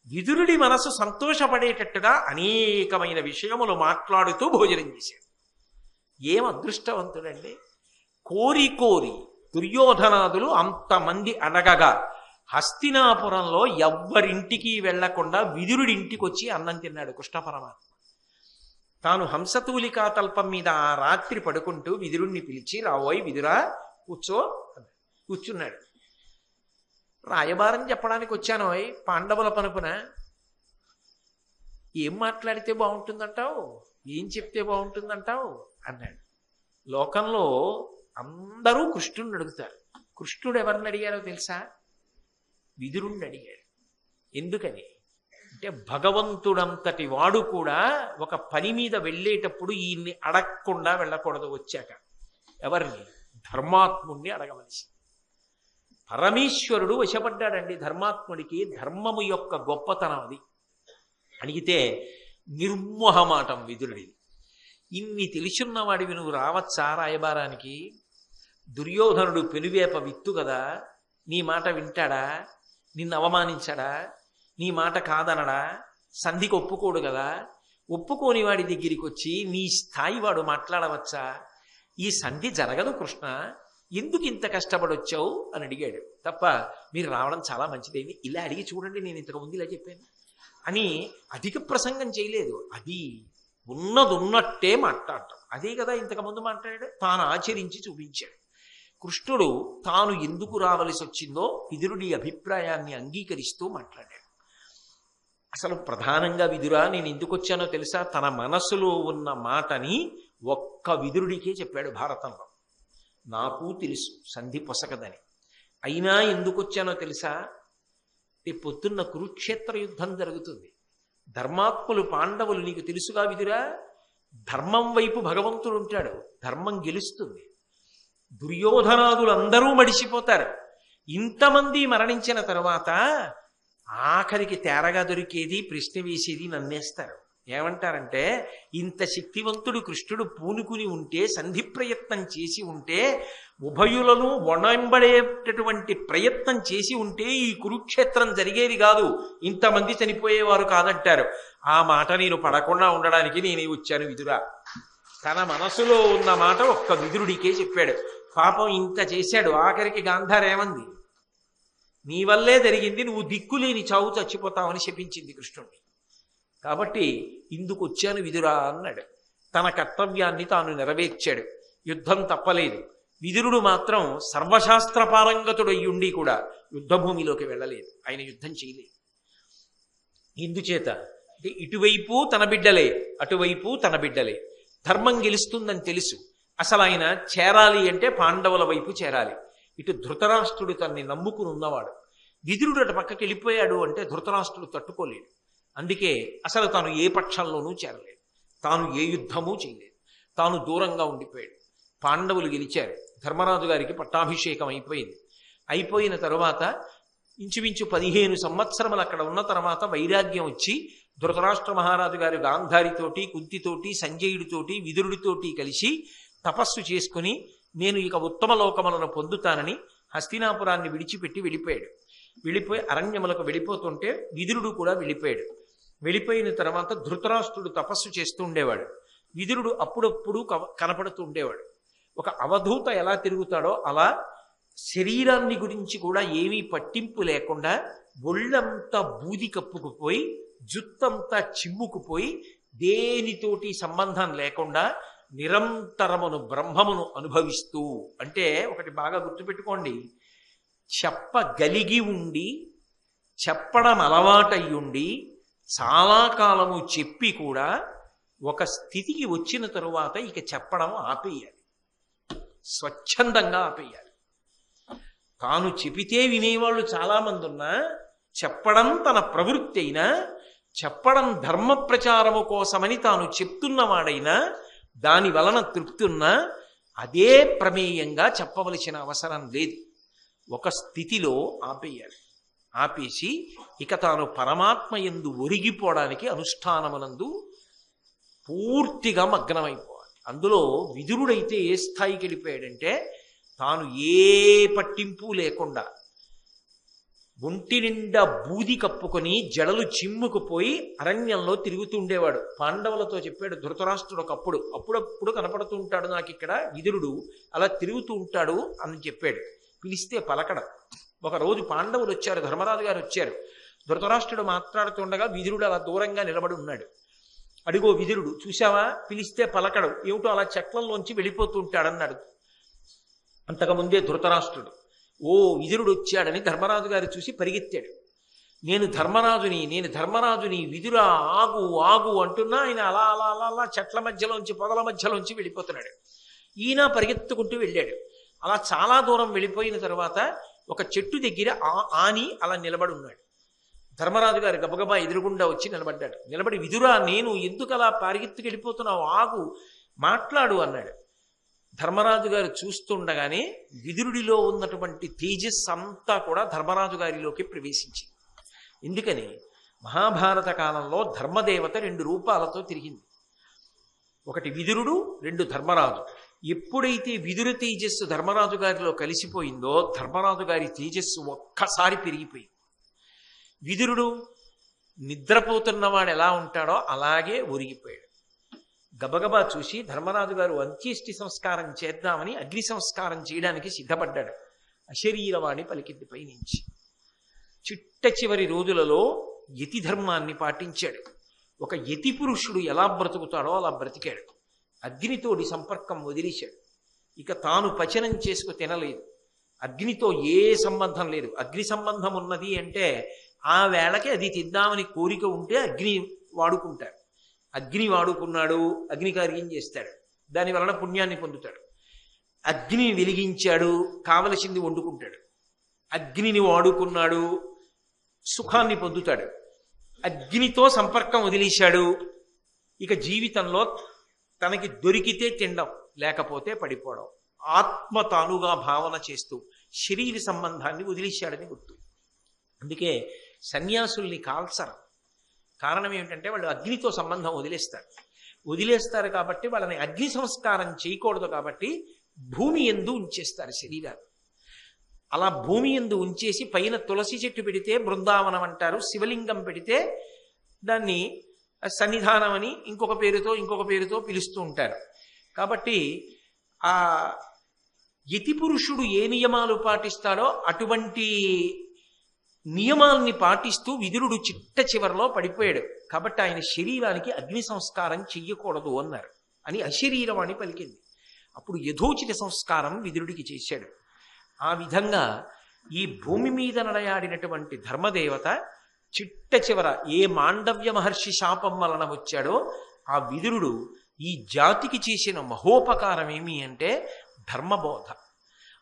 విదురుడి మనసు సంతోషపడేటట్టుగా అనేకమైన విషయములు మాట్లాడుతూ భోజనం చేశాడు. ఏం అదృష్టవంతుడండి! కోరి కోరి దుర్యోధనాదులు అంతమంది అడగగా హస్తినాపురంలో ఎవ్వరింటికి వెళ్లకుండా విదురుడి ఇంటికి వచ్చి అన్నం తిన్నాడు కృష్ణ పరమాత్మ. తాను హంసతూలికా తల్పం మీద ఆ రాత్రి పడుకుంటూ విదురుణ్ణి పిలిచి, రావోయ్ విదురా, కూర్చున్నాడు. రాయబారం చెప్పడానికి వచ్చానోయ్, పాండవుల పనుపున ఏం మాట్లాడితే బాగుంటుందంటావు, ఏం చెప్తే బాగుంటుందంటావు అన్నాడు. లోకంలో అందరూ కృష్ణుడిని అడుగుతారు. కృష్ణుడు ఎవరిని అడిగారో తెలుసా? విదురుణ్ణి అడిగాడు. ఎందుకని అంటే భగవంతుడంతటి వాడు కూడా ఒక పని మీద వెళ్ళేటప్పుడు ఈయన్ని అడగకుండా వెళ్ళకూడదు. వచ్చాక ఎవరిని? ధర్మాత్ముడిని అడగవలసి. పరమేశ్వరుడు వశపడ్డాడండి ధర్మాత్ముడికి. ధర్మము యొక్క గొప్పతనం అది. అడిగితే నిర్మోహమాటం విదురుడిది. ఇన్ని తెలుసున్నవాడివి నువ్వు రావచ్చా రాయబారానికి? దుర్యోధనుడు పెనువేప విత్తు కదా, నీ మాట వింటాడా? నిన్ను అవమానించడా? నీ మాట కాదనడా? సంధికి ఒప్పుకోడు కదా. ఒప్పుకోని వాడి దగ్గరికి వచ్చి నీ స్థాయి వాడు మాట్లాడవచ్చా? ఈ సంధి జరగదు కృష్ణ, ఎందుకు ఇంత కష్టపడొచ్చావు అని అడిగాడు. తప్ప మీరు రావడం చాలా మంచిదైంది, ఇలా అడిగి చూడండి, నేను ఇంతకు ముందు ఇలా చెప్పాను అని అధిక ప్రసంగం చేయలేదు. అది ఉన్నదున్నట్టే మాట్లాడటం. అదే కదా ఇంతకుముందు మాట్లాడాడు, తాను ఆచరించి చూపించాడు. కృష్ణుడు తాను ఎందుకు రావలసి వచ్చిందో విదురుడి అభిప్రాయాన్ని అంగీకరిస్తూ మాట్లాడాడు. అసలు ప్రధానంగా విదురా నేను ఎందుకు వచ్చానో తెలుసా, తన మనసులో ఉన్న మాటని ఒక్క విదురుడికే చెప్పాడు భారతంలో. నాకు తెలుసు సంధి పొసగదని, అయినా ఎందుకు వచ్చానో తెలుసా, పొద్దున్న కురుక్షేత్ర యుద్ధం జరుగుతుంది. ధర్మాత్ములు పాండవులు నీకు తెలుసుగా విదురా, ధర్మం వైపు భగవంతుడు ఉంటాడు, ధర్మం గెలుస్తుంది. దుర్యోధనాదులందరూ మడిసిపోతారు. ఇంతమంది మరణించిన తరువాత ఆఖరికి తేరగా దొరికేది ప్రశ్న వేసేది నన్నేస్తారు. ఏమంటారంటే, ఇంత శక్తివంతుడు కృష్ణుడు పూనుకుని ఉంటే, సంధి ప్రయత్నం చేసి ఉంటే, ఉభయులను వణంబడేటటువంటి ప్రయత్నం చేసి ఉంటే ఈ కురుక్షేత్రం జరిగేది కాదు, ఇంతమంది చనిపోయేవారు కాదంటారు. ఆ మాట నేను పడకుండా ఉండడానికి నేనే వచ్చాను విదురా. తన మనసులో ఉన్న మాట ఒక్క విదురుడికే చెప్పాడు. పాపం ఇంత చేశాడు, ఆఖరికి గాంధారేమంది, నీ వల్లే జరిగింది, నువ్వు దిక్కులేని చావు చచ్చిపోతావని శపించింది కృష్ణుడిని. కాబట్టి ఇందుకు వచ్చాను విదురా అన్నాడు. తన కర్తవ్యాన్ని తాను నెరవేర్చాడు. యుద్ధం తప్పలేదు. విదురుడు మాత్రం సర్వశాస్త్ర పారంగతుడయ్యుండి కూడా యుద్ధభూమిలోకి వెళ్ళలేదు, ఆయన యుద్ధం చేయలేదు. ఎందుచేత అంటే ఇటువైపు తన బిడ్డలే, అటువైపు తన బిడ్డలే, ధర్మం గెలుస్తుందని తెలుసు. అసలు ఆయన చేరాలి అంటే పాండవుల వైపు చేరాలి. ఇటు ధృతరాష్ట్రుడు తన్ని నమ్ముకుని ఉన్నవాడు. విదురుడు అటు పక్కకి వెళ్ళిపోయాడు అంటే ధృతరాష్ట్రుడు తట్టుకోలేడు. అందుకే అసలు తాను ఏ పక్షంలోనూ చేరలేదు, తాను ఏ యుద్ధమూ చేయలేదు, తాను దూరంగా ఉండిపోయాడు. పాండవులు గెలిచారు. ధర్మరాజు గారికి పట్టాభిషేకం అయిపోయింది. అయిపోయిన తరువాత ఇంచుమించు 15 సంవత్సరములు అక్కడ ఉన్న తర్వాత వైరాగ్యం వచ్చి ధృతరాష్ట్ర మహారాజు గారు గాంధారితోటి, కుంతితోటి, సంజయుడితోటి, విదురుడితోటి కలిసి తపస్సు చేసుకుని నేను ఇక ఉత్తమ లోకములను పొందుతానని హస్తినాపురాన్ని విడిచిపెట్టి వెళ్ళిపోయాడు. వెళ్ళిపోయి అరణ్యములకు వెళ్ళిపోతుంటే విదురుడు కూడా వెళ్ళిపోయాడు. వెళ్ళిపోయిన తర్వాత ధృతరాష్ట్రుడు తపస్సు చేస్తూ ఉండేవాడు. విదురుడు అప్పుడప్పుడు కనపడుతూ ఉండేవాడు. ఒక అవధూత ఎలా తిరుగుతాడో అలా శరీరాన్ని గురించి కూడా ఏమీ పట్టింపు లేకుండా ఒళ్ళంతా బూది కప్పుకుపోయి, జుత్తంతా చిమ్ముకుపోయి, దేనితోటి సంబంధం లేకుండా నిరంతరమును బ్రహ్మమును అనుభవిస్తూ, అంటే ఒకటి బాగా గుర్తుపెట్టుకోండి, చెప్పగలిగి ఉండి చెప్పడం అలవాటయ్యుండి చాలా కాలము చెప్పి కూడా ఒక స్థితికి వచ్చిన తరువాత ఇక చెప్పడం ఆపేయాలి, స్వచ్ఛందంగా ఆపేయాలి. తాను చెబితే వినేవాళ్ళు చాలామంది ఉన్నా, చెప్పడం తన ప్రవృత్తి అయినా, చెప్పడం ధర్మ ప్రచారము కోసమని తాను చెప్తున్నవాడైనా, దాని వలన తృప్తి ఉన్నా అదే ప్రమేయంగా చెప్పవలసిన అవసరం లేదు. ఒక స్థితిలో ఆపేయాలి. ఆపేసి ఇక తాను పరమాత్మ యందు ఒరిగిపోవడానికి అనుష్ఠానమునందు పూర్తిగా మగ్నమైపోవాలి. అందులో విదురుడైతే ఏ స్థాయికి వెళ్ళిపోయాడంటే, తాను ఏ పట్టింపు లేకుండా ఒంటి నిండా బూది కప్పుకొని జడలు చిమ్ముకుపోయి అరణ్యంలో తిరుగుతుండేవాడు. పాండవులతో చెప్పాడు ధృతరాష్ట్రుడు అప్పుడప్పుడు కనపడుతూ ఉంటాడు నాకు ఇక్కడ విదురుడు, అలా తిరుగుతూ ఉంటాడు అని చెప్పాడు. పిలిస్తే పలకడం. ఒకరోజు పాండవులు వచ్చారు, ధర్మరాజు గారు వచ్చారు. ధృతరాష్ట్రుడు మాట్లాడుతుండగా విదురుడు అలా దూరంగా నిలబడి ఉన్నాడు. అడిగో విదురుడు చూశావా, పిలిస్తే పలకడం, ఏమిటో అలా చక్రంలోంచి వెళ్ళిపోతూ ఉంటాడన్నాడు. అంతకుముందే ధృతరాష్ట్రుడు, ఓ విదురుడు వచ్చాడని ధర్మరాజు గారు చూసి పరిగెత్తాడు. నేను ధర్మరాజుని విదురా ఆగు ఆగు అంటున్నా ఆయన అలా అలా అలా అలా చెట్ల మధ్యలోంచి పొదల మధ్యలోంచి వెళ్ళిపోతున్నాడు. ఈయన పరిగెత్తుకుంటూ వెళ్ళాడు. అలా చాలా దూరం వెళ్ళిపోయిన తర్వాత ఒక చెట్టు దగ్గర ఆని అలా నిలబడి ఉన్నాడు. ధర్మరాజు గారు గబగబా ఎదురుగుండా వచ్చి నిలబడ్డాడు. నిలబడి విదురా నేను ఎందుకు అలా పరిగెత్తుకు వెళ్ళిపోతున్నావు, ఆగు మాట్లాడు అన్నాడు. ధర్మరాజు గారు చూస్తుండగానే విదురుడిలో ఉన్నటువంటి తేజస్సు అంతా కూడా ధర్మరాజు గారిలోకి ప్రవేశించింది. ఎందుకని మహాభారత కాలంలో ధర్మదేవత 2 రూపాలతో తిరిగింది. ఒకటి విదురుడు, 2 ధర్మరాజు. ఎప్పుడైతే విదుర తేజస్సు ధర్మరాజు గారిలో కలిసిపోయిందో ధర్మరాజు గారి తేజస్సు ఒక్కసారి పెరిగిపోయింది. విదురుడు నిద్రపోతున్నవాడు ఎలా ఉంటాడో అలాగే ఒరిగిపోయాడు. గబగబా చూసి ధర్మరాజు గారు అంత్యేష్టి సంస్కారం చేద్దామని అగ్ని సంస్కారం చేయడానికి సిద్ధపడ్డాడు. అశరీరవాణి పలికింది పైనుంచి. చిట్ట చివరి రోజులలో యతి ధర్మాన్ని పాటించాడు. ఒక యతి పురుషుడు ఎలా బ్రతుకుతాడో అలా బ్రతికాడు. అగ్నితోడి సంపర్కం వదిలేశాడు. ఇక తాను పచనం చేసుకు తినలేదు. అగ్నితో ఏ సంబంధం లేదు. అగ్ని సంబంధం ఉన్నది అంటే ఆ వేళకి అది తిద్దామని కోరిక ఉంటే అగ్ని వాడుకుంటాడు. అగ్ని వాడుకున్నాడు, అగ్ని కార్యం చేస్తాడు, దాని వలన పుణ్యాన్ని పొందుతాడు. అగ్ని వెలిగించాడు, కావలసింది వండుకుంటాడు. అగ్నిని వాడుకున్నాడు, సుఖాన్ని పొందుతాడు. అగ్నితో సంపర్కం వదిలేశాడు, ఇక జీవితంలో తనకి దొరికితే తినడం, లేకపోతే పడిపోవడం. ఆత్మ తానుగా భావన చేస్తూ శరీర సంబంధాన్ని వదిలేశాడని గుర్తు. అందుకే సన్యాసుల్ని కాల్చరు. కారణం ఏమిటంటే వాళ్ళు అగ్నితో సంబంధం వదిలేస్తారు కాబట్టి వాళ్ళని అగ్ని సంస్కారం చేయకూడదు కాబట్టి భూమి యందు ఉంచేస్తారు శరీరాన్ని. అలా భూమి యందు ఉంచేసి పైన తులసి చెట్టు పెడితే బృందావనం అంటారు, శివలింగం పెడితే దాన్ని సన్నిధానం అని ఇంకొక పేరుతో పిలుస్తూ ఉంటారు. కాబట్టి ఆ యతి పురుషుడు ఏ నియమాలు పాటిస్తాడో అటువంటి నియమాల్ని పాటిస్తూ విదురుడు చిట్ట చివరిలో పడిపోయాడు. కాబట్టి ఆయన శరీరానికి అగ్ని సంస్కారం చెయ్యకూడదు అన్నారు అని అశరీరవాణి పలికింది. అప్పుడు యథోచిత సంస్కారం విదురుడికి చేశాడు. ఆ విధంగా ఈ భూమి మీద నడయాడినటువంటి ధర్మదేవత చిట్ట చివర ఏ మాండవ్య మహర్షి శాపం వలన వచ్చాడో ఆ విదురుడు ఈ జాతికి చేసిన మహోపకారం ఏమి అంటే ధర్మబోధ.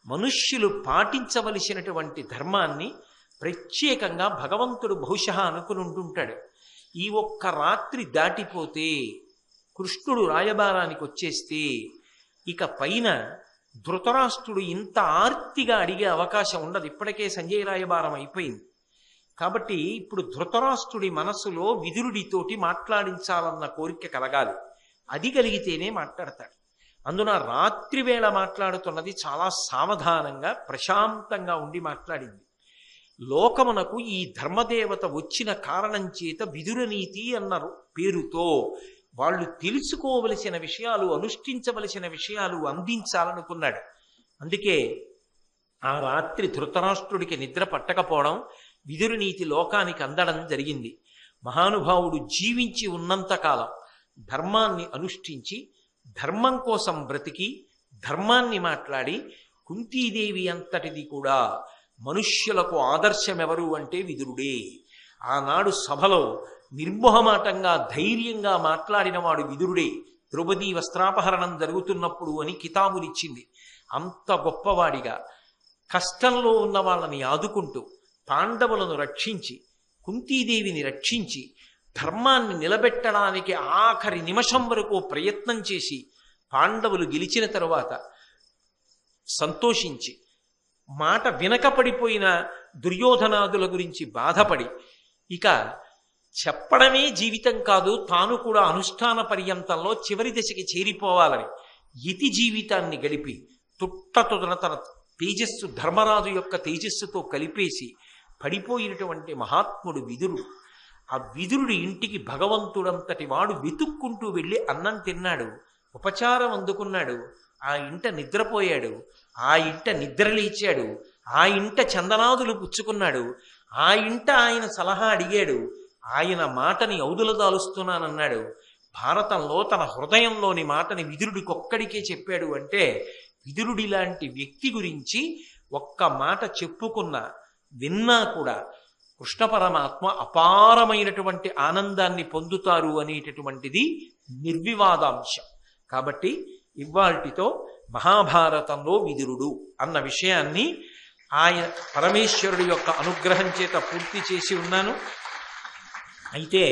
మనుష్యులు పాటించవలసినటువంటి ధర్మాన్ని ప్రత్యేకంగా భగవంతుడు బహుశः అనుకుని ఉంటుంటాడు. ఈ ఒక్క రాత్రి దాటిపోతే, కృష్ణుడు రాయబారానికి వచ్చేస్తే, ఇక పైన ధృతరాష్ట్రుడు ఇంత ఆర్తిగా అడిగే అవకాశం ఉండదు. ఇప్పటికే సంజయ రాయబారం అయిపోయింది కాబట్టి ఇప్పుడు ధృతరాష్ట్రుడి మనస్సులో విదురుడితోటి మాట్లాడించాలన్న కోరిక కలగాలి. అది కలిగితేనే మాట్లాడతాడు. అందున రాత్రి వేళ మాట్లాడుతున్నది చాలా సావధానంగా ప్రశాంతంగా ఉండి మాట్లాడింది. లోకమునకు ఈ ధర్మదేవత వచ్చిన కారణం చేత విదురనీతి అన్నారు పేరుతో వాళ్ళు తెలుసుకోవలసిన విషయాలు, అనుష్ఠించవలసిన విషయాలు అందించాలనుకున్నాడు. అందుకే ఆ రాత్రి ధృతరాష్ట్రుడికి నిద్ర పట్టకపోవడం, విదురనీతి లోకానికి అందడం జరిగింది. మహానుభావుడు జీవించి ఉన్నంతకాలం ధర్మాన్ని అనుష్ఠించి, ధర్మం కోసం బ్రతికి, ధర్మాన్ని మాట్లాడి, కుంతీదేవి అంతటిది కూడా మనుష్యులకు ఆదర్శం ఎవరు అంటే విదురుడే. ఆనాడు సభలో నిర్మోహమాటంగా ధైర్యంగా మాట్లాడిన వాడు విదురుడే. ద్రౌపదీ వస్త్రాపహరణం జరుగుతున్నప్పుడు అని కితాబులిచ్చింది. అంత గొప్పవాడిగా కష్టంలో ఉన్న వాళ్ళని ఆదుకుంటూ, పాండవులను రక్షించి, కుంతీదేవిని రక్షించి, ధర్మాన్ని నిలబెట్టడానికి ఆఖరి నిమిషం వరకు ప్రయత్నం చేసి పాండవులు గెలిచిన తరువాత సంతోషించి, మాట వెనకపడిపోయిన దుర్యోధనాదుల గురించి బాధపడి, ఇక చెప్పడమే జీవితం కాదు, తాను కూడా అనుష్ఠాన పర్యంతంలో చివరి దశకి చేరిపోవాలని యతి జీవితాన్ని గడిపి తుట్టతుదన తన తేజస్సు ధర్మరాజు యొక్క తేజస్సుతో కలిపేసి పడిపోయినటువంటి మహాత్ముడు విదురుడు. ఆ విదురుడి ఇంటికి భగవంతుడంతటి వాడు వెతుక్కుంటూ వెళ్ళి అన్నం తిన్నాడు, ఉపచారం అందుకున్నాడు, ఆ ఇంట నిద్రపోయాడు, ఆ ఇంట నిద్రలేచాడు, ఆ ఇంట చందనాదులు పుచ్చుకున్నాడు, ఆ ఇంట ఆయన సలహా అడిగాడు, ఆయన మాటని ఔదులదాలుస్తున్నానన్నాడు. భారతంలో తన హృదయంలోని మాటని విదురుడికొక్కడికే చెప్పాడు. అంటే విదురుడి లాంటి వ్యక్తి గురించి ఒక్క మాట చెప్పుకున్నా విన్నా కూడా కృష్ణ పరమాత్మ అపారమైనటువంటి ఆనందాన్ని పొందుతారు అనేటటువంటిది నిర్వివాదాంశం. కాబట్టి ఇవాల్టితో మహాభారతంలో విదురుడు అన్న విషయాన్ని ఆయన పరమేశ్వరుడి యొక్క అనుగ్రహం చేత పూర్తి చేసి ఉన్నాను. అయితే